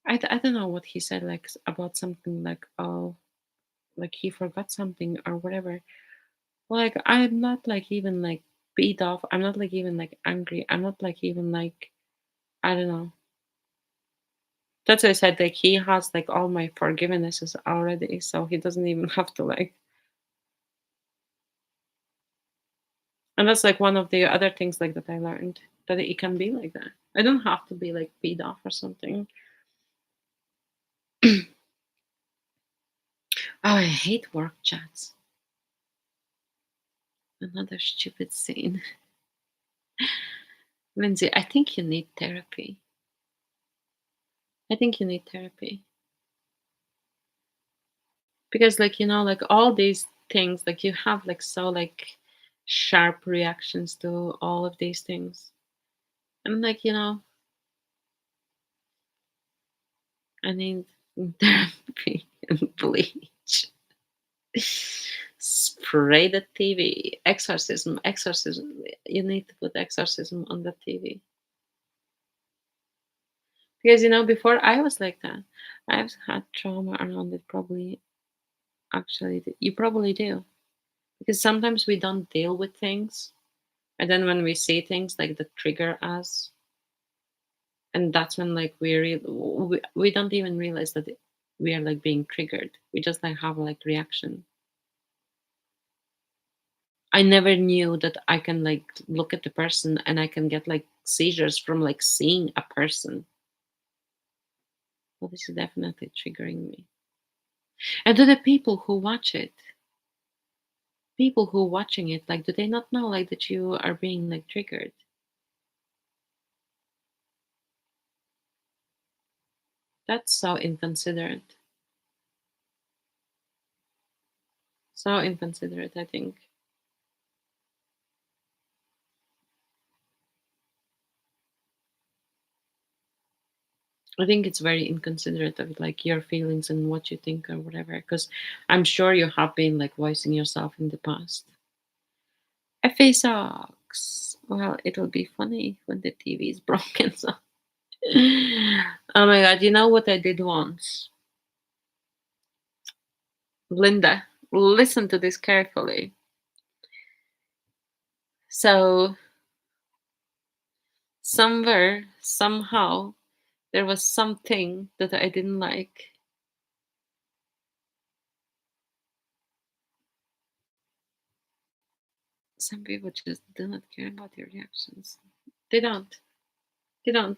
I don't know what he said like about something like, oh, like he forgot something or whatever. Like I'm not like even like beat off. I'm not like even like angry. I'm not like even like, I don't know. That's why I said like he has like all my forgivenesses already, so he doesn't even have to like. And that's like one of the other things like that I learned, that it can be like that. I don't have to be like beat off or something. Oh, I hate work chats. Another stupid scene. Lindsay, I think you need therapy. I think you need therapy. Because like, like all these things, like you have like so like sharp reactions to all of these things. And like, I need therapy and bleach. Spray the TV. Exorcism, exorcism. You need to put exorcism on the TV. Because before I was like that. I've had trauma around it, probably. Actually, you probably do. Because sometimes we don't deal with things. And then when we see things like that trigger us, and that's when like we don't even realize that we are like being triggered. We just like have like reaction. I never knew that I can like look at the person and I can get like seizures from like seeing a person. Well, this is definitely triggering me. And to the people who watch it, people who watching it, like, do they not know like that you are being like triggered? That's so inconsiderate. So inconsiderate, I think. I think it's very inconsiderate of like your feelings and what you think or whatever. Because I'm sure you have been like voicing yourself in the past. FA sucks. Well, it'll be funny when the TV is broken. So. Oh my god! You know what I did once, Linda? Listen to this carefully. So somewhere, somehow, there was something that I didn't like. Some people just do not care about your reactions. They don't. They don't.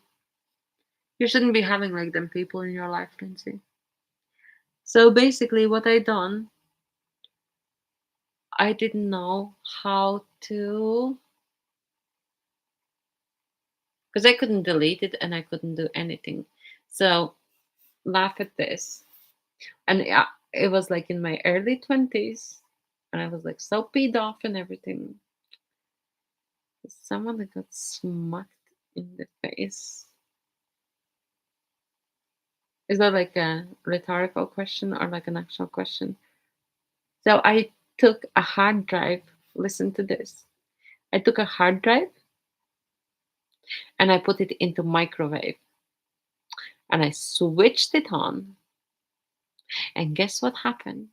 You shouldn't be having like them people in your life, Lindsay. So basically, what I done, I didn't know how to, because I couldn't delete it and I couldn't do anything. So laugh at this. And yeah, it was like in my early 20s, and I was like so peed off and everything. Someone that got smacked in the face. Is that like a rhetorical question or like an actual question? So I took a hard drive. Listen to this. I took a hard drive and I put it into microwave and I switched it on. And guess what happened?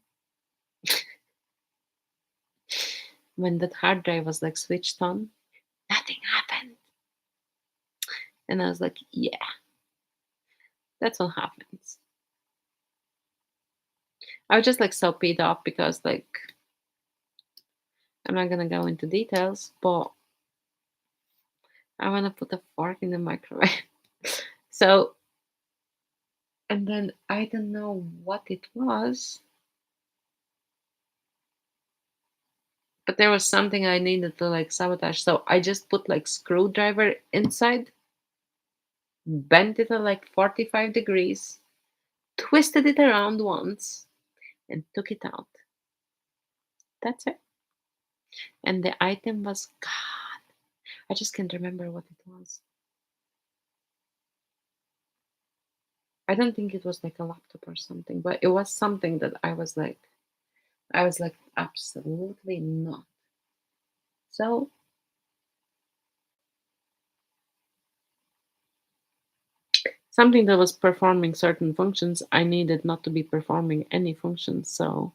When that hard drive was like switched on, nothing happened. And I was like, yeah, that's what happens. I was just like so peed off because like I'm not gonna go into details, but I wanna put a fork in the microwave. So and then I don't know what it was, but there was something I needed to like sabotage. So I just put like screwdriver inside, bent it at like 45 degrees, twisted it around once, and took it out. That's it. And the item was gone. I just can't remember what it was. I don't think it was like a laptop or something, but it was something that I was like, absolutely not. So something that was performing certain functions, I needed not to be performing any functions. So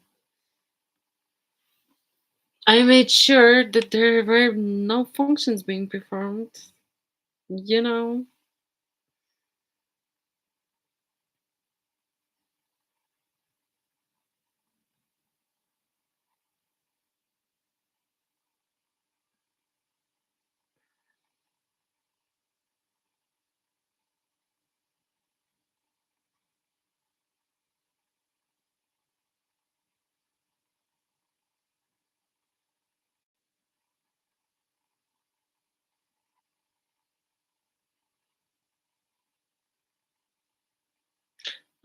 I made sure that there were no functions being performed. You know,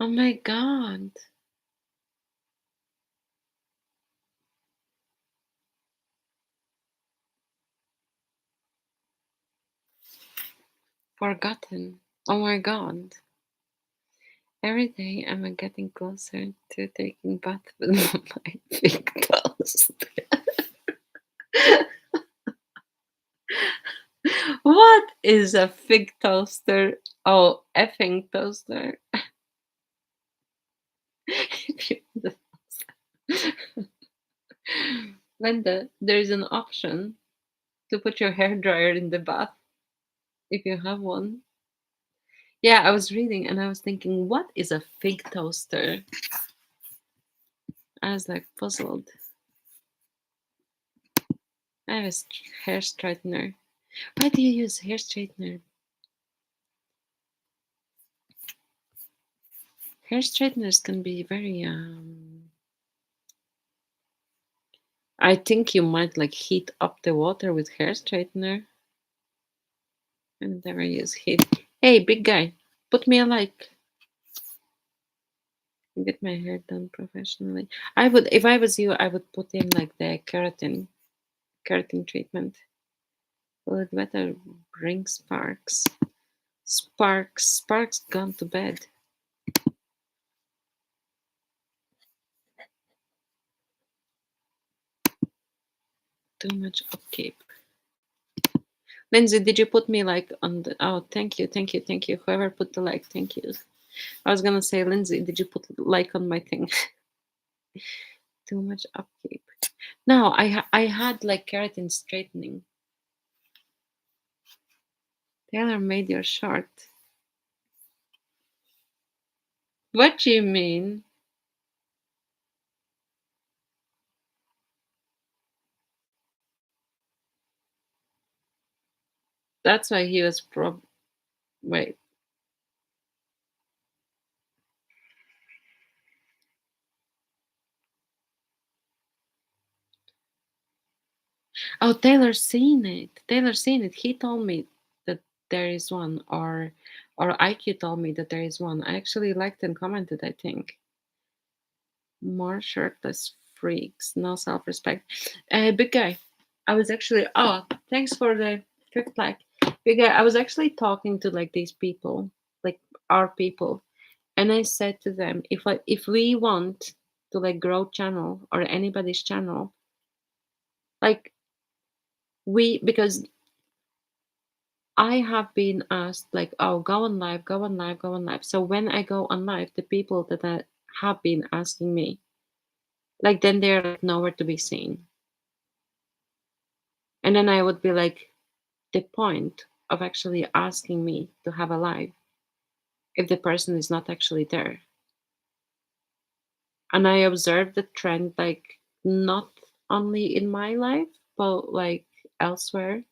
oh my god, forgotten. Oh my god. Every day I'm getting closer to taking bath with my big toast. What is a fig toaster? Oh, effing toaster. If you understand. Linda, there is an option to put your hair dryer in the bath if you have one. Yeah, I was reading and I was thinking, what is a fig toaster? I was like puzzled. I have a hair straightener. Why do you use hair straightener? Hair straighteners can be very I think you might like heat up the water with hair straightener. I never use heat. Hey, big guy, put me a like. Get my hair done professionally. I would, if I was you, I would put in like the keratin treatment. Will it better bring Sparks? Sparks gone to bed. Too much upkeep. Lindsay, did you put me like on the? Oh, thank you, thank you, thank you. Whoever put the like, thank you. I was gonna say, Lindsay, did you put like on my thing? Too much upkeep. No, I had like keratin straightening. Taylor made your short. What do you mean? That's why he was wait. Oh, Taylor seen it. Taylor seen it. He told me that there is one, or IQ told me that there is one. I actually liked and commented, I think. More shirtless freaks, no self-respect. Big guy. I was actually thanks for the quick like. Big guy, I was actually talking to like these people, like our people, and I said to them, if we want to like grow channel or anybody's channel, like we because I have been asked like, oh, go on live, go on live, go on live. So when I go on live, the people that have been asking me, like then they're like nowhere to be seen. And then I would be like, the point of actually asking me to have a live if the person is not actually there. And I observed the trend like not only in my life, but like elsewhere.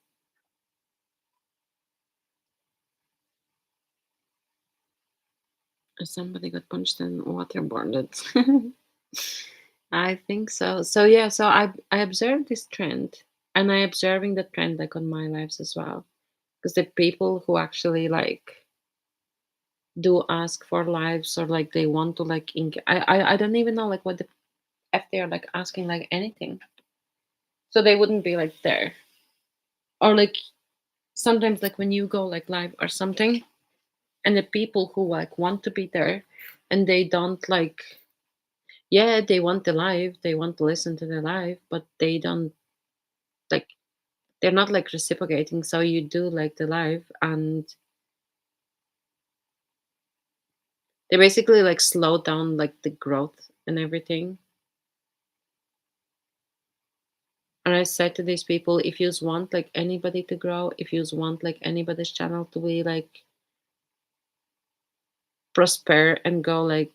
Somebody got punched and waterboarded. I think so. So yeah, so I observed this trend, and I observing the trend like on my lives as well. Because the people who actually like do ask for lives, or like they want to like I don't even know like what the if they're like asking like anything. So they wouldn't be like there. Or like sometimes like when you go like live or something, and the people who like want to be there and they don't like, yeah, they want the live, they want to listen to the live, but they don't like, they're not like reciprocating. So you do like the live, and they basically like slow down like the growth and everything. And I said to these people, if you want like anybody to grow, if you want like anybody's channel to be like prosper and go like,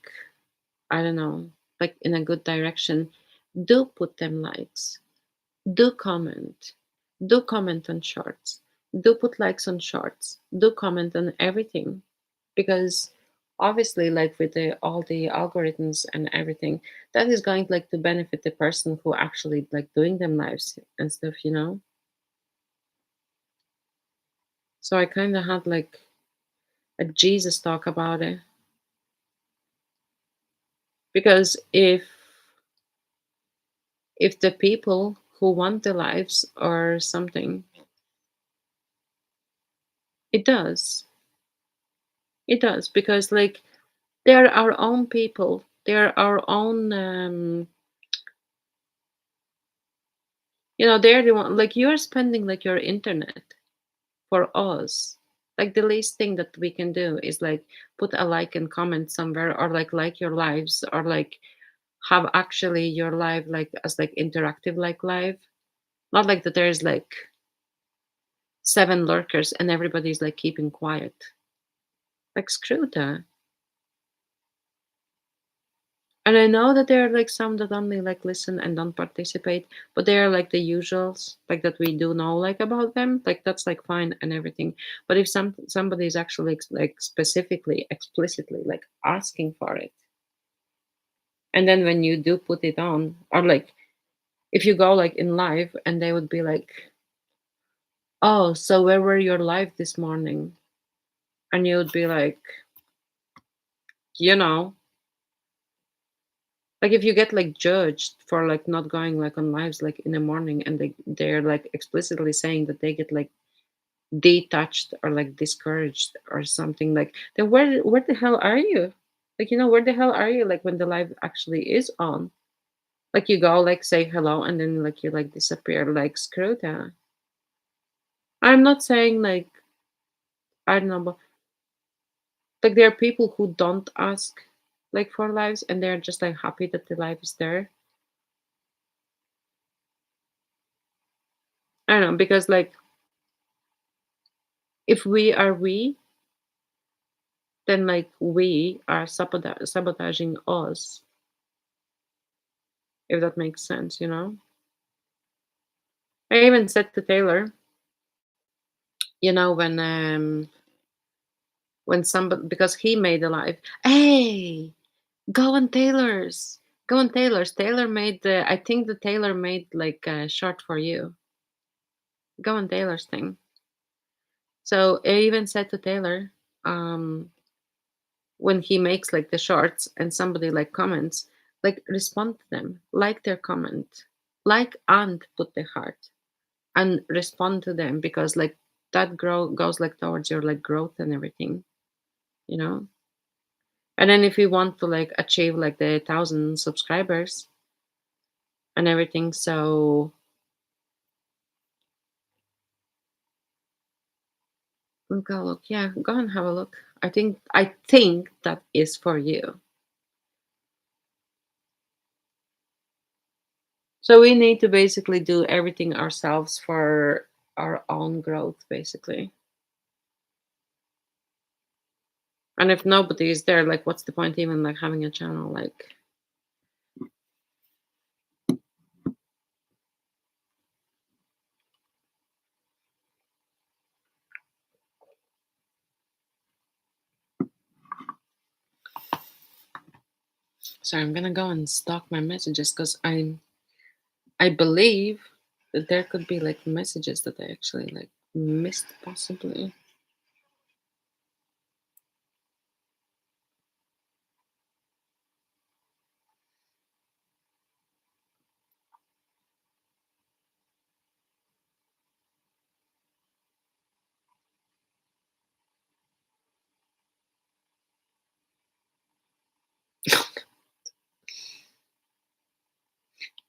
I don't know, like in a good direction, do put them likes, do comment, do comment on shorts, do put likes on shorts, do comment on everything. Because obviously like with the all the algorithms and everything, that is going like to benefit the person who actually like doing them lives and stuff. So I kind of had like a Jesus talk about it. Because if the people who want the lives or something, it does. It does, because like they're our own people. They're our own they're the one, like you're spending like your internet for us. Like the least thing that we can do is like put a like and comment somewhere, or like your lives, or like have actually your live like as like interactive like live. Not like that there's like seven lurkers and everybody's like keeping quiet. Like screw that. And I know that there are like some that only like listen and don't participate, but they are like the usuals, like that we do know like about them. Like that's like fine and everything. But if somebody is actually like specifically, explicitly like asking for it, and then when you do put it on, or like if you go like in live and they would be like, "Oh, so where were you live this morning?" And you would be like, you know, Like if you get like judged for like not going like on lives like in the morning, and they're like explicitly saying that they get like detached or like discouraged or something, like then where the hell are you? Like, where the hell are you like when the live actually is on? Like you go like say hello and then like you like disappear, like screw that. I'm not saying like, I don't know, but like there are people who don't ask like for lives, and they're just like happy that the life is there. I don't know, because like if we are we, then like we are sabotaging us, if that makes sense. I even said to Taylor, when somebody, because he made a live, hey, go on Taylor's, go on Taylor's. Taylor made the, I think the Taylor made like a short for you. Go on Taylor's thing. So I even said to Taylor, um, when he makes like the shorts and somebody like comments, like respond to them, like their comment, like and put the heart and respond to them, because like that goes like towards your like growth and everything, you know. And then if you want to like achieve like the 1,000 subscribers and everything, so go look, yeah, go and have a look. I think that is for you. So we need to basically do everything ourselves for our own growth, basically. And if nobody is there, like, what's the point even like having a channel? Like, so I'm gonna go and stalk my messages because I believe that there could be like messages that I actually like missed possibly.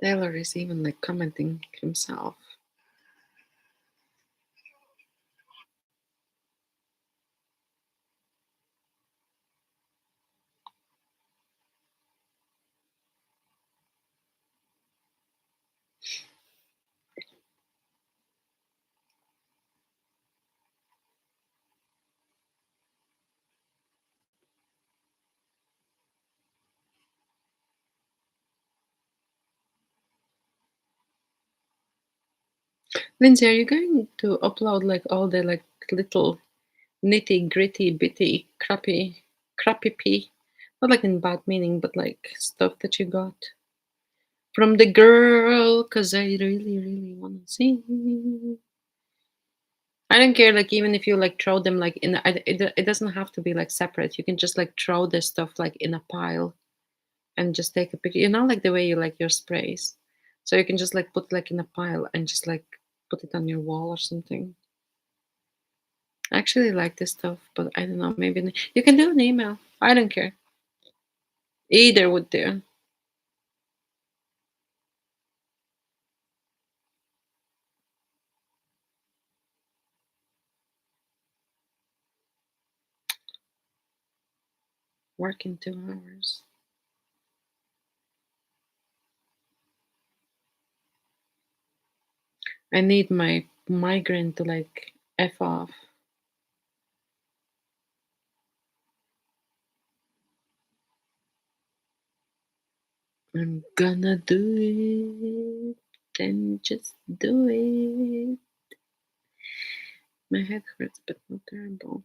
Taylor is even like commenting himself. Lindsay, are you going to upload like all the like little nitty gritty bitty crappy pee? Not like in bad meaning, but like stuff that you got from the girl, because I really, really want to see. I don't care, like, even if you like throw them like it doesn't have to be like separate. You can just like throw this stuff like in a pile and just take a picture. Like the way you like your sprays. So you can just like put like in a pile and just like put it on your wall or something. I actually like this stuff, but I don't know. Maybe you can do an email. I don't care. Either would do. Work in 2 hours. I need my migraine to like F off. I'm gonna do it. Then just do it. My head hurts, but not terrible.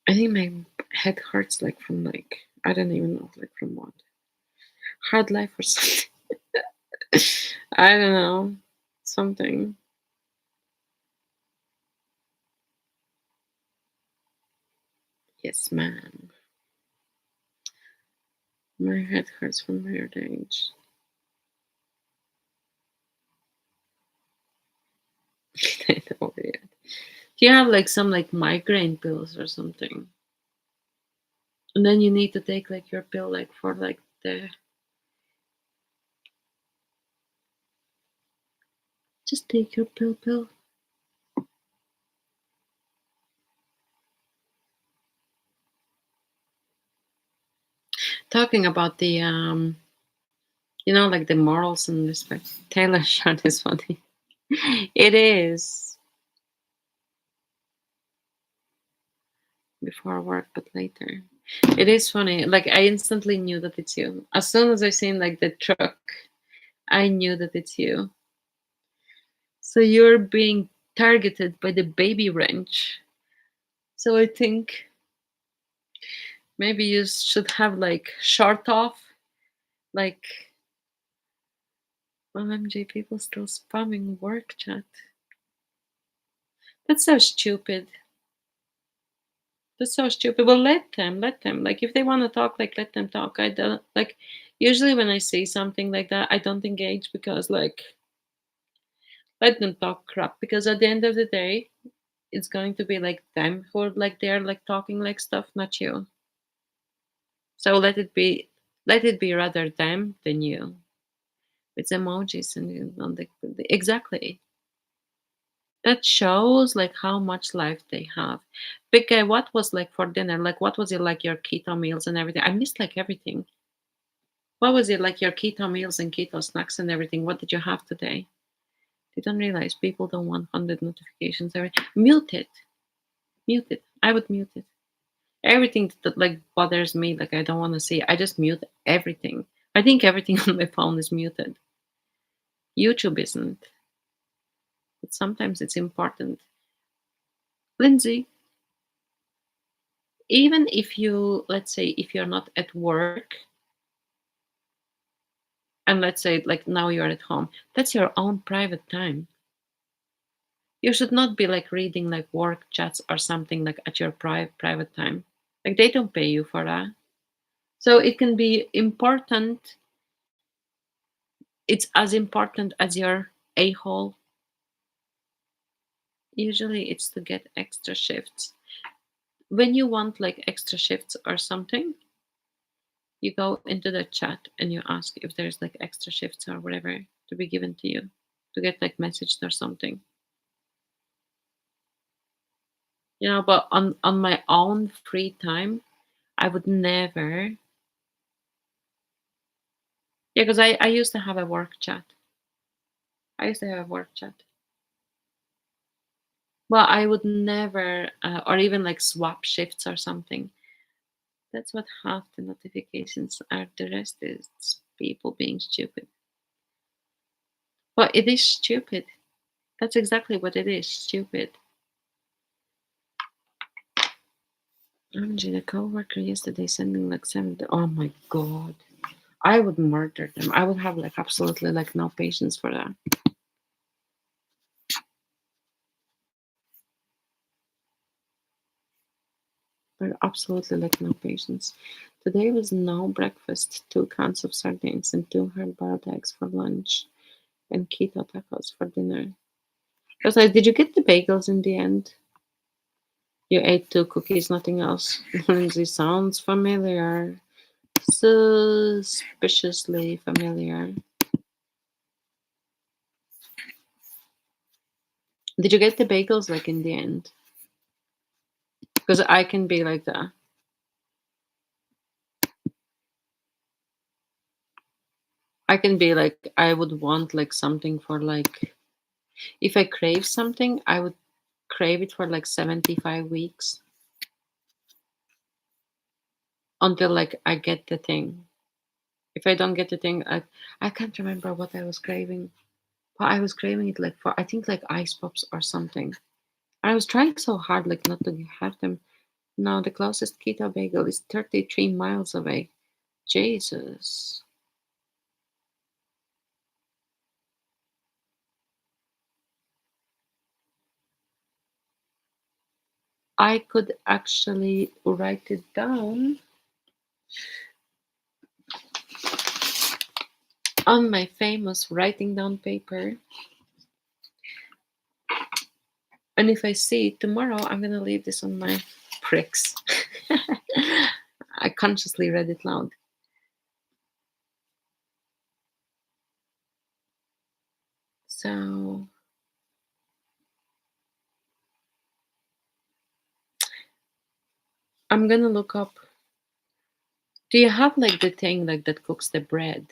I think my head hurts like from like, I don't even know like from what. Hard life or something. I don't know. Something. Yes, man. My head hurts from my old age. I know it. Do you have like some like migraine pills or something? And then you need to take like your pill like for like the just take your pill. Talking about the like the morals and respect. Taylor shirt is funny. It is before work, but later. It is funny. Like I instantly knew that it's you. As soon as I seen like the truck, I knew that it's you. So you're being targeted by the baby wrench. So I think maybe you should have like short off, like OMG, people still spamming work chat. That's so stupid. That's so stupid. Well, let them. Like, if they want to talk, like, let them talk. I don't like. Usually, when I see something like that, I don't engage because, like, let them talk crap. Because at the end of the day, it's going to be like them who are like they're like talking like stuff, not you. So let it be. Let it be rather them than you. It's emojis and on the exactly. That shows like how much life they have. Big guy, what was like for dinner? Like what was it like your keto meals and everything? I missed like everything. What was it like your keto meals and keto snacks and everything? What did you have today? They don't realize people don't want 100 notifications. Mute it. Mute it. I would mute it. Everything that like bothers me, like I don't want to see, I just mute everything. I think everything on my phone is muted. YouTube isn't, but sometimes it's important. Lindsay, even if you, let's say, if you're not at work, and let's say like now you're at home, that's your own private time. You should not be like reading like work chats or something like at your private time. Like they don't pay you for that. So it can be important. It's as important as your a-hole. Usually it's to get extra shifts. When you want like extra shifts or something, you go into the chat and you ask if there's like extra shifts or whatever to be given to you to get like messaged or something. But on my own free time, I would never. Yeah, because I used to have a work chat. I used to have a work chat. Well, I would never, or even like swap shifts or something. That's what half the notifications are. The rest is people being stupid. Well, it is stupid. That's exactly what it is. Stupid. OMG, the coworker yesterday sending like 7. Oh my god. I would murder them. I would have like absolutely like no patience for that. Like absolutely like no patience. Today was no breakfast, 2 cans of sardines and 2 hard-boiled eggs for lunch, and keto tacos for dinner. I was like, did you get the bagels in the end? You ate 2 cookies, nothing else. Lindsay sounds familiar. Suspiciously familiar. Did you get the bagels like in the end? Because I can be like that. I can be like, I would want like something for like, if I crave something, I would crave it for like 75 weeks until like I get the thing. If I don't get the thing, I can't remember what I was craving. But I was craving it like for, I think like ice pops or something. I was trying so hard like not to have them. No, the closest keto bagel is 33 miles away. Jesus. I could actually write it down on my famous writing down paper. And if I see it tomorrow, I'm gonna leave this on my pricks. I consciously read it loud. So I'm gonna look up. Do you have like the thing like that cooks the bread?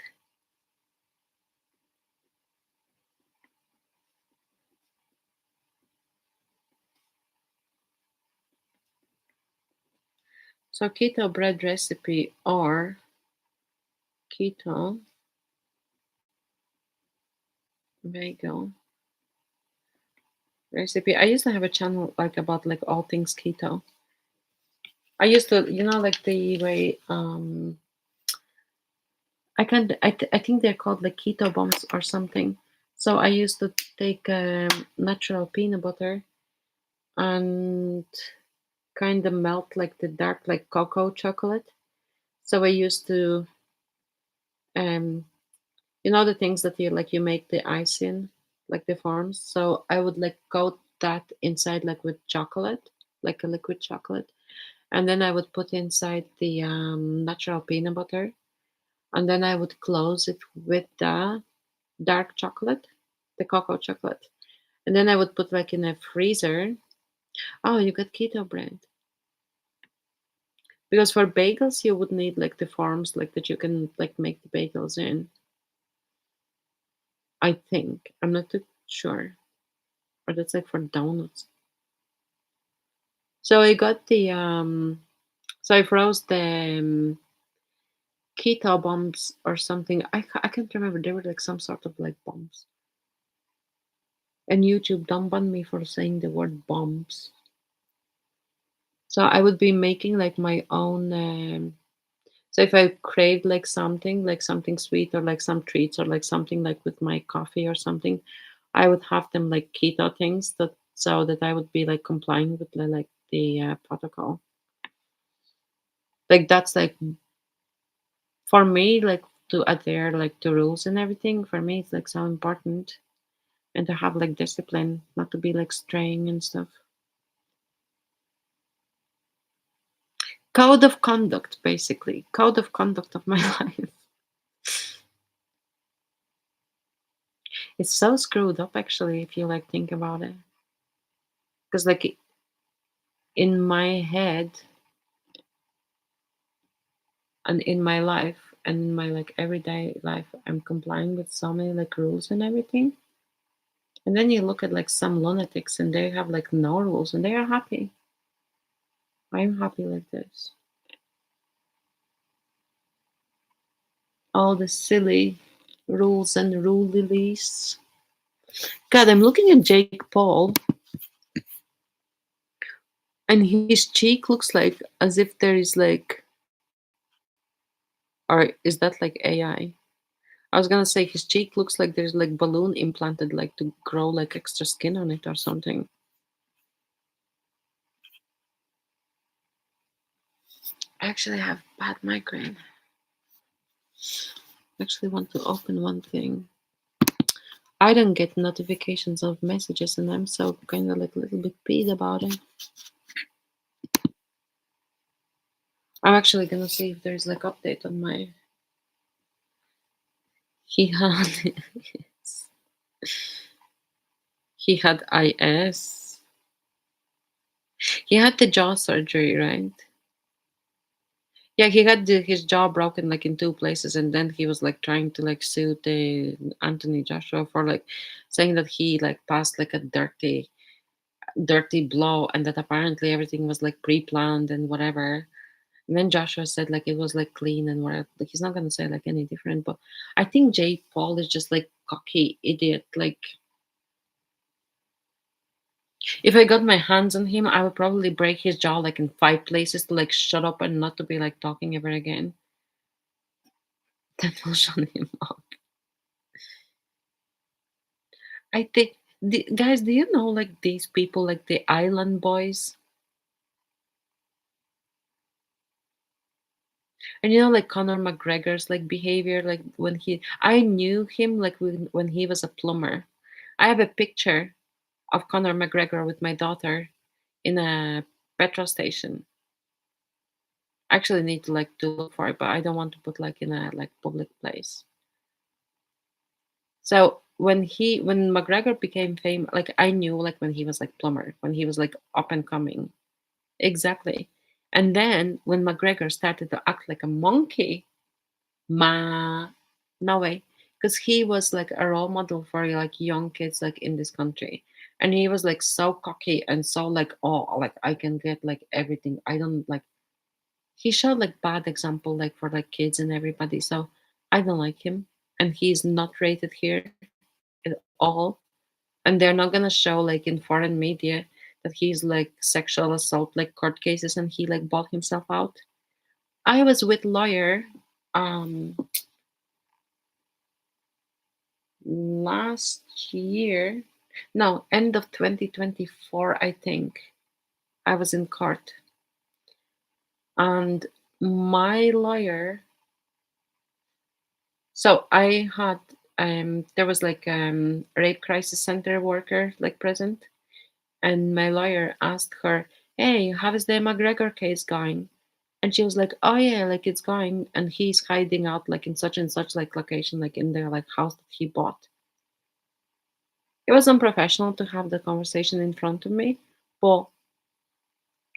So keto bread recipe or keto bagel recipe. I used to have a channel like about like all things keto. I used to, like the way I think they're called like keto bombs or something. So I used to take natural peanut butter and kind of melt like the dark like cocoa chocolate. So I used to um the things that you make the ice in, like the forms. So I would like coat that inside like with chocolate, like a liquid chocolate, and then I would put inside the natural peanut butter, and then I would close it with the dark chocolate, the cocoa chocolate, and then I would put like in a freezer. Oh, you got keto bread. Because for bagels you would need like the forms like that you can like make the bagels in. I think. I'm not too sure. Or that's like for donuts. So I got the so I froze the keto bombs or something. I can't remember. They were like some sort of like bombs. And YouTube don't ban me for saying the word bombs. So I would be making like my own. So if I crave like something sweet or like some treats or like something like with my coffee or something, I would have them like keto things that so that I would be like complying with like the protocol. Like that's like for me like to adhere like to rules and everything. For me, it's like so important and to have like discipline, not to be like straying and stuff. Code of conduct, basically. Code of conduct of my life. It's so screwed up actually if you like think about it. Because like in my head and in my life and in my like everyday life, I'm complying with so many like rules and everything. And then you look at like some lunatics and they have like no rules and they are happy. I'm happy like this. All the silly rules and rule release. God, I'm looking at Jake Paul and his cheek looks like as if there is like, or is that like AI? I was gonna say his cheek looks like there's like balloon implanted like to grow like extra skin on it or something. I actually have bad migraine. I actually want to open one thing. I don't get notifications of messages and I'm so kind of like a little bit peeved about it. I'm actually gonna see if there's like update on my he had he had IS. He had the jaw surgery, right? Yeah, he had his jaw broken like in two places, and then he was like trying to like sue the Anthony Joshua for like saying that he like passed like a dirty blow, and that apparently everything was like pre-planned and whatever. And then Joshua said like it was like clean and whatever. Like he's not gonna say like any different, but I think Jay Paul is just like cocky idiot. Like if I got my hands on him, I would probably break his jaw like in 5 places to like shut up and not to be like talking ever again. Then we'll shut him up. I think, guys, do you know like these people, like the Island Boys? And like Conor McGregor's like behavior, like when I knew him like when he was a plumber. I have a picture of Conor McGregor with my daughter in a petrol station. I actually need to like to look for it, but I don't want to put like in a like public place. So when McGregor became famous, like I knew like when he was like plumber, when he was like up and coming. Exactly. And then when McGregor started to act like a monkey, ma no way. Because he was like a role model for like young kids like in this country. And he was like so cocky and so like, oh, like I can get like everything. I don't like he showed like bad example like for like kids and everybody. So I don't like him. And he's not rated here at all. And they're not gonna show like in foreign media that he's like sexual assault like court cases and he like bought himself out. I was with lawyer um last year. No, end of 2024, I think. I was in court. And my lawyer, so I had there was like rape crisis center worker like present, and my lawyer asked her, "Hey, how is the McGregor case going?" And she was like, "Oh yeah, like it's going, and he's hiding out like in such and such like location, like in their like house that he bought." It was unprofessional to have the conversation in front of me, but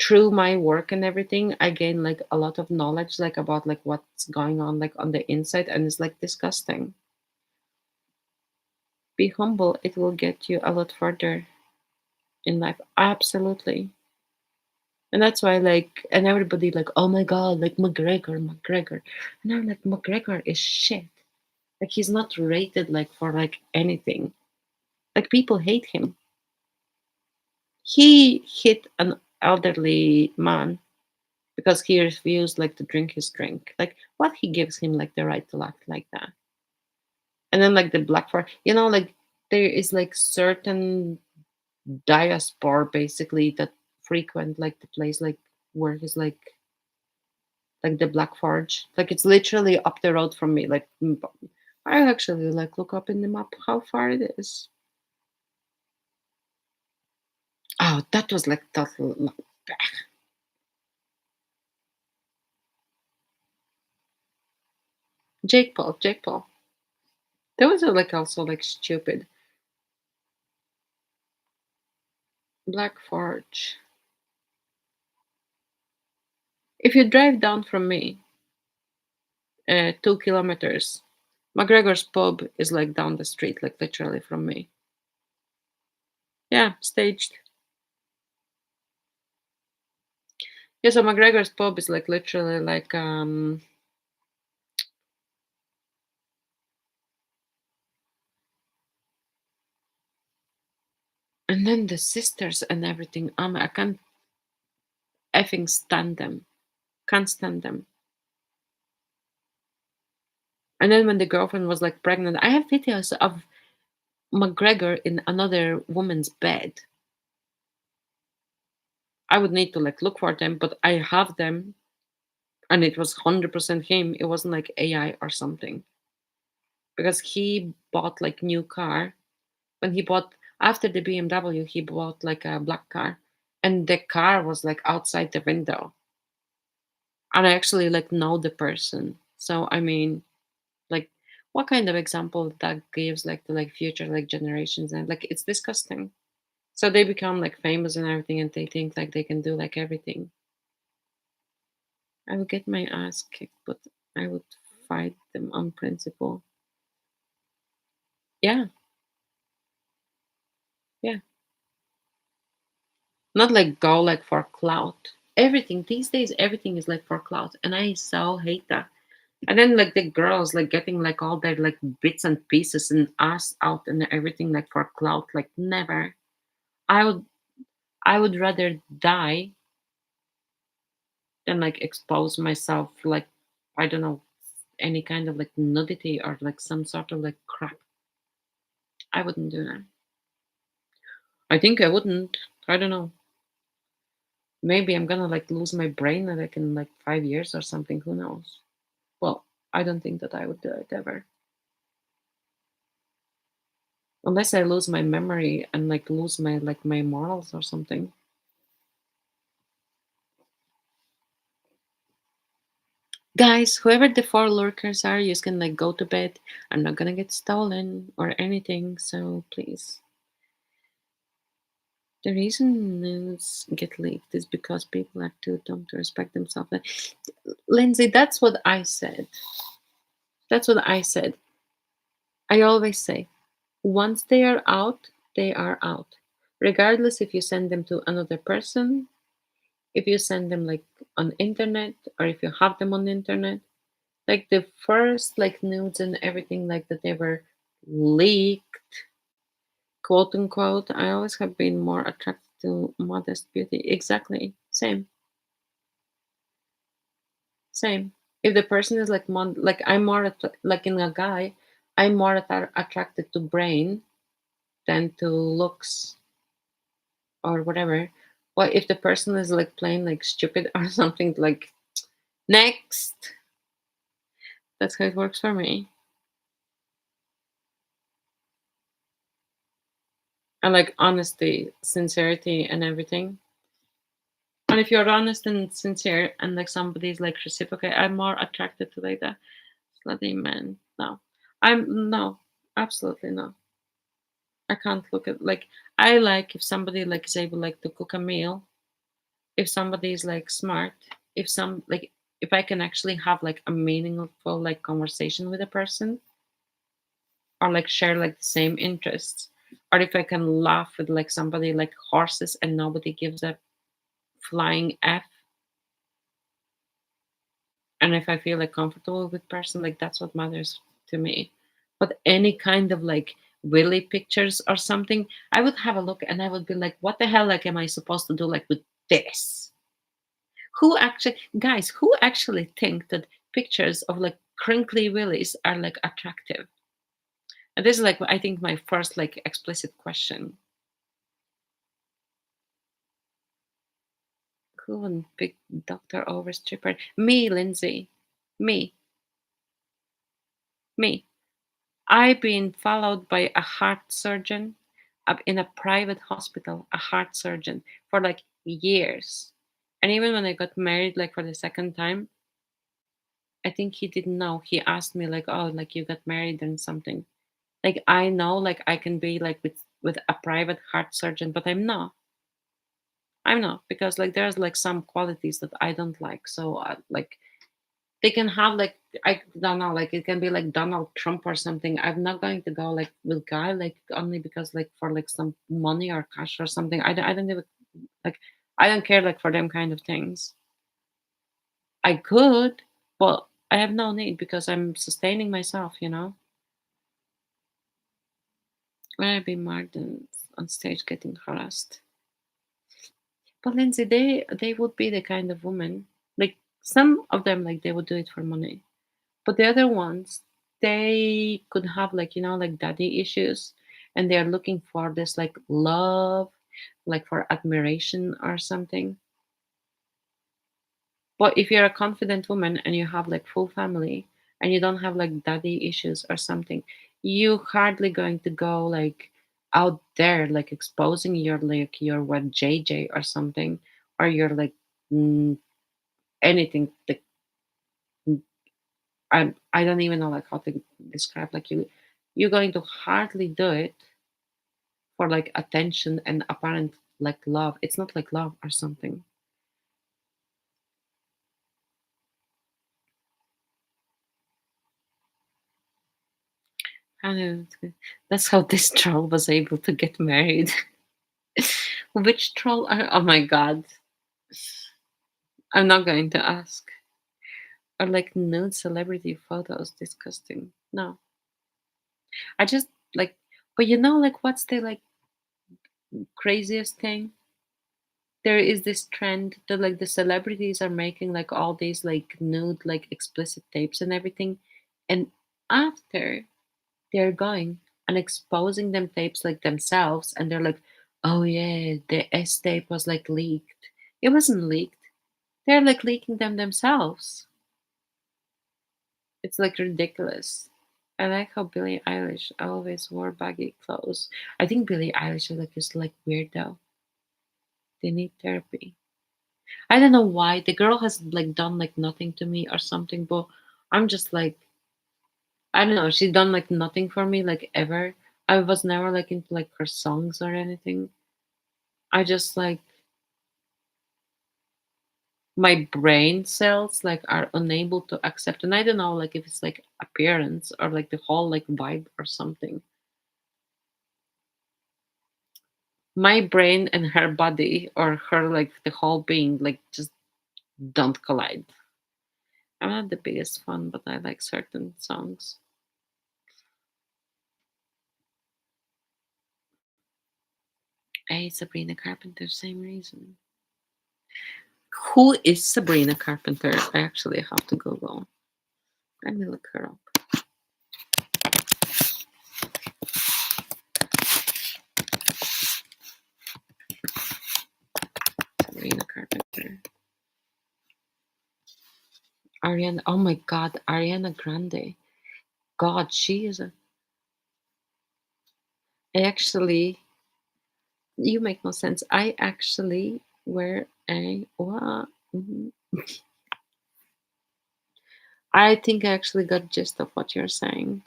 through my work and everything, I gained like a lot of knowledge like about like what's going on like on the inside, and it's like disgusting. Be humble, it will get you a lot further in life. Absolutely. And that's why like and everybody like, oh my god, like McGregor. And I'm like, McGregor is shit. Like he's not rated like for like anything. Like people hate him. He hit an elderly man because he refused like to drink his drink. Like what he gives him like the right to act like that. And then like the black fur, like there is like certain diaspora basically that frequent like the place like where he's like the Black Forge. Like it's literally up the road from me. Like I actually like look up in the map how far it is. Oh, that was like total Jake Paul, Jake Paul. That was like also like stupid. Black Forge. If you drive down from me, 2 kilometers, McGregor's pub is like down the street, like literally from me. Yeah, staged. Yeah, so McGregor's pub is like literally like and then the sisters and everything. I can't effing stand them. Can't stand them. And then when the girlfriend was like pregnant, I have videos of McGregor in another woman's bed. I would need to like look for them, but I have them, and it was 100% him. It wasn't like AI or something because he bought like new car. When he bought after the BMW, he bought like a black car, and the car was like outside the window, and I actually like know the person. So I mean, like, what kind of example that gives like the like future like generations, and like it's disgusting. So they become like famous and everything, and they think like they can do like everything. I would get my ass kicked, but I would fight them on principle. Yeah, yeah. Not like go like for clout. Everything these days, everything is like for clout, and I so hate that. And then like the girls like getting like all their like bits and pieces and ass out and everything like for clout. Like never. I would I would rather die than like expose myself like I don't know any kind of like nudity or like some sort of like crap. I wouldn't do that. I think I wouldn't. I don't know. Maybe I'm gonna like lose my brain like in like 5 years or something. Who knows? I don't think that I would do it ever. Unless I lose my memory and like lose my like my morals or something. Guys, whoever the four lurkers are, you can like go to bed. I'm not gonna get stolen or anything, so please. The reason news get leaked is because people are too dumb to respect themselves. Lindsay, that's what I said. That's what I said. I always say, once they are out, they are out. Regardless if you send them to another person, if you send them like on internet, or if you have them on the internet. Like the first like nudes and everything like that they were leaked, quote unquote, I always have been more attracted to modest beauty. Exactly. Same. If the person is like like I'm more like in a guy, I'm more attracted to brain than to looks or whatever. Well, if the person is like plain like stupid or something, like next. That's how it works for me. And like honesty, sincerity, and everything. And if you're honest and sincere, and like somebody's like reciprocate, I'm more attracted to like that slutty man. No, I'm no, absolutely no. I can't look at like I like if somebody like is able like to cook a meal. If somebody is like smart, if some like if I can actually have like a meaningful like conversation with a person, or like share like the same interests, or if I can laugh with like somebody like horses and nobody gives a flying f, and if I feel like comfortable with person, like that's what matters to me. But any kind of like willy pictures or something, I would have a look and I would be like, what the hell like am I supposed to do like with this? Who actually, guys, who actually think that pictures of like crinkly willies are like attractive? And this is like I think my first like explicit question. Who wouldn't pick doctor over stripper? Me, Lindsay. Me. Me. I've been followed by a heart surgeon up in a private hospital, a heart surgeon, for like years. And even when I got married, like for the second time, I think he didn't know. He asked me like, "Oh, like you got married and something." Like I know, like I can be like with a private heart surgeon, but I'm not. I'm not because like there's like some qualities that I don't like. So like they can have like I don't know, like it can be like Donald Trump or something. I'm not going to go like with guy like only because like for like some money or cash or something. I don't even like I don't care like for them kind of things. I could, but I have no need because I'm sustaining myself. When I be Martin on stage getting harassed. But Lindsay, they would be the kind of woman like some of them like they would do it for money. But the other ones, they could have like, like daddy issues and they are looking for this like love, like for admiration or something. But if you're a confident woman and you have like full family and you don't have like daddy issues or something, you hardly going to go like out there like exposing your what JJ or something or your like mm, anything like I don't even know like how to describe like you're going to hardly do it for like attention and apparent like love. It's not like love or something. And that's how this troll was able to get married. Which troll are oh my god. I'm not going to ask. Or like nude celebrity photos disgusting. No. I just like but like what's the like craziest thing? There is this trend that like the celebrities are making like all these like nude like explicit tapes and everything, and after they're going and exposing them tapes like themselves and they're like, oh yeah, the S tape was like leaked. It wasn't leaked. They're like leaking them themselves. It's like ridiculous. I like how Billie Eilish always wore baggy clothes. I think Billie Eilish is like weirdo. They need therapy. I don't know why. The girl has like done like nothing to me or something, but I'm just like I don't know. She's done like nothing for me like ever. I was never like into like her songs or anything. I just like my brain cells like are unable to accept, and I don't know like if it's like appearance or like the whole like vibe or something. My brain and her body or her like the whole being like just don't collide. I'm not the biggest fan, but I like certain songs. Hey, Sabrina Carpenter, same reason. Who is Sabrina Carpenter? I actually have to Google. Let me look her up. Sabrina Carpenter. Ariana. Oh my God, Ariana Grande. God, she is a. I actually. You make no sense. I actually wear a. Mhm. I think I actually got gist of what you're saying.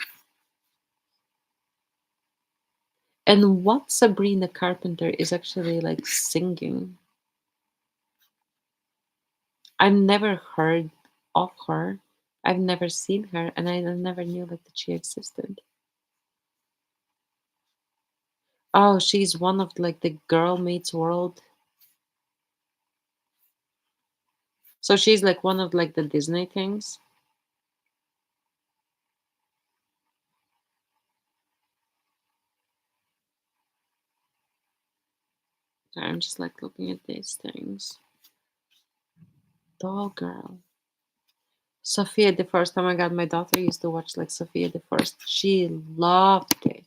And what Sabrina Carpenter is actually like singing. I've never heard of her. I've never seen her, and I never knew like that she existed. Oh, she's one of like the Girl Meets World. So she's like one of like the Disney things. So I'm just like looking at these things. Doll Girl. Sophia the First. Oh my God, my daughter used to watch like Sophia the First. She loved it.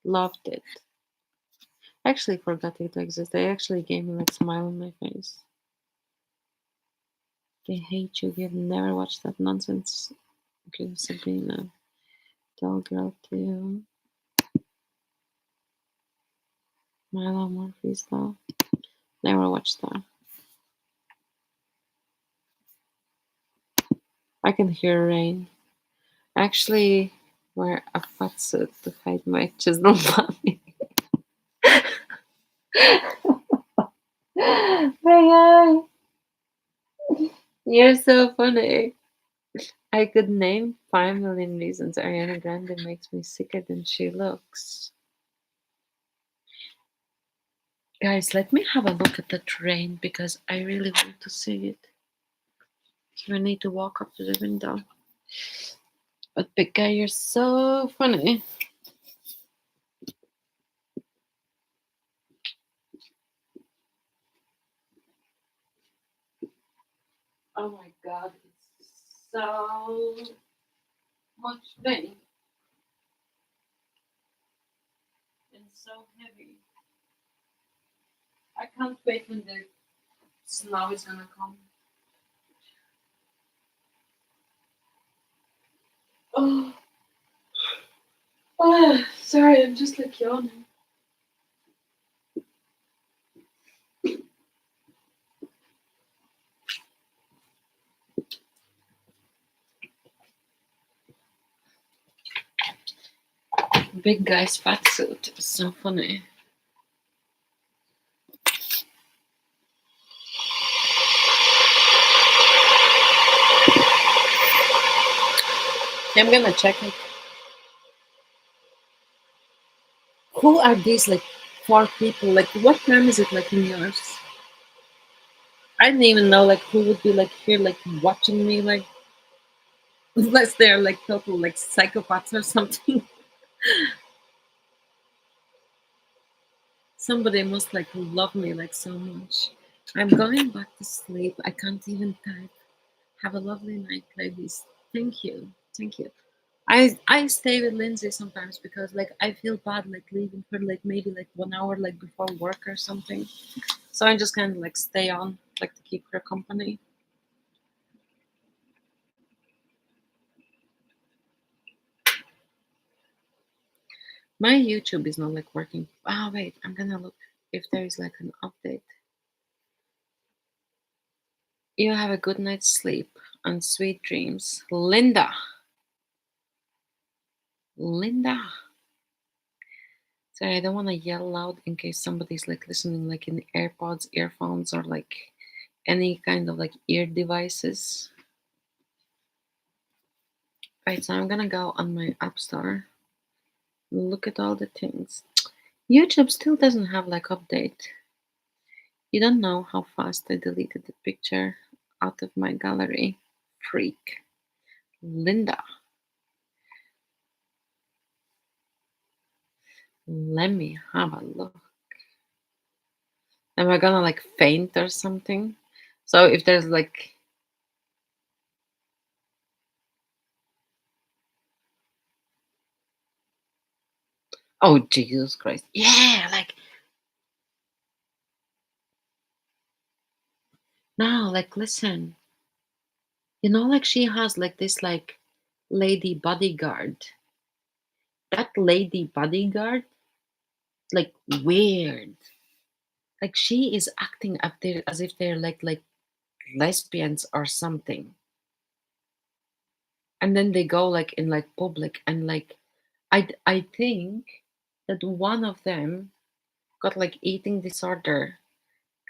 Loved it. I actually forgot it existed. They actually gave me like smile on my face. They hate you. You've never watched that nonsense. Okay, Sabrina. Doll Girl 2. Milo Murphy's Doll. Never watched that. I can hear rain. Actually wear a fatsuit to hide my chisel body. My God, you're so funny. I could name 5 million reasons Ariana Grande makes me sicker than she looks. Guys, let me have a look at the train because I really want to see it. I need to walk up to the window. But big guy, you're so funny. Oh my God, it's so much pain and so heavy. I can't wait when the snow is gonna come. Oh, sorry, I'm just like yawning. Big guy's fat suit. It's so funny. I'm gonna check it. Who are these like 4 people? Like, what time is it like in yours? I didn't even know like who would be like here like watching me like unless they're like total like psychopaths or something. Somebody must like love me like so much. I'm going back to sleep. I can't even type. Have a lovely night, ladies. Thank you. Thank you. I stay with Lindsay sometimes because like I feel bad like leaving her like maybe like 1 hour like before work or something. So I just kind of like stay on like to keep her company. My YouTube is not like working. Oh wait, I'm gonna look if there is like an update. You have a good night's sleep and sweet dreams. Linda. Linda. Sorry, I don't want to yell loud in case somebody's like listening like in AirPods, earphones, or like any kind of like ear devices. Right, so I'm gonna go on my app store. Look at all the things. YouTube still doesn't have like update. You don't know how fast I deleted the picture out of my gallery. Freak. Linda. Let me have a look. Am I gonna like faint or something? So if there's like, oh Jesus Christ, yeah, like no, like listen, like she has like this like lady bodyguard. That lady bodyguard, like weird. Like she is acting up there as if they're like lesbians or something, and then they go like in like public and like I think that one of them got like eating disorder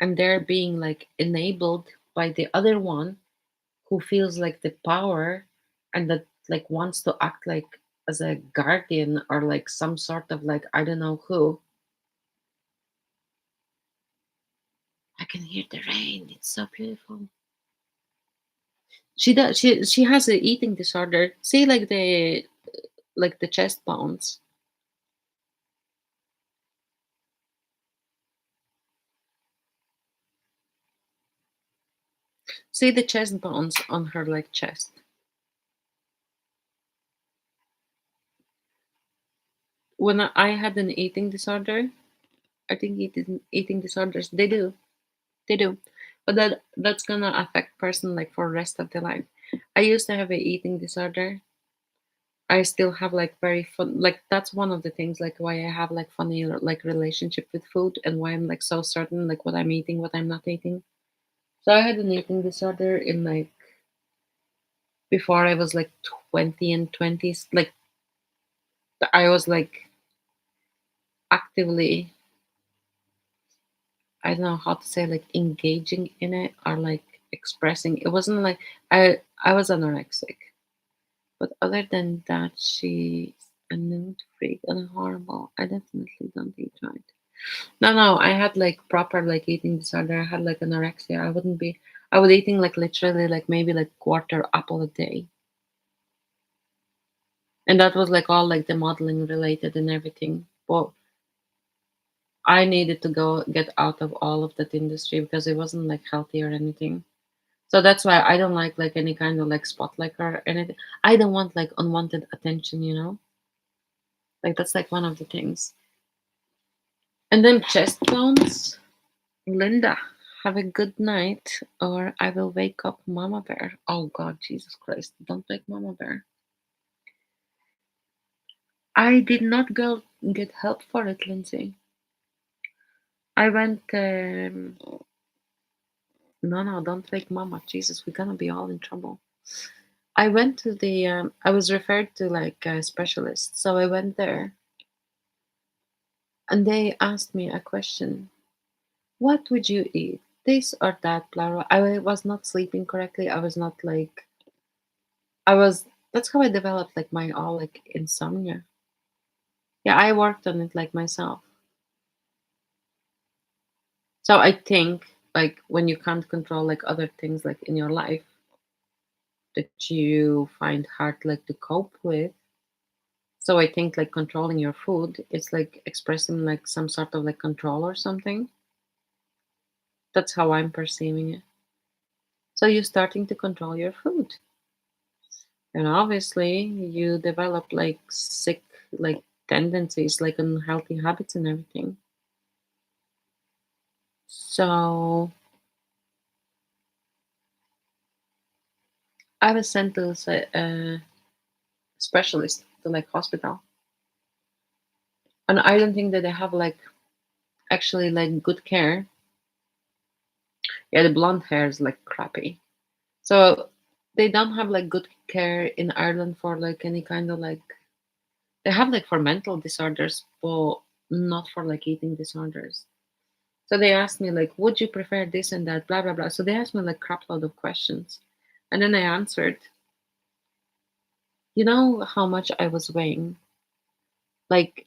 and they're being like enabled by the other one who feels like the power and that like wants to act like as a guardian or like some sort of like I don't know who. I can hear the rain, it's so beautiful. She does she has a eating disorder. See like the chest bones. See the chest bones on her like chest. When I had an eating disorder, I think eating disorders they do, but that's gonna affect person like for rest of their life. I used to have a eating disorder. I still have like very fun like that's one of the things like why I have like funny like relationship with food and why I'm like so certain like what I'm eating, what I'm not eating. So I had an eating disorder in like before I was like 20 and 20s. Like I was like actively I don't know how to say like engaging in it or like expressing. It wasn't like I was anorexic. But other than that, she's a nude freak and horrible. I definitely don't eat right. No, no, I had like proper like eating disorder. I had like anorexia. I was eating like literally like maybe like quarter apple a day. And that was like all like the modeling related and everything. But I needed to go get out of all of that industry because it wasn't like healthy or anything. So that's why I don't like any kind of like spotlight or anything. I don't want like unwanted attention. Like that's like one of the things. And then chest bones. Linda, have a good night, or I will wake up Mama Bear. Oh God, Jesus Christ! Don't wake Mama Bear. I did not go get help for it, Lindsay. I went. No, no, don't wake Mama. Jesus, we're gonna be all in trouble. I went to the. I was referred to like a specialist, so I went there, and they asked me a question. What would you eat? This or that, blah, blah. I was not sleeping correctly. I was not like I was that's how I developed like my all like insomnia. Yeah, I worked on it like myself. So I think like when you can't control like other things like in your life that you find hard like to cope with. So I think like controlling your food is like expressing like some sort of like control or something. That's how I'm perceiving it. So you're starting to control your food. And obviously, you develop like sick, like tendencies, like unhealthy habits and everything. So I was sent to a specialist, to like hospital. And I don't think that they have like actually like good care. Yeah, the blonde hair is like crappy. So they don't have like good care in Ireland for like any kind of like, they have like for mental disorders, but not for like eating disorders. So they asked me like, would you prefer this and that, blah blah blah. So they asked me like crap load of questions, and then I answered. You know how much I was weighing? Like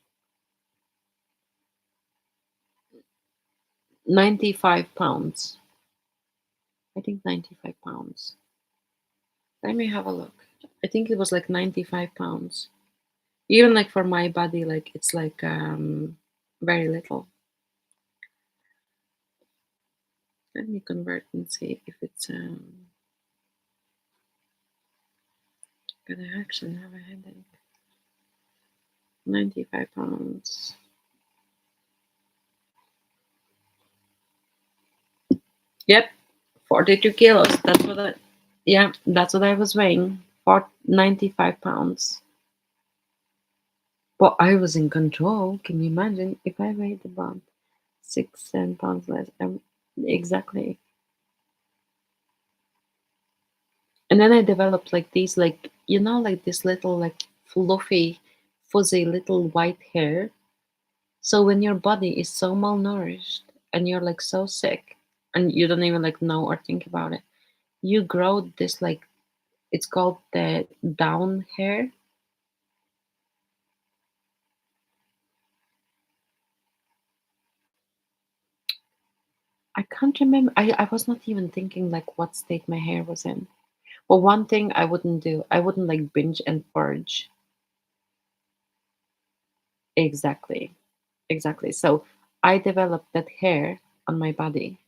95 pounds. I think 95 pounds. Let me have a look. I think it was like 95 pounds. Even like for my body, like it's like very little. Let me convert and see if it's gonna actually have a headache. 95 pounds. Yep, 42 kilos. That's what I, yeah, that's what I was weighing. 95 pounds. But I was in control. Can you imagine if I weighed about 6, 7 pounds less? Exactly. And then I developed like these, like, like this little, like fluffy, fuzzy little white hair. So when your body is so malnourished and you're like so sick and you don't even like know or think about it, you grow this like, it's called the down hair. I can't remember. I was not even thinking like what state my hair was in. Well, one thing I wouldn't do, I wouldn't like binge and purge. Exactly. Exactly. So I developed that hair on my body,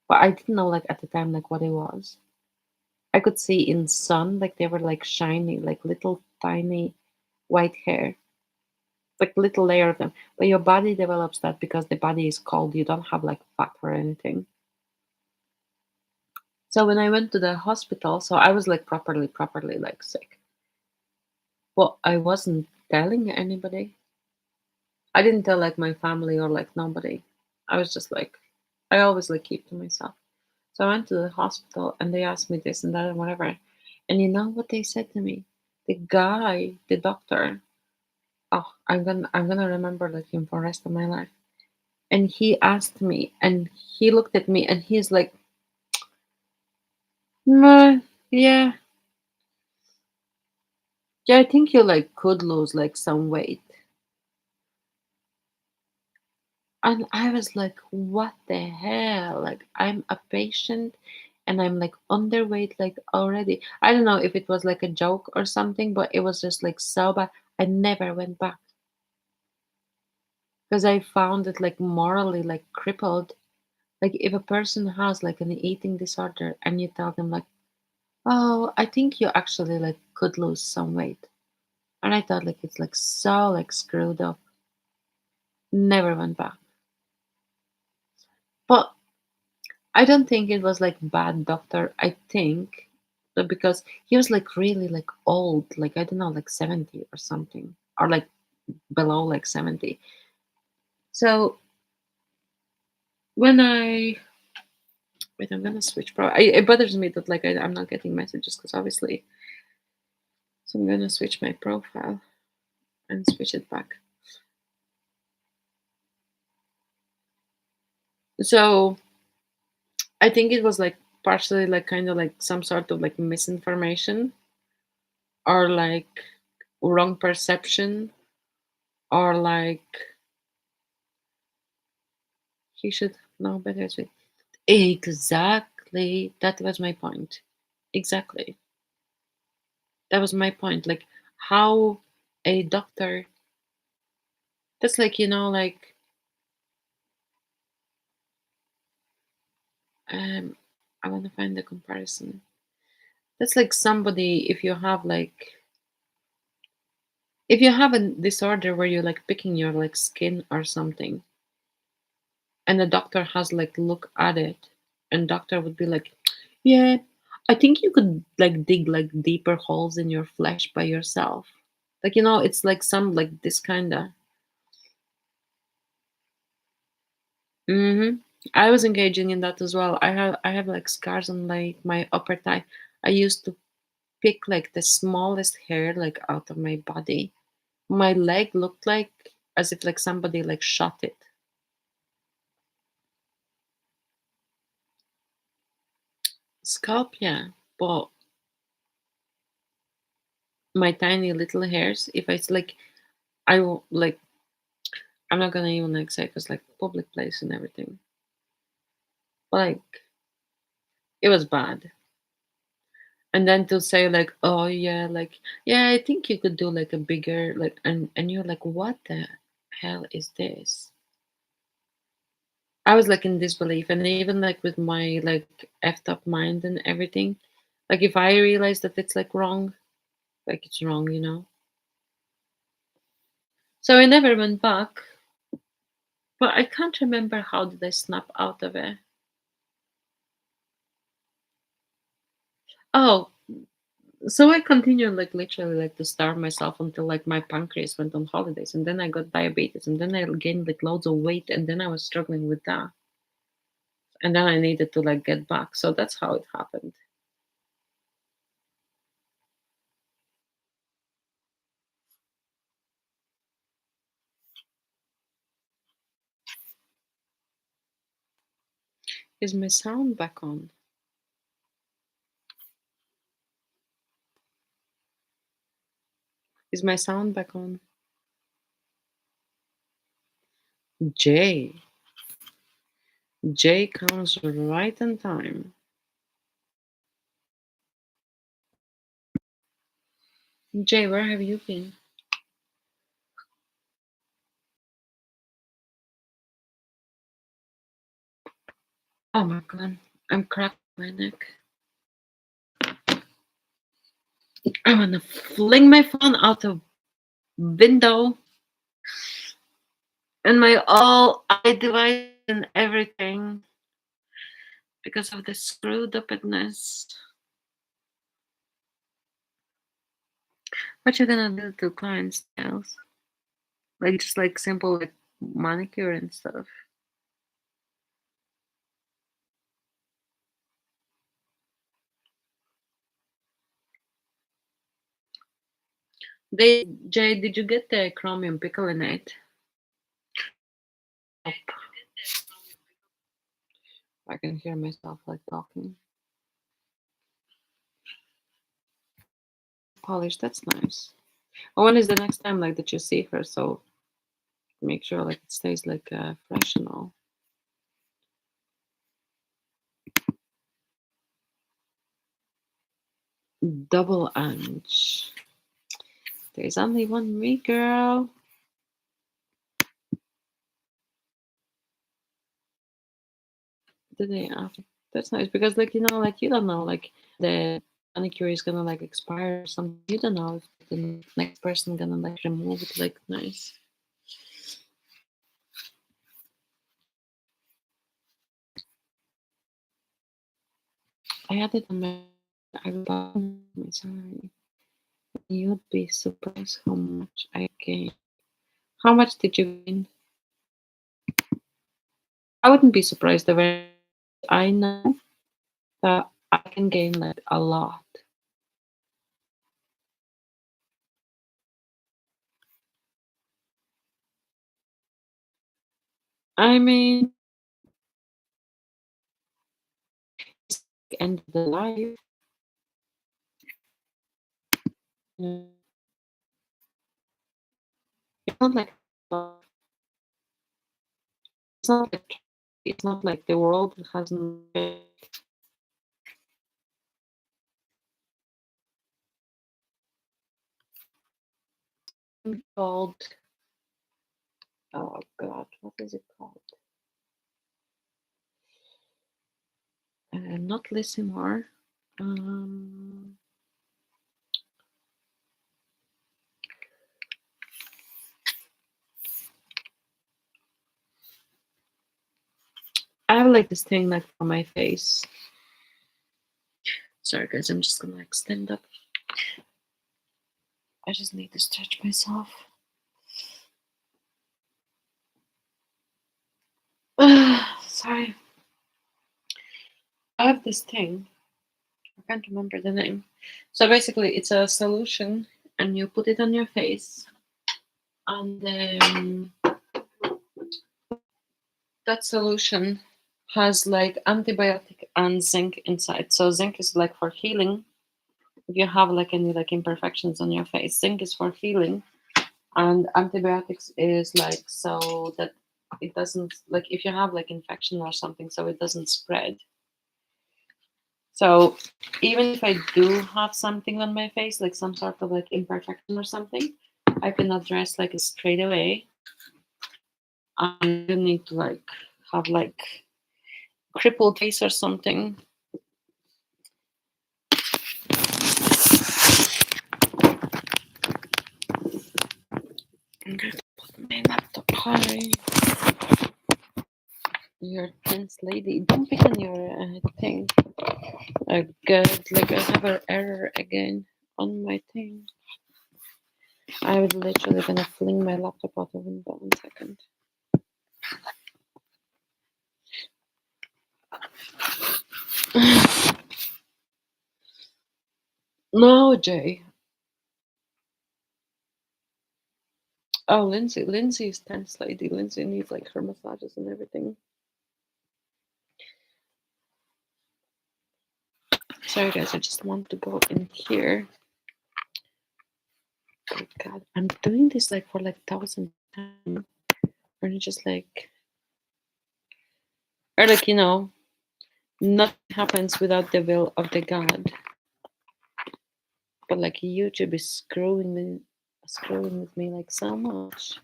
but I didn't know like at the time like what it was. I could see in sun like they were like shiny, like little tiny white hair, like little layer of them. But your body develops that because the body is cold. You don't have like fat or anything. So when I went to the hospital, so I was like properly like sick. Well, I wasn't telling anybody. I didn't tell like my family or like nobody. I was just like, I always like keep to myself. So I went to the hospital and they asked me this and that and whatever. And you know what they said to me? The guy, the doctor, oh, I'm gonna remember like him for the rest of my life. And he asked me and he looked at me and he's like, yeah, yeah, I think you like could lose like some weight. And I was like, what the hell? Like, I'm a patient and I'm like underweight, like already. I don't know if it was like a joke or something, but it was just like so bad. I never went back because I found it like morally like crippled. Like, if a person has like an eating disorder and you tell them, like, oh, I think you actually like could lose some weight. And I thought, like, it's like so like screwed up. Never went back. But I don't think it was like bad doctor. I think that because he was like really like old, like I don't know, like 70 or something, or like below like 70. So when I wait, I'm gonna switch it bothers me that like I'm not getting messages because obviously. So I'm gonna switch my profile and switch it back. So I think it was like partially like kind of like some sort of like misinformation or like wrong perception or like he should know better. Exactly. That was my point. Exactly. That was my point. Like how a doctor, that's like, like, I want to find the comparison. That's like somebody, if you have a disorder where you're like picking your like skin or something, and the doctor has like look at it, and doctor would be like, yeah, I think you could like dig like deeper holes in your flesh by yourself. Like, it's like some like this kind of. Hmm. I was engaging in that as well. I have like scars on like my upper thigh. I used to pick like the smallest hair like out of my body. My leg looked like as if like somebody like shot it. Scalp, yeah, but my tiny little hairs. If it's like I will like, I'm not gonna even like say because like public place and everything. But like it was bad. And then to say like, oh yeah, like yeah, I think you could do like a bigger like, and you're like, what the hell is this? I was like in disbelief, and even like with my like effed up mind and everything, like if I realize that it's like wrong, like it's wrong, you know. So I never went back, but I can't remember how did I snap out of it. Oh, so I continued like literally like to starve myself until like my pancreas went on holidays, and then I got diabetes, and then I gained like loads of weight, and then I was struggling with that, and then I needed to like get back. So that's how it happened. Is my sound back on? Is my sound back on? Jay. Jay comes right on time. Jay, where have you been? Oh my god, I'm cracking my neck. I wanna fling my phone out the window and my all iDevice and everything because of the screwed upness. What you gonna do to clients' nails? Like just like simple like manicure and stuff. Jay, did you get the chromium pickle in it? Nope. I can hear myself like talking. Polish, that's nice. When is the next time like that you see her? So make sure like it stays like fresh and all. Double Ange. There's only one me, girl. The day after. That's nice because like you know, like you don't know like the manicure is gonna like expire or something. You don't know if the next person gonna like remove it like nice. I had it on my I bought my salary. You'd be surprised how much I gained. How much did you gain? I wouldn't be surprised if I know that I can gain like a lot. I mean, it's the end of the life. Mm, It's not like it's not like it's not like the world hasn't been called. Oh God, what is it called? Not Lissimore. Um, I have like this thing like on my face. Sorry guys, I'm just gonna like stand up. I just need to stretch myself. Sorry. I have this thing. I can't remember the name. So basically, it's a solution, and you put it on your face, and that solution has like antibiotic and zinc inside. So zinc is like for healing. If you have like any like imperfections on your face, zinc is for healing, and antibiotics is like so that it doesn't, like if you have like infection or something, so it doesn't spread. So even if I do have something on my face, like some sort of like imperfection or something, I can address like it straight away. I don't need to like have like crippled face or something. I'm gonna put my laptop high. You're tense lady. Don't pick on your thing. Oh god, like I have an error again on my thing. I was literally gonna fling my laptop out the window. 1 second. No, Jay. Oh, Lindsay. Lindsay is tense lady. Lindsay needs like her massages and everything. Sorry guys, I just want to go in here. Oh god, I'm doing this like for like 1,000 times. Or just like, or like, you know, nothing happens without the will of the God. But like YouTube is screwing with me like so much.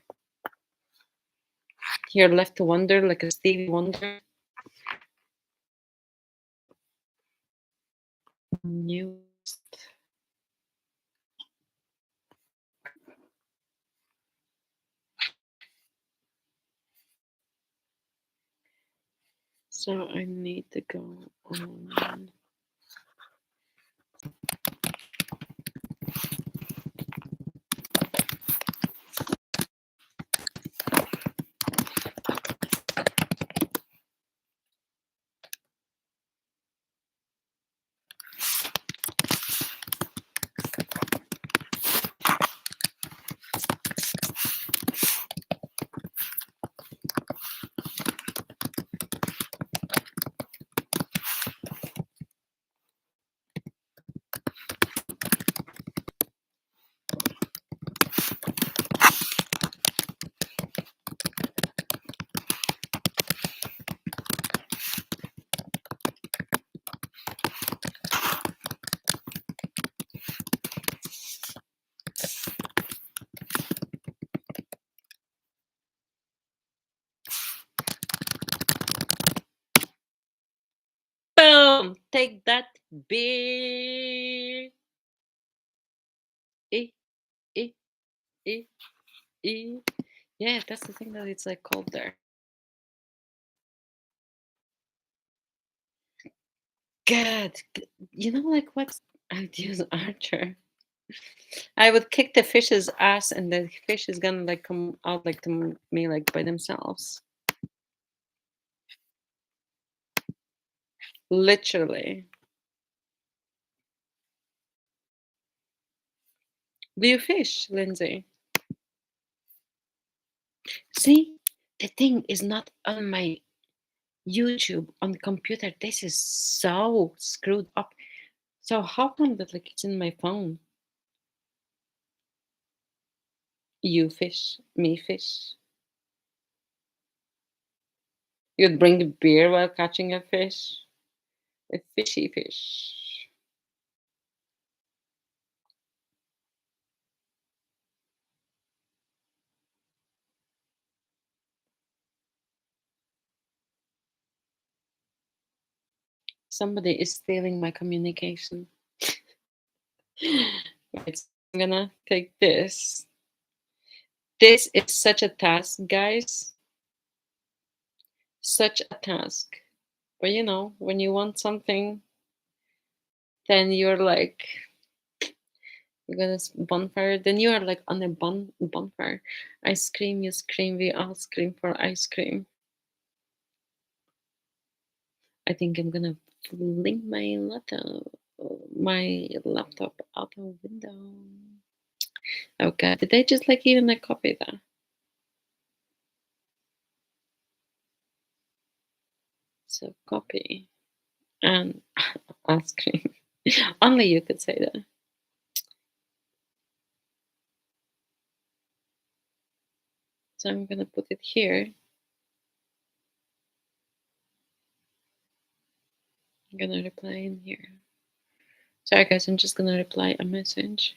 You're left to wonder, like a Stevie Wonder. News. So I need to go on. Boom! Take that, bitch. Eh, eh, eh, eh. Yeah, that's the thing that it's like cold there. God, you know, like what? I'd use Archer. I would kick the fish's ass, and the fish is gonna like come out like to me like by themselves. Literally. Do you fish, Lindsay? See, the thing is not on my YouTube on the computer. This is so screwed up. So how come that like it's in my phone? You fish, me fish. You'd bring the beer while catching a fish. A fishy fish. Somebody is stealing my communication. Right, so I'm gonna take this. This is such a task, guys. Such a task. But you know, when you want something, then you're like, you're gonna bonfire. Then you are like on a bonfire. I scream, you scream, we all scream for ice cream. I think I'm gonna fling my laptop out the window. Okay, did they just like even like copy that? So copy and ice cream. Only you could say that. So I'm gonna put it here. I'm gonna reply in here. Sorry guys, I'm just gonna reply a message.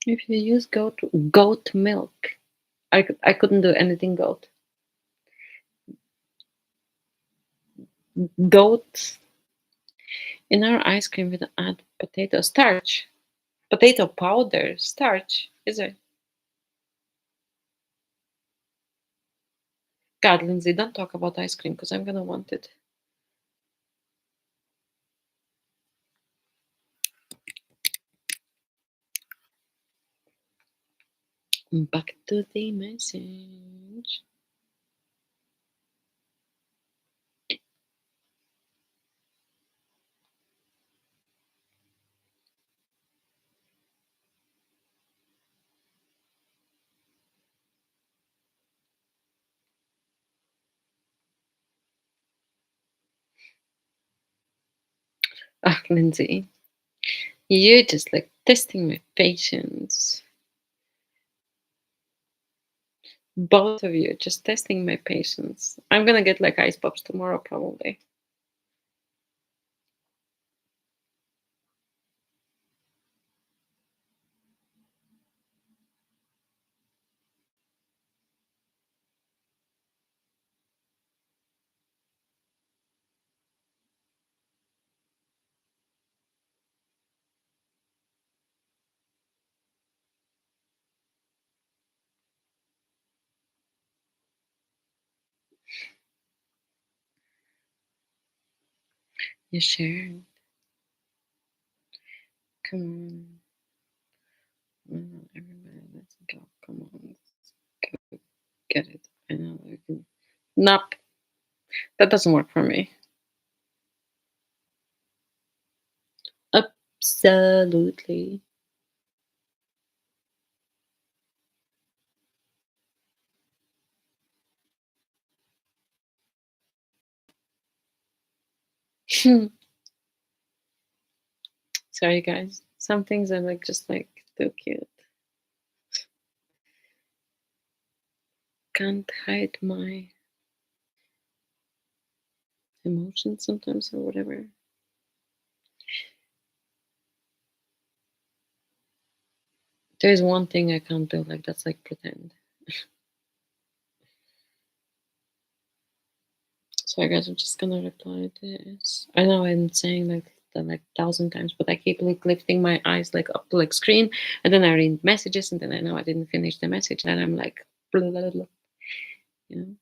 If you use goat milk, I couldn't do anything goat. Goat in our ice cream we add potato starch, potato powder starch. Is it? God, Lindsay, don't talk about ice cream because I'm gonna want it. Back to the message. Ah, Lindsay, you're just like testing my patience. Both of you just testing my patience. I'm gonna get like ice pops tomorrow, probably. You shared. Come on. Everybody, let's go. Come on. Go get it. I know I can. Nope. That doesn't work for me. Absolutely. Sorry, guys. Some things are like just like too cute. Can't hide my emotions sometimes or whatever. There's one thing I can't do, like that's like pretend. So I guess I'm just gonna reply this. I know I'm saying like the like 1,000 times, but I keep like lifting my eyes like up to like screen, and then I read messages, and then I know I didn't finish the message, and I'm like, blah, blah, blah, you know.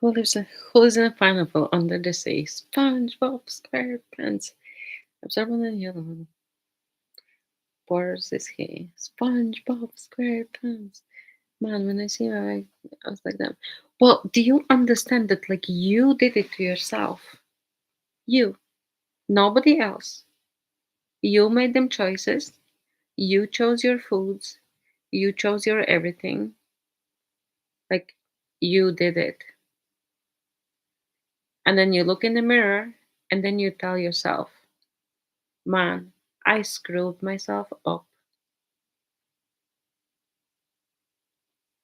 Who lives in a pineapple under the sea? SpongeBob SquarePants. Observe one and the other one. Boris is he? SpongeBob SquarePants. Man, when I see him, I was like that. Well, do you understand that? Like you did it to yourself. You, nobody else. You made them choices. You chose your foods. You chose your everything. Like you did it. And then you look in the mirror and then you tell yourself, man, I screwed myself up.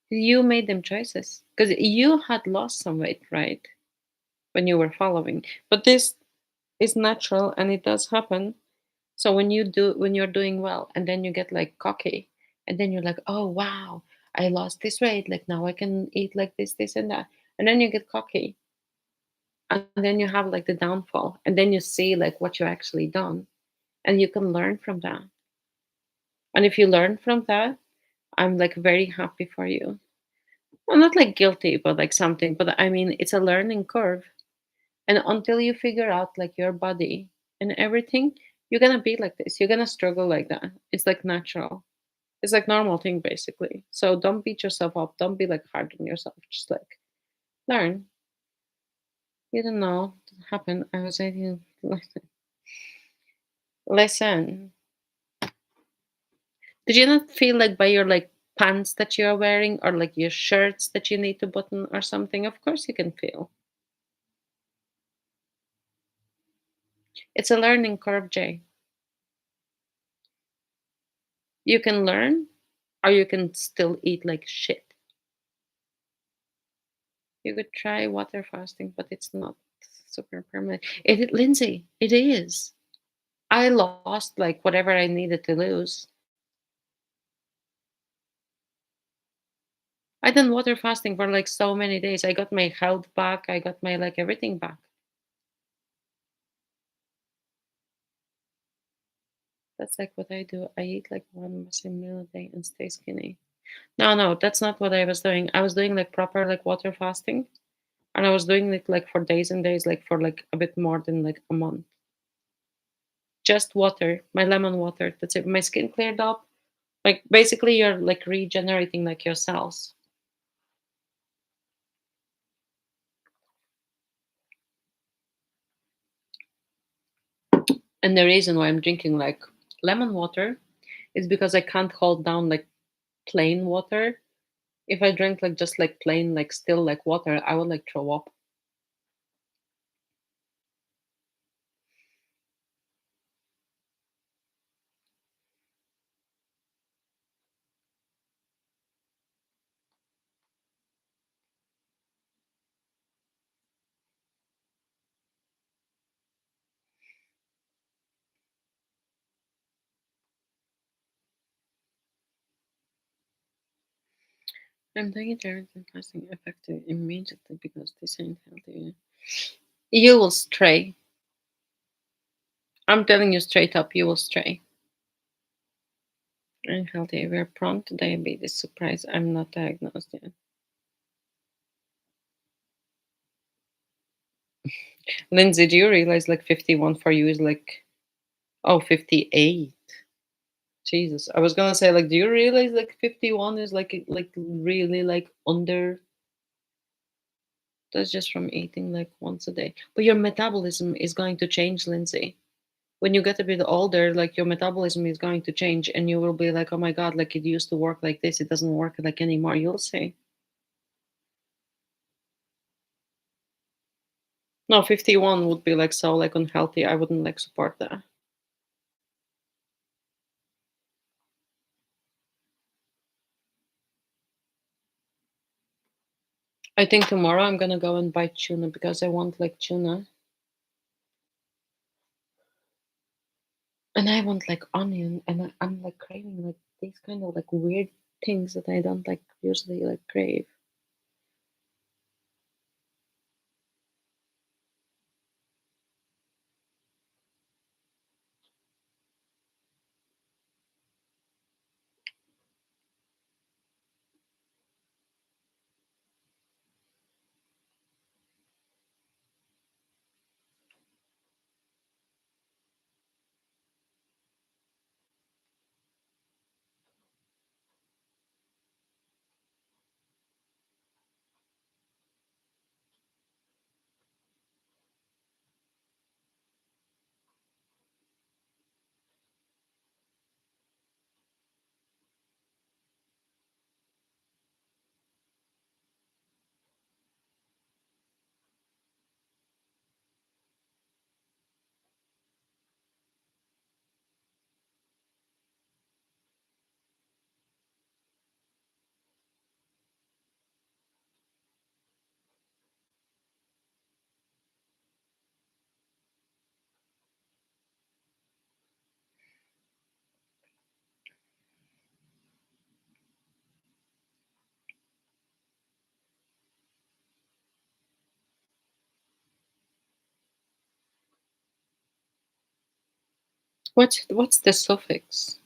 You made them choices because you had lost some weight, right? When you were following. But this is natural and it does happen. So when you're doing well and then you get like cocky and then you're like, oh wow, I lost this weight. Like now I can eat like this, and that. And then you get cocky and then you have like the downfall and then you see like what you actually done and you can learn from that. And if you learn from that, I'm like very happy for you. Well, not like guilty, but like something. But I mean, it's a learning curve. And until you figure out like your body and everything, you're gonna be like this. You're gonna struggle like that. It's like natural. It's like normal thing basically. So don't beat yourself up. Don't be like hard on yourself. Just like learn. You don't know what happened. I was saying, listen. Did you not feel like by your like pants that you are wearing or like your shirts that you need to button or something? Of course you can feel. It's a learning curve, Jay. You can learn or you can still eat like shit. You could try water fasting, but it's not super permanent. Lindsay, it is. I lost like whatever I needed to lose. I done water fasting for like so many days. I got my health back. I got my like everything back. That's like what I do. I eat like one massive meal a day and stay skinny. No, no, that's not what I was doing. I was doing like proper like water fasting, and I was doing it like for days and days, like for like a bit more than like a month. Just water, my lemon water. That's it. My skin cleared up. Like basically, you're like regenerating like your cells. And the reason why I'm drinking like lemon water is because I can't hold down like plain water. If I drink like just like plain like still like water, I would like throw up. I'm doing intermittent fasting effective immediately because this ain't healthy. You will stray. I'm telling you straight up, you will stray. Unhealthy. We're prone to diabetes. Surprise, I'm not diagnosed yet. Lindsay, do you realize like 51 for you is like, oh, 58? Jesus. I was gonna say, like, do you realize like 51 is like really like under. That's just from eating like once a day. But your metabolism is going to change, Lindsay. When you get a bit older, like your metabolism is going to change and you will be like, oh my God, like it used to work like this. It doesn't work like anymore. You'll see. No, 51 would be like so like unhealthy. I wouldn't like support that. I think tomorrow I'm gonna go and buy tuna because I want like tuna. And I want like onion and I'm like craving like these kind of like weird things that I don't like usually like crave. What's the suffix?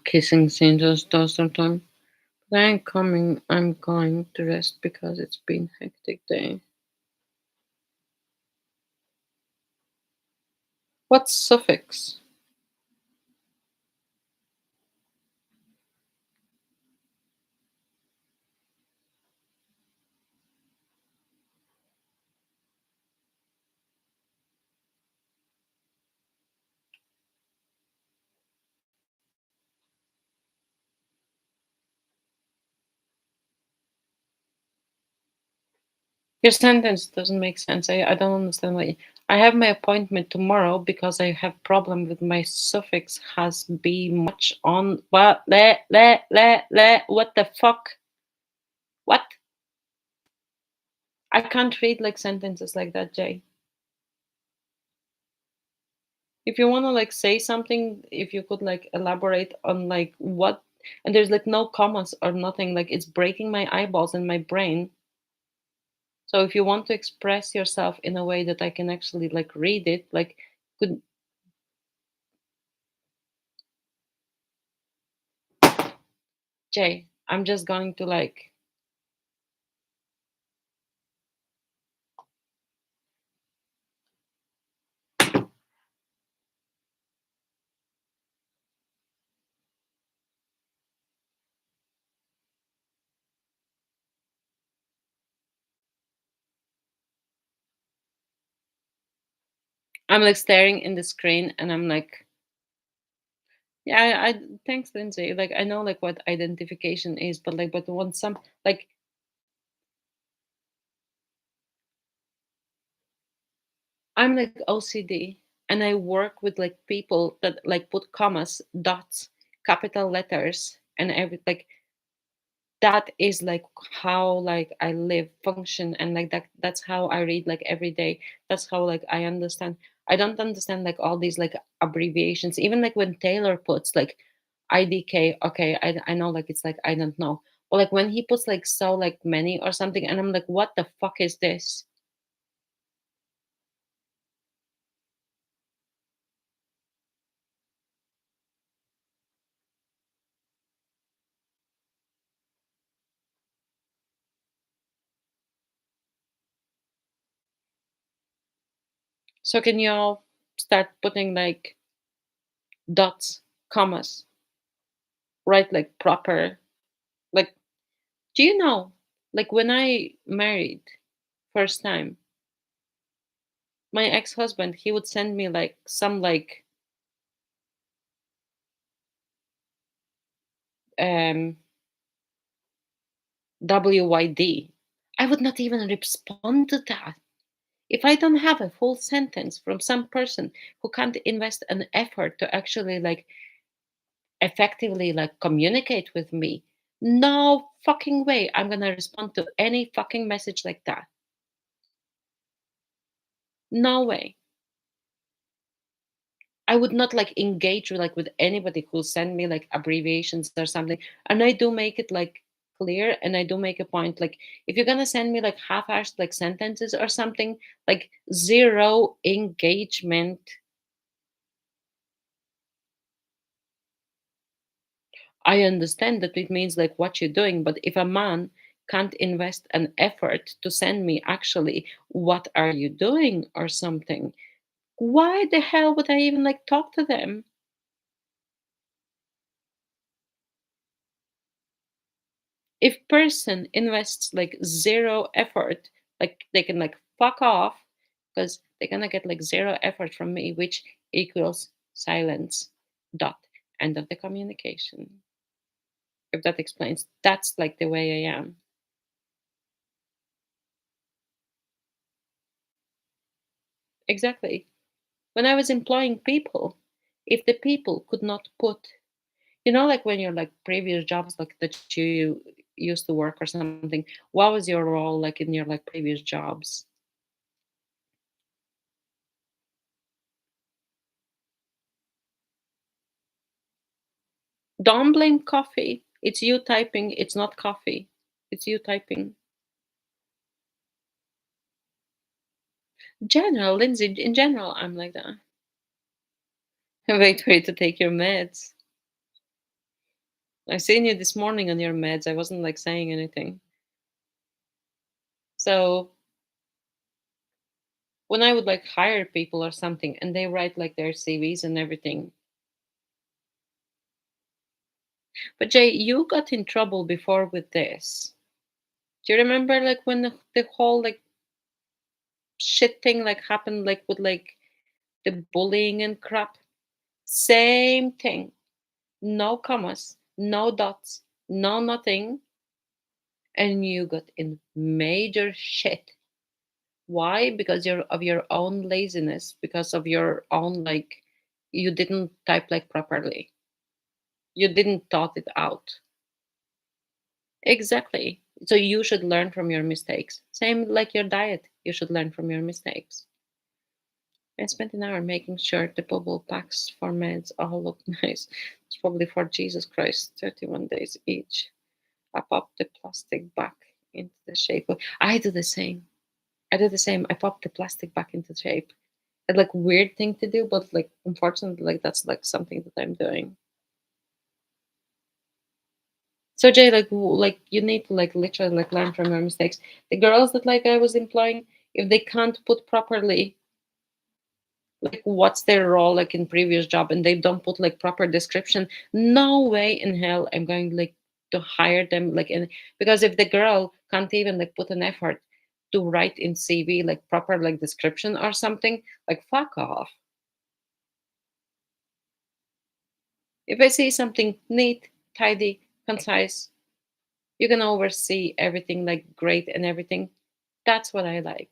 Kissing Santa's toaster time. But I ain't coming. I'm going to rest because it's been hectic day. What's suffix? Your sentence doesn't make sense. I don't understand why. I have my appointment tomorrow because I have problem with my suffix has be much on what le what the fuck? What? I can't read like sentences like that, Jay. If you want to like say something, if you could like elaborate on like what, and there's like no commas or nothing, like it's breaking my eyeballs and my brain. So if you want to express yourself in a way that I can actually like read it, like could Jay, I'm just going to like I'm like staring in the screen and I'm like, yeah, I thanks Lindsay. Like I know like what identification is, but like but when some like I'm like OCD and I work with like people that like put commas, dots, capital letters and every like that is like how like I live, function and like that's how I read like every day. That's how like I understand. I don't understand like all these like abbreviations. Even like when Taylor puts like IDK, okay, I know like it's like I don't know. Or like when he puts like so like many or something and I'm like, what the fuck is this? So can you all start putting like dots, commas, right? Like proper. Like, do you know? Like when I married first time, my ex-husband, he would send me like some like um WYD. I would not even respond to that. If I don't have a full sentence from some person who can't invest an effort to actually like effectively like communicate with me, no fucking way I'm gonna respond to any fucking message like that. No way. I would not like engage with like with anybody who send me like abbreviations or something. And I do make it like clear and I do make a point. Like if you're gonna send me like half-assed like sentences or something, like zero engagement. I understand that it means like what you're doing, but if a man can't invest an effort to send me actually what are you doing or something, why the hell would I even like talk to them? If person invests like zero effort, like they can like fuck off because they're gonna get like zero effort from me, which equals silence. Dot. End of the communication. If that explains, that's like the way I am. Exactly. When I was employing people, if the people could not put, like when you're like previous jobs, like that you used to work or something, what was your role like in your like previous jobs? Don't blame coffee. It's you typing. It's not coffee. It's you typing. General, Lindsay, in general, I'm like that. Wait for you to take your meds. I seen you this morning on your meds. I wasn't like saying anything. So when I would like hire people or something and they write like their CVs and everything. But Jay, you got in trouble before with this. Do you remember like when the whole like shit thing like happened like with like the bullying and crap? Same thing. No commas, no dots, no nothing. And you got in major shit. Why? Because you're of your own laziness, because of your own like you didn't type like properly. You didn't thought it out. Exactly. So you should learn from your mistakes. Same like your diet. You should learn from your mistakes. I spent an hour making sure the bubble packs for meds all look nice. It's probably for Jesus Christ, 31 days each. I pop the plastic back into the shape. I do the same. I do the same. I pop the plastic back into shape. It's like weird thing to do, but like unfortunately, like that's like something that I'm doing. So Jay, like you need to like literally like learn from your mistakes. The girls that like I was employing, if they can't put properly like what's their role like in previous job and they don't put like proper description, no way in hell I'm going like to hire them like in because if the girl can't even like put an effort to write in CV like proper like description or something, like fuck off. If I see something neat, tidy, concise, you can oversee everything like great and everything. That's what I like.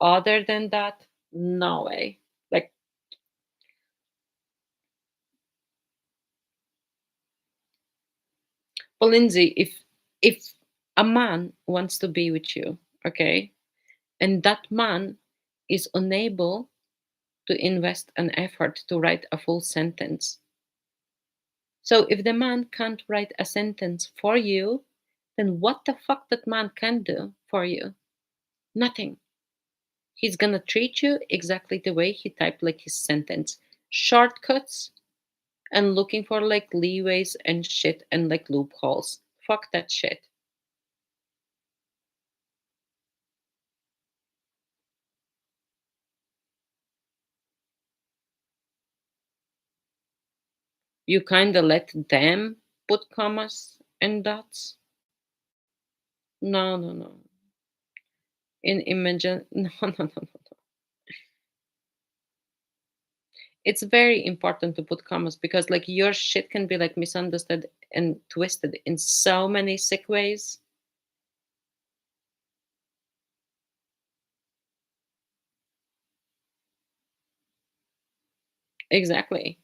Other than that, no way. Like, well, Lindsay, if a man wants to be with you, okay, and that man is unable to invest an effort to write a full sentence. So if the man can't write a sentence for you, then what the fuck that man can do for you? Nothing. He's gonna treat you exactly the way he typed like his sentence. Shortcuts and looking for like leeways and shit and like loopholes. Fuck that shit. You kind of let them put commas and dots. No, no, no. In imagine, no, no, no, no. It's very important to put commas because like your shit can be like misunderstood and twisted in so many sick ways. Exactly.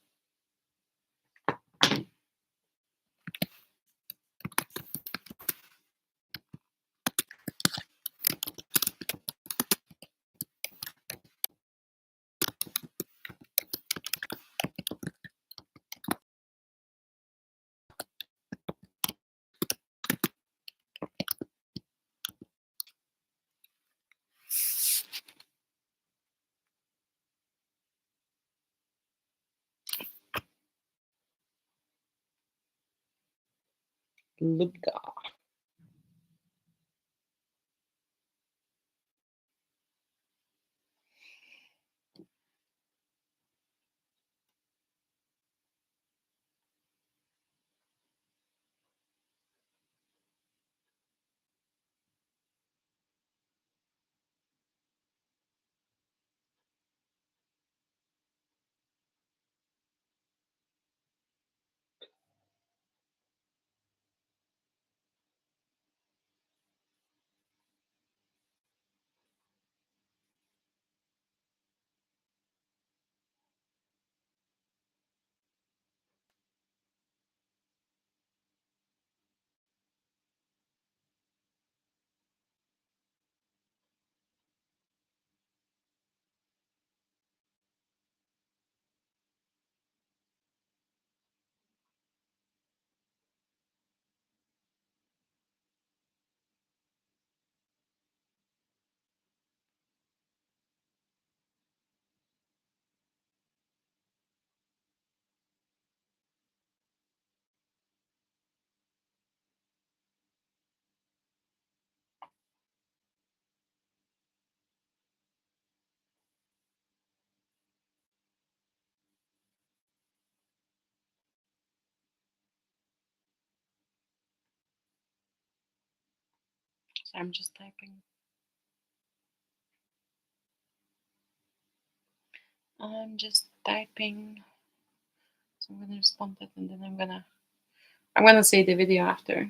Lubga. I'm just typing. I'm just typing. So I'm gonna respond to it, and then I'm gonna see the video after.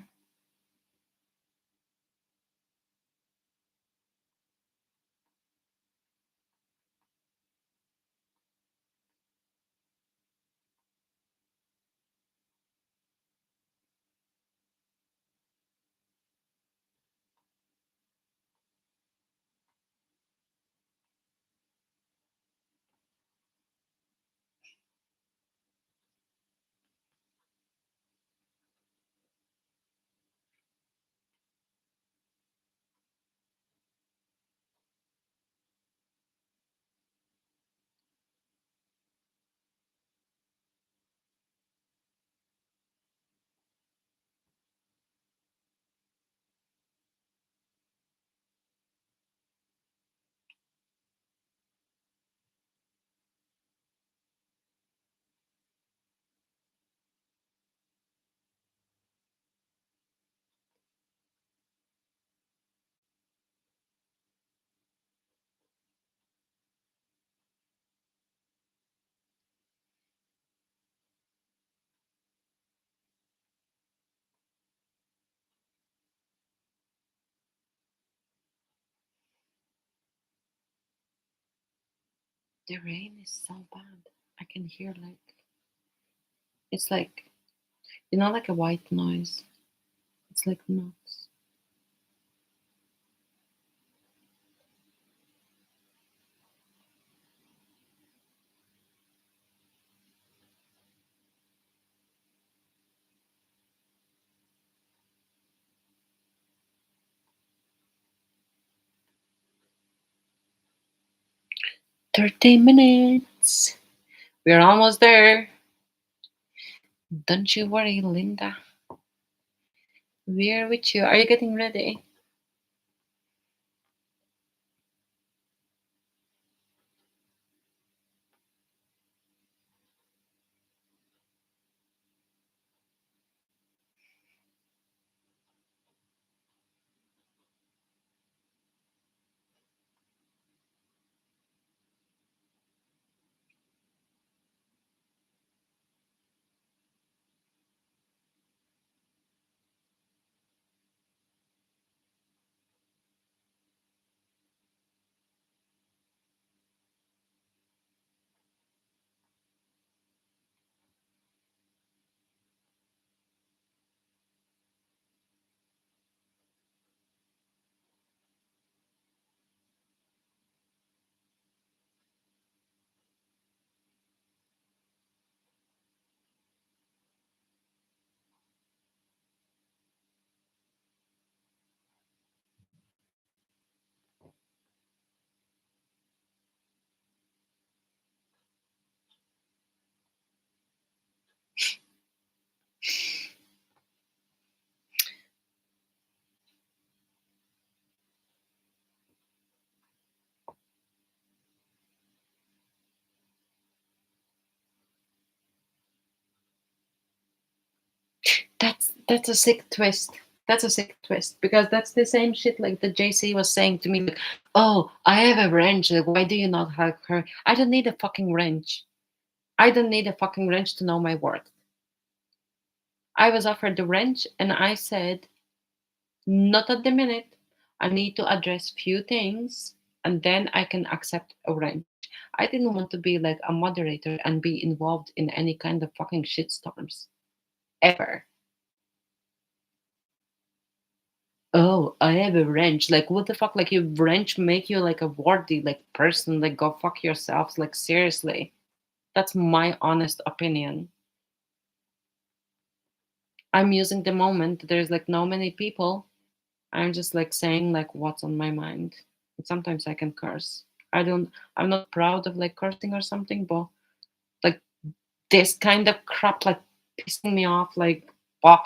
The rain is so bad. I can hear it's like like a white noise. It's like nuts. 30 minutes. We're almost there. Don't you worry, Linda. We're with you. Are you getting ready? That's a sick twist. That's a sick twist because that's the same shit like the JC was saying to me. Like, oh, I have a wrench. Like, why do you not hug her? I don't need a fucking wrench. I don't need a fucking wrench to know my worth. I was offered the wrench, and I said, not at the minute. I need to address few things, and then I can accept a wrench. I didn't want to be like a moderator and be involved in any kind of fucking shitstorms ever. Oh, I have a wrench. Like, what the fuck? Like, your wrench make you like a worthy like person? Like, go fuck yourselves. Like, seriously, that's my honest opinion. I'm using the moment. There's like no many people. I'm just like saying like what's on my mind. And sometimes I can curse. I don't. I'm not proud of like cursing or something, but like this kind of crap like pissing me off. Like, oh,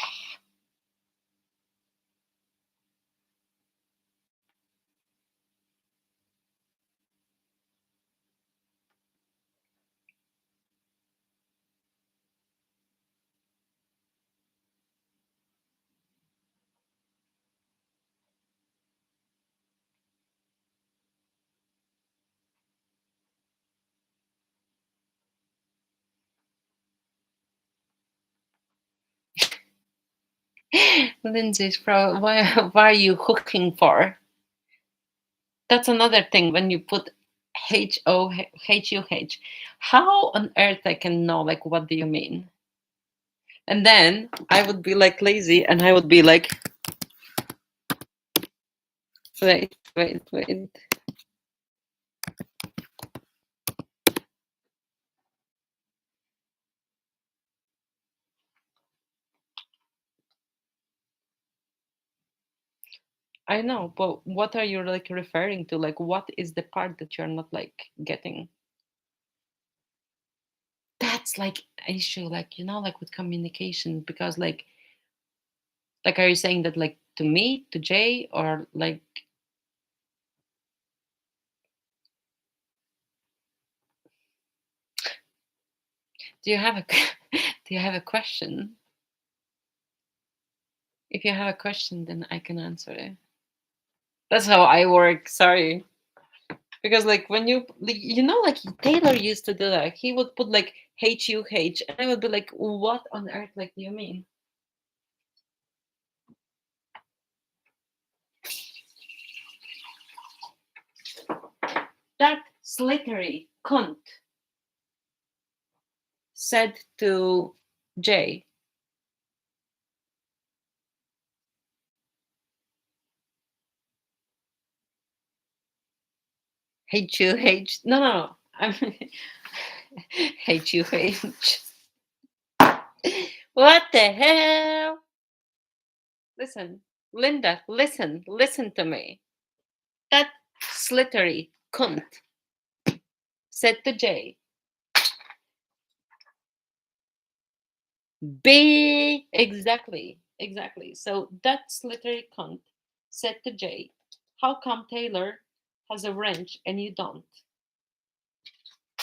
Lindsay's pro. Why are you hooking for? That's another thing when you put HOHUH. How on earth I can know like what do you mean? And then I would be like lazy and I would be like, wait. I know, but what are you like referring to? Like, what is the part that you're not like getting? That's like an issue, like like with communication, because like, are you saying that like to me, to Jay, or like, do you have a do you have a question? If you have a question, then I can answer it. That's how I work. Sorry. Because like when like Taylor used to do that. He would put like HUH, and I would be like, what on earth like do you mean? That slippery cunt said to Jay, HUH. No. I'm HUH. What the hell? Listen, Linda, listen to me. That slippery cunt said to Jay, B exactly. So that slippery cunt said to Jay, how come Taylor has a wrench and you don't?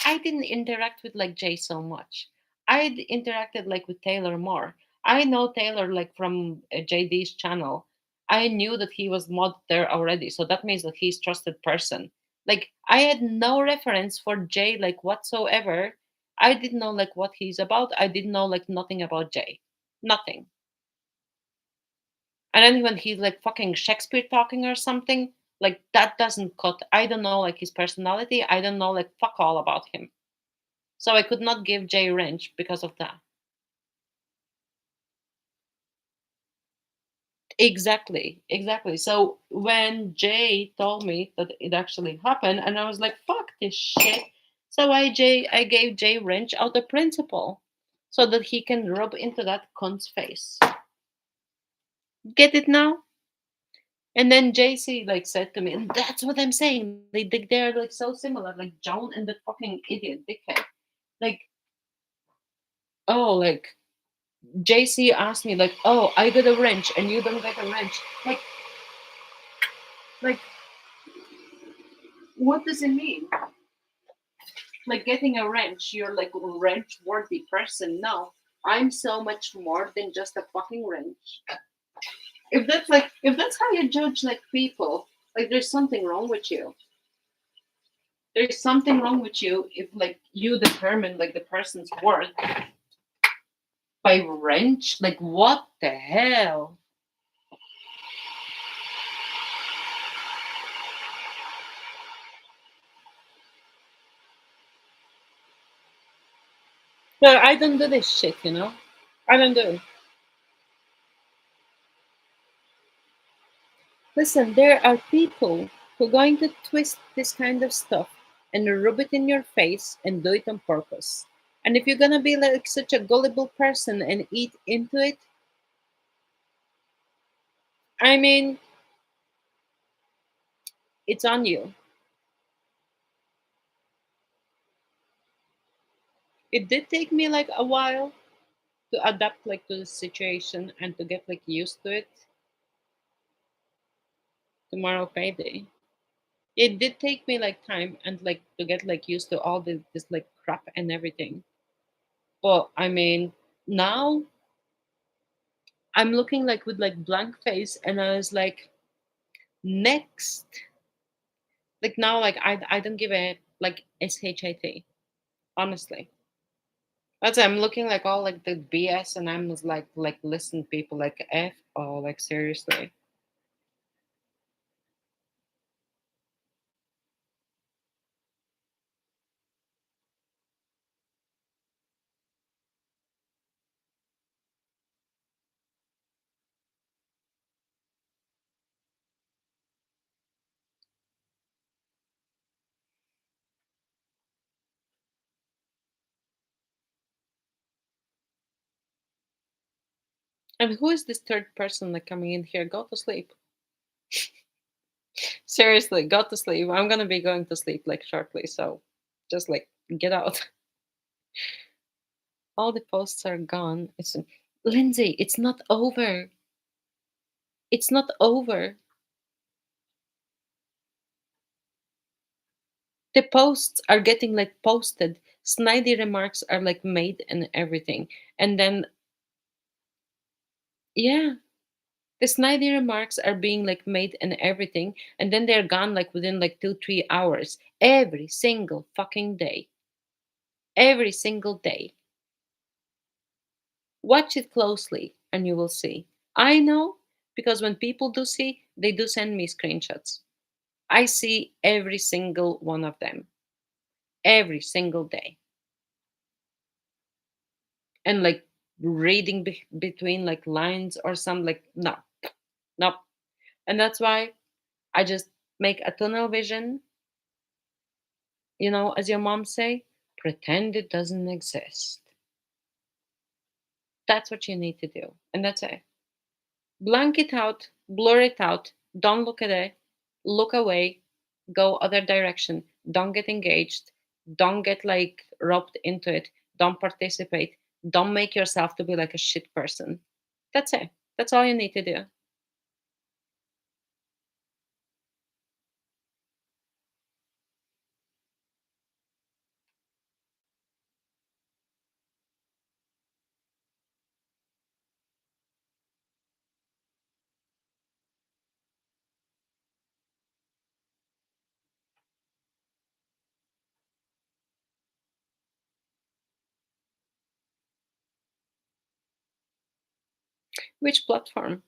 I didn't interact with like Jay so much. Interacted like with Taylor more. I know Taylor like from JD's channel. I knew that he was mod there already, so that means that he's trusted person. Like I had no reference for Jay like whatsoever. I didn't know like what he's about. I didn't know like nothing about Jay. Nothing. And then when he's like fucking Shakespeare talking or something, like that doesn't cut. I don't know like his personality. I don't know like fuck all about him. So I could not give Jay wrench because of that. Exactly. So when Jay told me that it actually happened, and I was like, "Fuck this shit." So I gave Jay wrench out of principle, so that he can rub into that cunt's face. Get it now? And then JC like said to me, and that's what I'm saying. They're like so similar, like Joan and the fucking idiot dickhead. Like like JC asked me like, "Oh, I got a wrench and you don't get a wrench." Like what does it mean? Like getting a wrench, you're like a wrench worthy person. No, I'm so much more than just a fucking wrench. If that's how you judge like people, like there's something wrong with you. There's something wrong with you if like you determine like the person's worth by wrench. Like what the hell? No, I don't do this shit. I don't do it. Listen, there are people who are going to twist this kind of stuff and rub it in your face and do it on purpose. And if you're gonna be like such a gullible person and eat into it, I mean, it's on you. It did take me like a while to adapt like to the situation and to get like used to it. Tomorrow payday. It did take me like time and like to get like used to all this like crap and everything. But I mean, now I'm looking like with like blank face, and I was like, next. Like now, like I don't give a like shit, honestly. That's I'm looking like all like the BS, and I'm just like listen people like F. Oh, like seriously. And who is this third person like coming in here? Go to sleep. Seriously, go to sleep. I'm gonna be going to sleep like shortly, so just like get out. All the posts are gone. It's Lindsay, it's not over. It's not over. The posts are getting like posted. Snidey remarks are like made and everything. And then yeah, the snidey remarks are being like made and everything, and then they're gone like within like 2 3 hours every single fucking day, every single day. Watch it closely and you will see. I know, because when people do see, they do send me screenshots. I see every single one of them every single day, and like reading between like lines or some like no, no. And that's why I just make a tunnel vision, as your mom say, pretend it doesn't exist. That's what you need to do. And that's it. Blank it out, blur it out, don't look at it, look away, go other direction, don't get engaged, don't get like roped into it, don't participate, don't make yourself to be like a shit person. That's it. That's all you need to do. Which platform?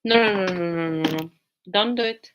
No, no, no, no, no, no, no. Don't do it.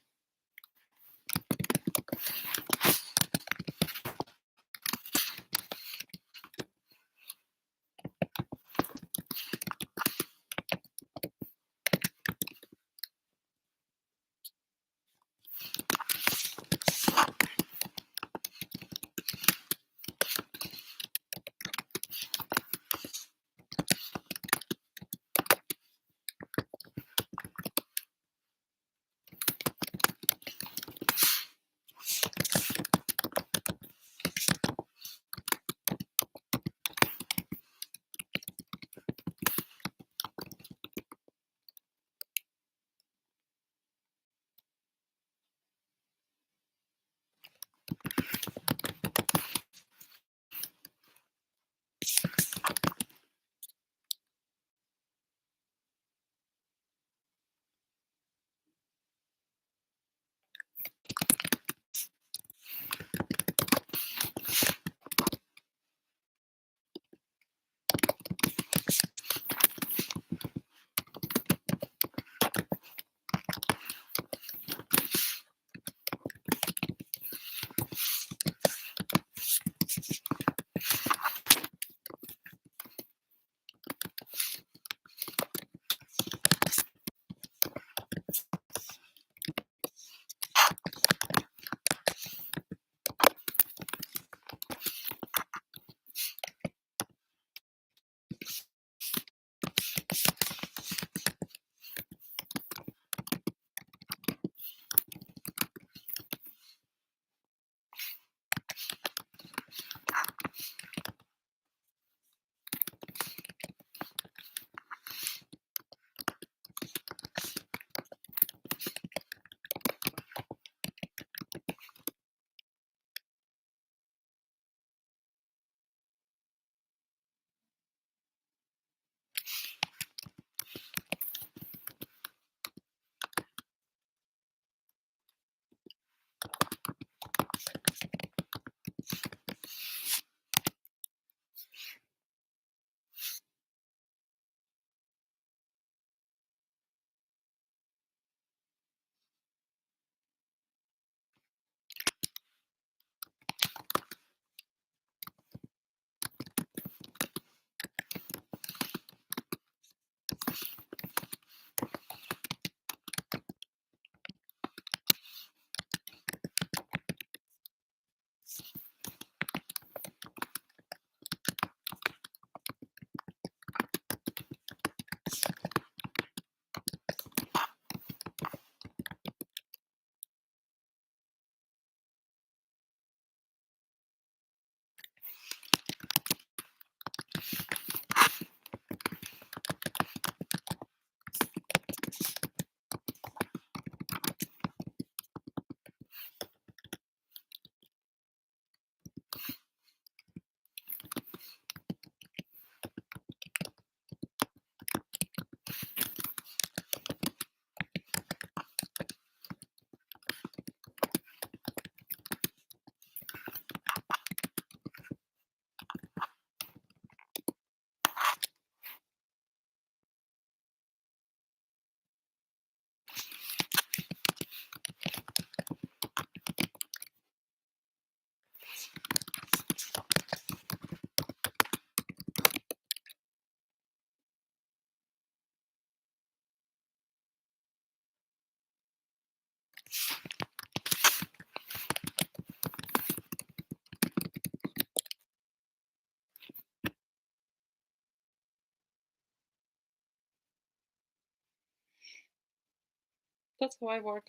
That's how I work.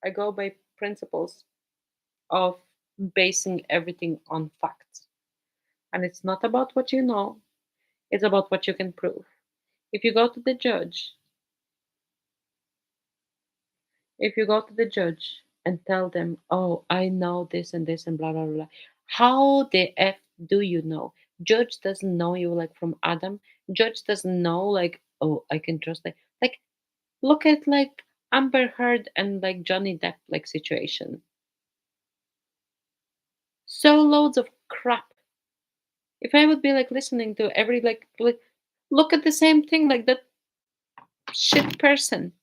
I go by principles of basing everything on facts. And it's not about what you know, it's about what you can prove. If you go to the judge, if you go to the judge and tell them, oh, I know this and this and blah, blah, blah, how the F do you know? Judge doesn't know you like from Adam. Judge doesn't know, like, oh, I can trust that. Like, look at like Amber Heard and like Johnny Depp like situation. So loads of crap. If I would be like listening to every like look at the same thing like that shit person,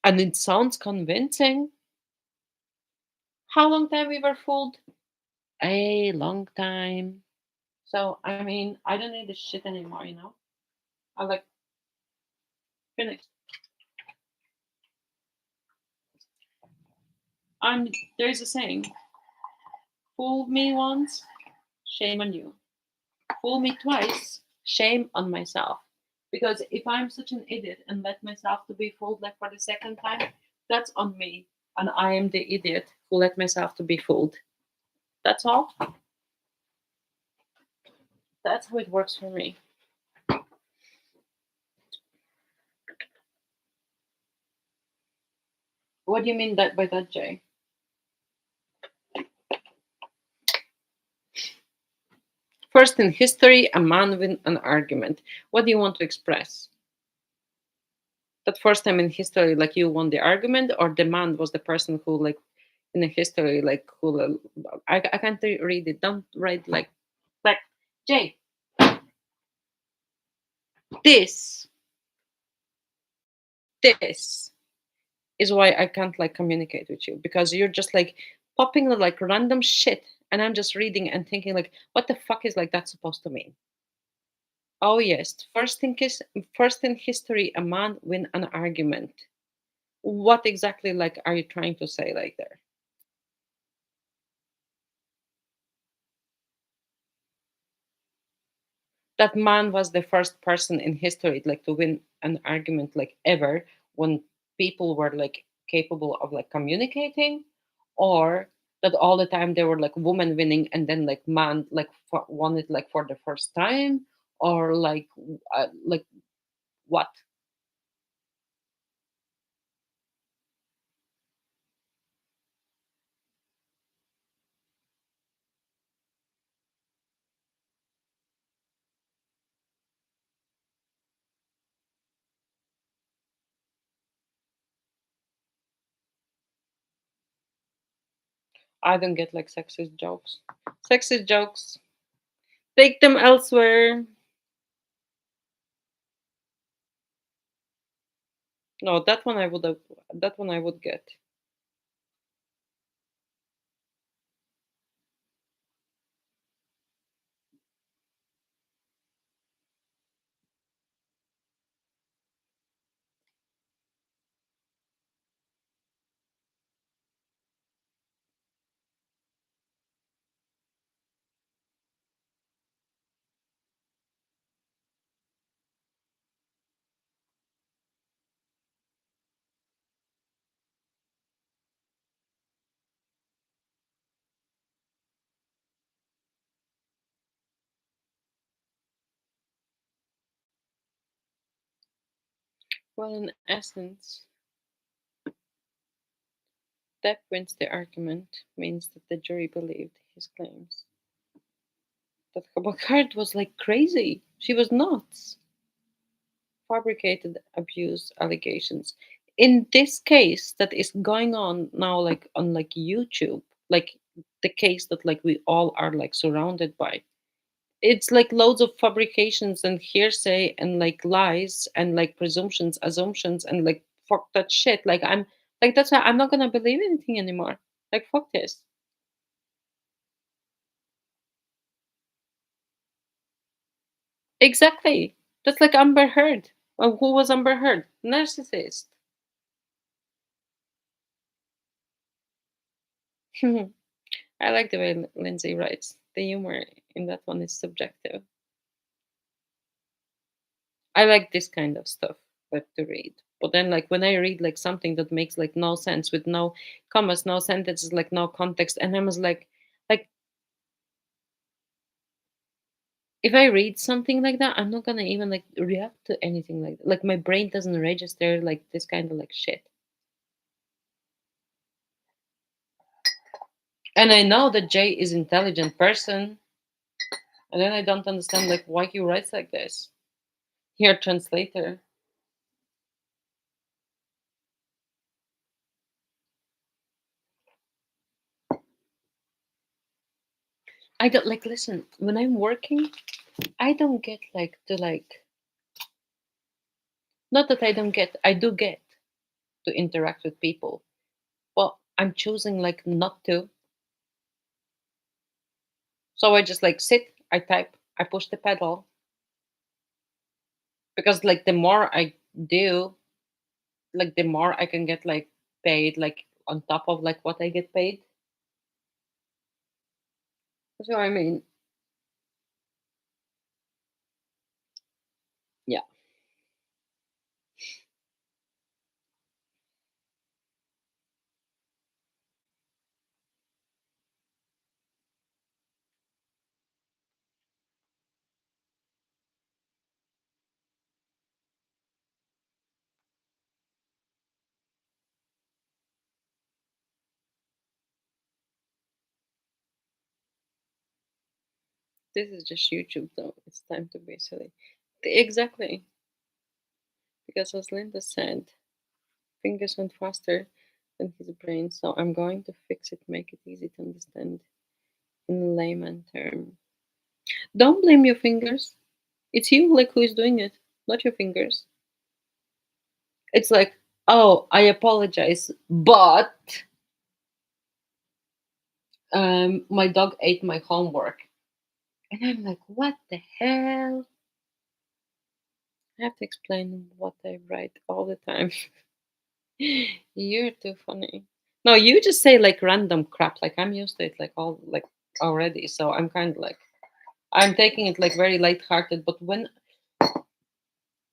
and it sounds convincing. How long time we were fooled? A long time. So I mean, I don't need this shit anymore. I like finished. I'm There's a saying: fool me once, shame on you. Fool me twice, shame on myself. Because if I'm such an idiot and let myself to be fooled like for the second time, that's on me. And I am the idiot who let myself to be fooled. That's all. That's how it works for me. What do you mean that by that, Jay? First in history, a man win an argument. What do you want to express? That first time in history, like you won the argument, or the man was the person who, like, in the history, like, who, I can't read it. Don't write like, Jay, this, this is why I can't like communicate with you because you're just like popping like random shit and I'm just reading and thinking like what the fuck is like that supposed to mean? Oh yes, first in history a man win an argument. What exactly like are you trying to say like there? That man was the first person in history like to win an argument like ever when people were like capable of like communicating, or that all the time they were like woman winning and then like man like won it like for the first time, or like what? I don't get like sexist jokes, take them elsewhere. No, that one I would get. Well, in essence, Depp wins the argument means that the jury believed his claims. That Kabakard was like crazy. She was nuts. Fabricated abuse allegations. In this case that is going on now, like on like YouTube, like the case that like we all are like surrounded by. It's like loads of fabrications and hearsay and like lies and like presumptions, assumptions, and like fuck that shit. Like I'm like that's why I'm not gonna believe anything anymore. Like fuck this. Exactly. That's like Amber Heard. Who was Amber Heard? Narcissist. I like the way Lindsay writes. The humor in that one is subjective. I like this kind of stuff, like to read. But then, like when I read like something that makes like no sense with no commas, no sentences, like no context, and I was like if I read something like that, I'm not gonna even like react to anything like that. Like my brain doesn't register like this kind of like shit. And I know that Jay is intelligent person, and then I don't understand like why he writes like this. Here, translator. I don't like listen when I'm working. I don't get like to like not that I don't get. I do get to interact with people, but I'm choosing like not to. So I just like sit. I type. I push the pedal because like the more I do, like the more I can get like paid like on top of like what I get paid. So I mean, yeah, this is just YouTube though. It's time to be silly. Exactly. Because as Linda said, fingers went faster than his brain, so I'm going to fix it, make it easy to understand in layman term. Don't blame your fingers. It's you like who is doing it, not your fingers. It's like, oh, I apologize, but my dog ate my homework. And I'm like, what the hell? I have to explain what I write all the time. You're too funny. No, you just say like random crap. Like I'm used to it like all like already. So I'm kind of like I'm taking it like very lighthearted. But when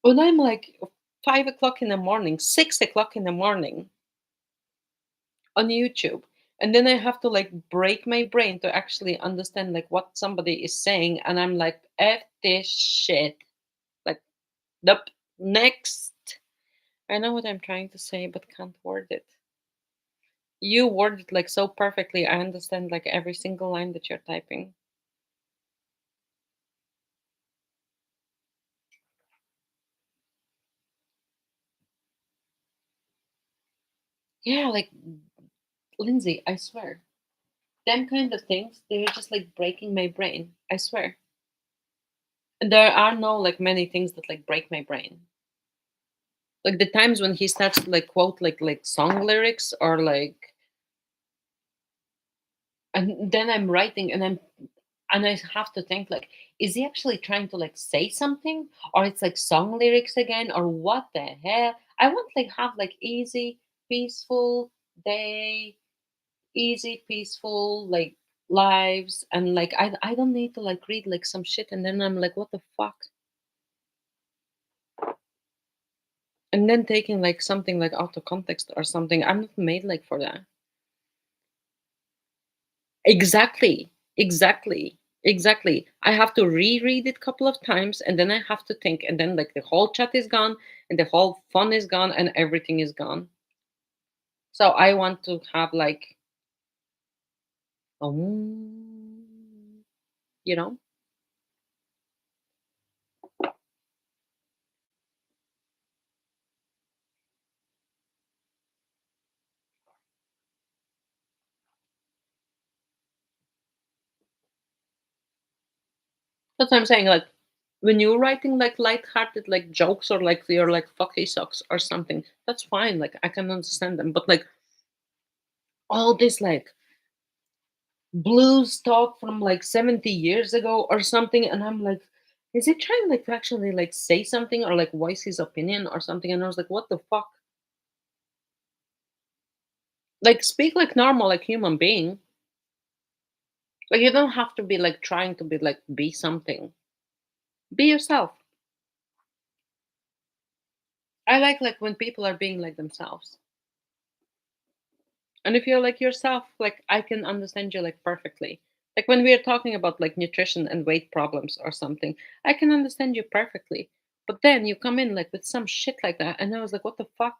I'm like 5 o'clock in the morning, 6 o'clock in the morning on YouTube, and then I have to like break my brain to actually understand like what somebody is saying, and I'm like, F this shit. Like, nope. Next. I know what I'm trying to say, but can't word it. You word it like so perfectly. I understand like every single line that you're typing. Yeah, like Lindsay, I swear. Them kind of things, they're just like breaking my brain. I swear. And there are no like many things that like break my brain. Like the times when he starts to like quote like song lyrics or like and then I'm writing and I have to think like, is he actually trying to like say something? Or it's like song lyrics again, or what the hell? I want like have like easy, peaceful day, easy, peaceful like lives, and like I don't need to like read like some shit and then I'm like, what the fuck? And then taking like something like out of context or something. I'm not made like for that. Exactly. Exactly. Exactly. I have to reread it a couple of times and then I have to think and then like the whole chat is gone and the whole fun is gone and everything is gone. So I want to have like you know? That's what I'm saying. Like when you're writing like light-hearted like jokes or like you're like fuck he sucks or something, that's fine. Like I can understand them. But like all this like blues talk from like 70 years ago or something and I'm like, is he trying like to actually like say something or like voice his opinion or something? And I was like, what the fuck? Like speak like normal, like human being. Like you don't have to be like trying to be like be something. Be yourself. I like when people are being like themselves. And if you're like yourself, like I can understand you like perfectly. Like when we are talking about like nutrition and weight problems or something, I can understand you perfectly. But then you come in like with some shit like that, and I was like, what the fuck?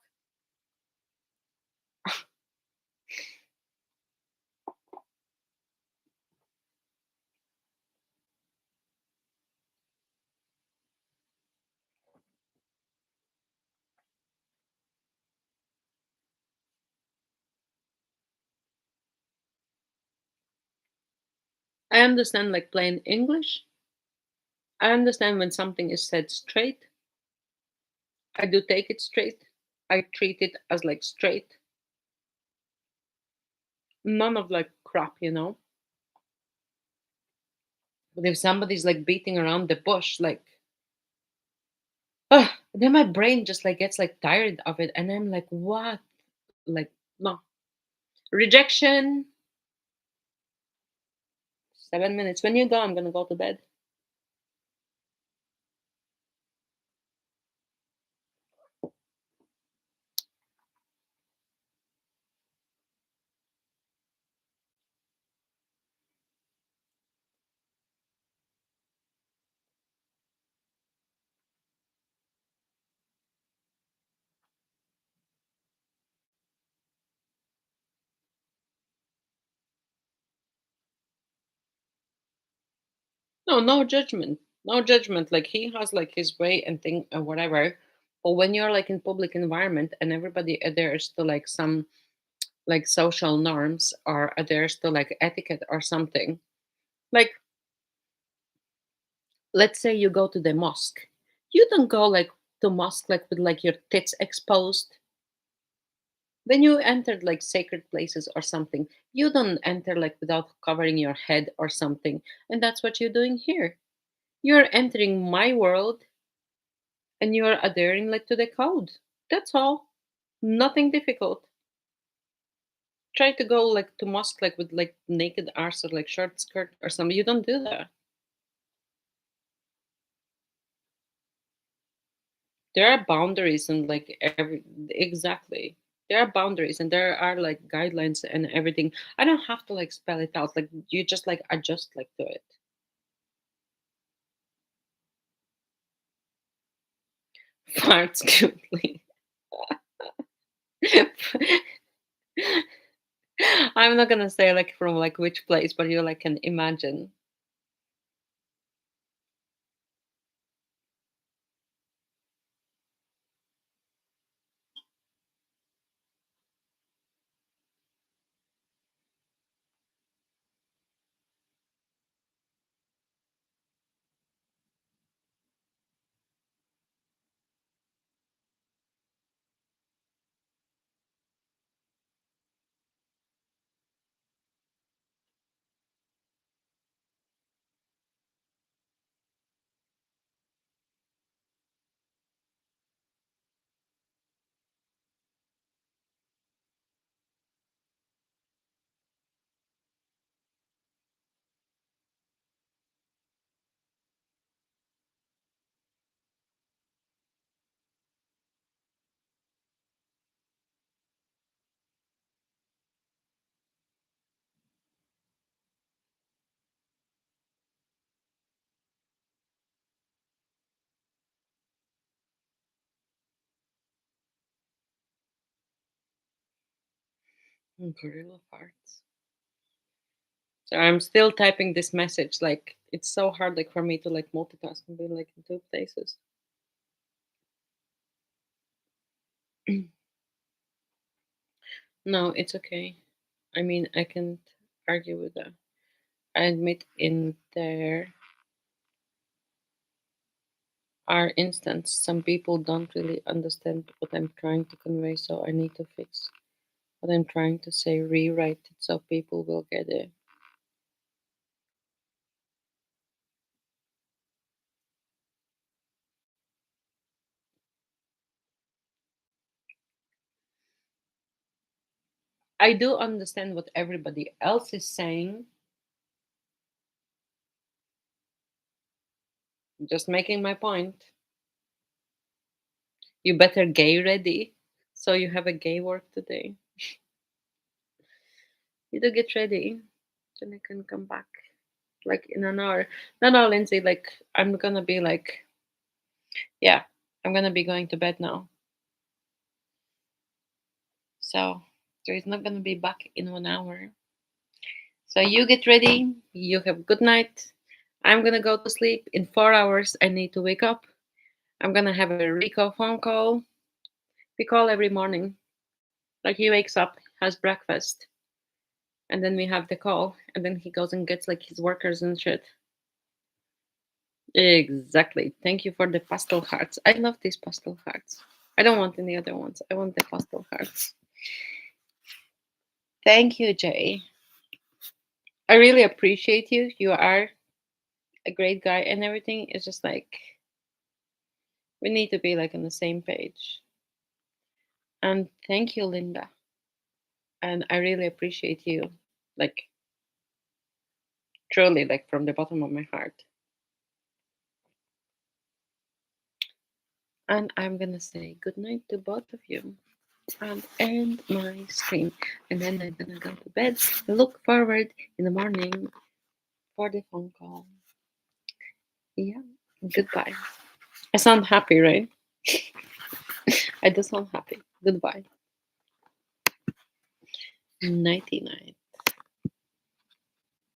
I understand like plain English. I understand when something is said straight. I do take it straight. I treat it as like straight. None of like crap, you know? But if somebody's like beating around the bush, like, then my brain just like gets like tired of it. And I'm like, what? Like, no. Rejection. 7 minutes. When you go, I'm gonna go to bed. No, no judgment. No judgment. Like he has like his way and thing or whatever. But when you're like in public environment and everybody adheres to like some like social norms or adheres to like etiquette or something, like let's say you go to the mosque, you don't go like to mosque like with like your tits exposed. When you entered like sacred places or something, you don't enter like without covering your head or something. And that's what you're doing here. You're entering my world and you're adhering like to the code. That's all. Nothing difficult. Try to go like to mosque like with like naked arse or like short skirt or something. You don't do that. There are boundaries and like every exactly. There are boundaries and there are like guidelines and everything. I don't have to like spell it out. Like you just like adjust like to it. Farts cutely. I'm not gonna say like from like which place, but you like can imagine. Gorilla farts. So I'm still typing this message. Like it's so hard like for me to like multitask and be like in two places. No, it's okay. I mean, I can't argue with that. I admit in there are instances some people don't really understand what I'm trying to convey, so I need to fix what I'm trying to say, rewrite it so people will get it. I do understand what everybody else is saying. Just making my point. You better gay ready. So you have a gay work today. You do get ready. Then I can come back. Like in an hour. No, Lindsay, like I'm gonna be like, yeah, I'm gonna be going to bed now. So there is not gonna be back in 1 hour. So you get ready, you have good night. I'm gonna go to sleep. In 4 hours I need to wake up. I'm gonna have a Rico phone call. We call every morning. Like he wakes up, has breakfast, and then we have the call, and then he goes and gets like his workers and shit. Exactly. Thank you for the pastel hearts. I love these pastel hearts. I don't want any other ones. I want the pastel hearts. Thank you, Jay. I really appreciate you. You are a great guy, and everything is just like we need to be like on the same page. And thank you, Linda. And I really appreciate you, like truly, like from the bottom of my heart. And I'm gonna say good night to both of you and end my stream. And then I'm gonna go to bed and look forward in the morning for the phone call. Yeah, goodbye. I sound happy, right? I do sound happy. Goodbye. Nighty night.